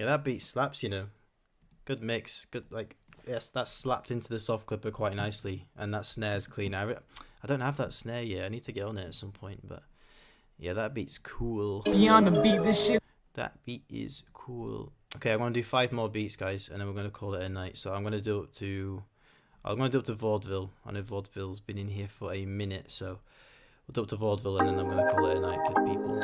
That beat slaps, good mix, good, like, yes, that slapped into the soft clipper quite nicely, and that snare's clean. I don't have that snare yet. I need to get on it at some point, but yeah, that beat's cool. Beyond the beat, this shit. That beat is cool. Okay, I'm gonna do 5 more beats, guys, and then we're gonna call it a night. So I'm gonna do up to I'm going to do up to Vaudeville. I know Vaudeville's been in here for a minute, so we'll do up to Vaudeville and then I'm going to call it a night, good people.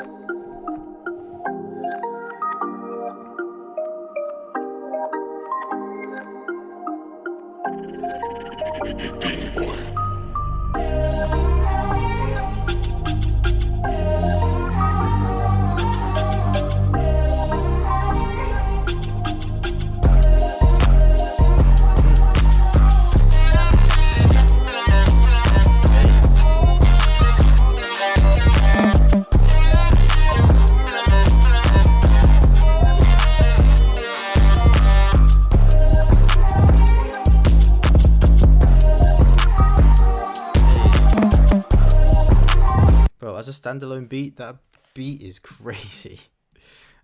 Standalone beat, that beat is crazy.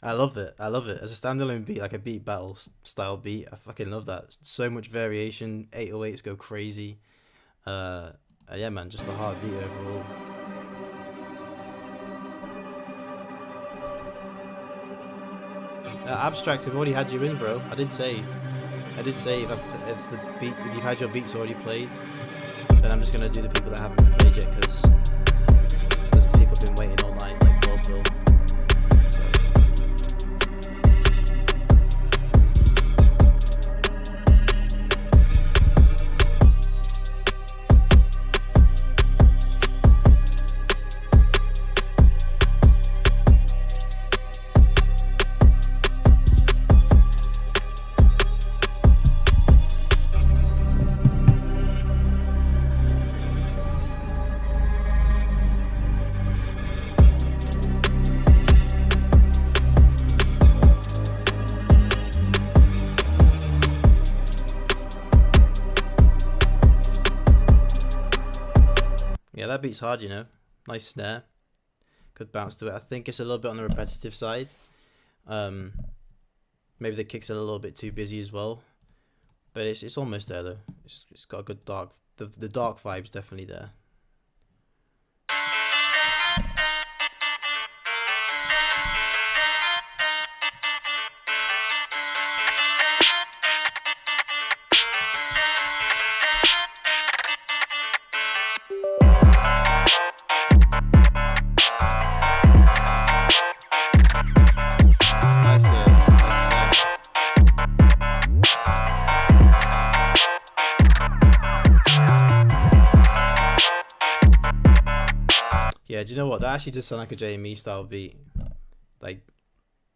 I love it. I love it as a standalone beat, like a beat battle style beat. I fucking love that. So much variation. 808s go crazy. Yeah, man, just a hard beat overall. Abstract, I've already had you in, bro. I did say if you've had your beats already played, then I'm just gonna do the people that haven't played yet, because people have been waiting all night, like Vaudeville. So. Yeah, that beat's hard, you know. Nice snare. Good bounce to it. I think it's a little bit on the repetitive side. Maybe the kicks are a little bit too busy as well. But it's almost there though. It's got a good dark... The dark vibe's definitely there. Yeah, do you know what? That actually does sound like a JME style beat. Like,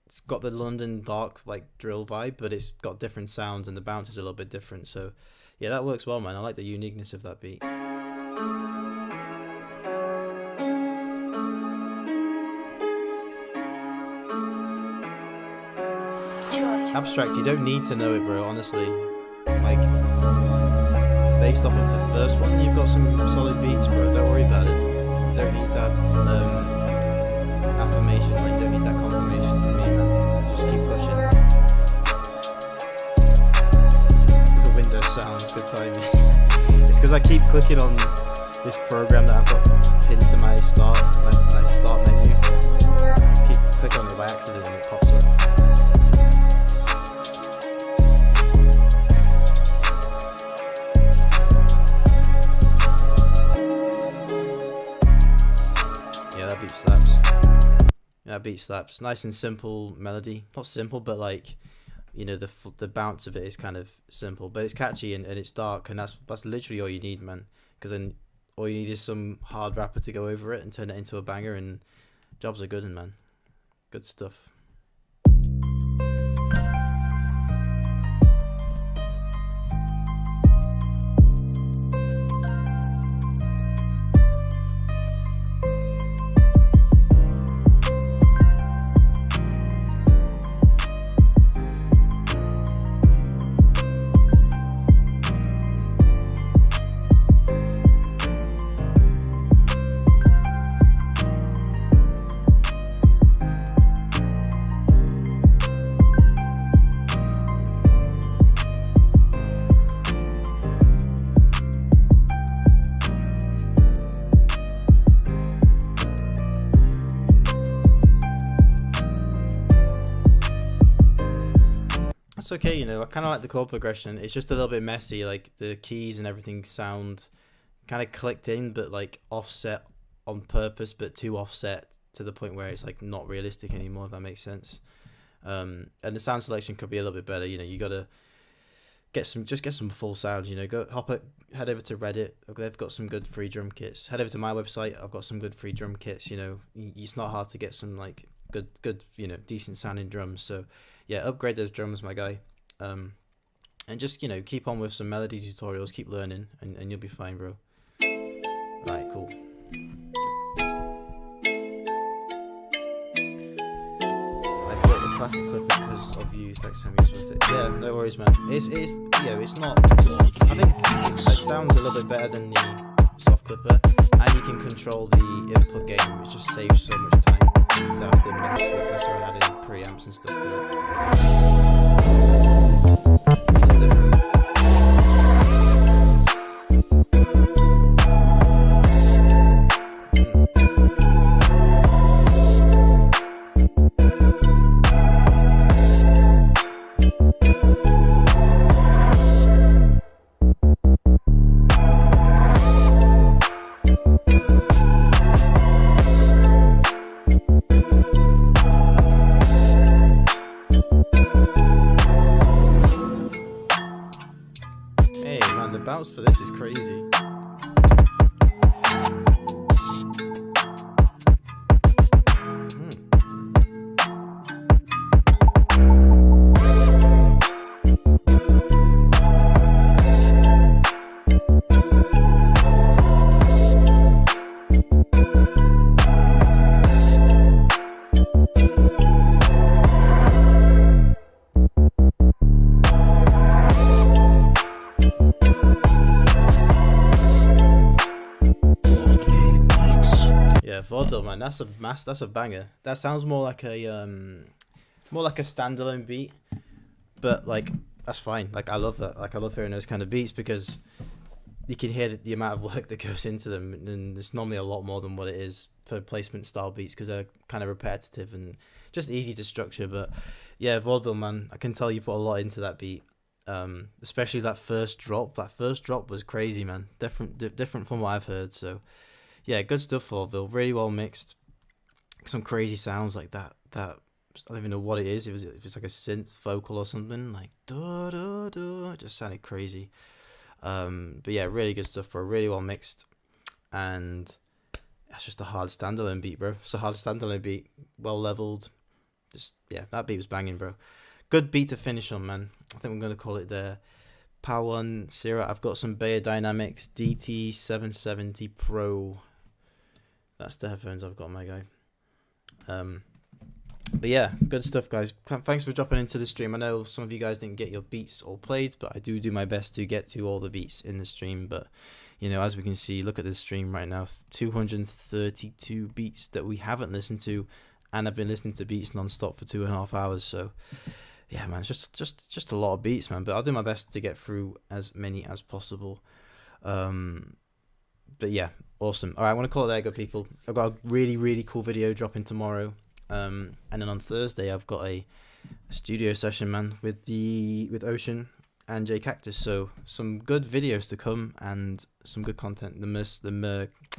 it's got the London dark, like, drill vibe, but it's got different sounds and the bounce is a little bit different. So, yeah, that works well, man. I like the uniqueness of that beat. Abstract, you don't need to know it, bro, honestly. Like, based off of the first one, you've got some solid beats, bro. Don't worry about it. You don't need to have affirmation, like, you don't need that confirmation from me, man. Just keep pushing. The Windows sounds, good timing. It's because I keep clicking on this program that I've got pinned to my start menu. I keep clicking on it by accident and it pops up. That beat slaps. Nice and simple melody. Not simple, but like, you know, the bounce of it is kind of simple, but it's catchy and it's dark, and that's literally all you need, man. Because then all you need is some hard rapper to go over it and turn it into a banger, and jobs are good, man. Good stuff. that's okay. You know, I kind of like the chord progression. It's just a little bit messy. Like the keys and everything sound kind of clicked in, but like offset on purpose, but too offset to the point where it's like not realistic anymore. If that makes sense. And the sound selection could be a little bit better. You know, you gotta get some full sound. You know, head over to Reddit. They've got some good free drum kits. Head over to my website. I've got some good free drum kits. You know, it's not hard to get some like good you know, decent sounding drums. So yeah, upgrade those drums, my guy. And just, you know, keep on with some melody tutorials, keep learning, and you'll be fine, bro. Alright, cool. I bought the classic clip because of you. Thanks, Sammy. Yeah, no worries, man. It's you know, it's not. I think it sounds a little bit better than the soft clipper, and you can control the input gain, which just saves so much time. You don't have to mess around adding preamps and stuff to it. It's just different. For this is crazy. Vaudeville, man, that's a banger. That sounds more like a standalone beat, but like that's fine. Like I love that. Like I love hearing those kind of beats because you can hear the amount of work that goes into them, and it's normally a lot more than what it is for placement style beats because they're kind of repetitive and just easy to structure. But yeah, Vaudeville, man, I can tell you put a lot into that beat. Especially that first drop. That first drop was crazy, man. Different from what I've heard. So yeah, good stuff, Vaudeville. Really well mixed. Some crazy sounds like that. I don't even know what it is. It was like a synth vocal or something. Like da da da. It just sounded crazy. But yeah, really good stuff, bro. Really well mixed. And that's just a hard standalone beat, bro. It's a hard standalone beat. Well leveled. Just yeah, that beat was banging, bro. Good beat to finish on, man. I think we're gonna call it there. Power One Sierra. I've got some Bayer Dynamics DT770 Pro. That's the headphones I've got, my guy. But yeah, good stuff, guys. Thanks for dropping into the stream. I know some of you guys didn't get your beats all played, but I do my best to get to all the beats in the stream. But you know, as we can see, look at this stream right now, 232 beats that we haven't listened to, and I've been listening to beats non-stop for 2.5 hours. So yeah, man, it's just a lot of beats, man. But I'll do my best to get through as many as possible. But yeah, awesome. All right, I want to call it there, good people. I've got a really cool video dropping tomorrow. And then on Thursday, I've got a studio session, man, with Ocean and J Cactus. So some good videos to come and some good content. I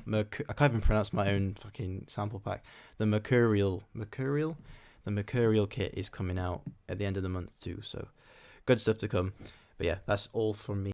can't even pronounce my own fucking sample pack. The Mercurial kit is coming out at the end of the month too. So good stuff to come. But yeah, that's all from me.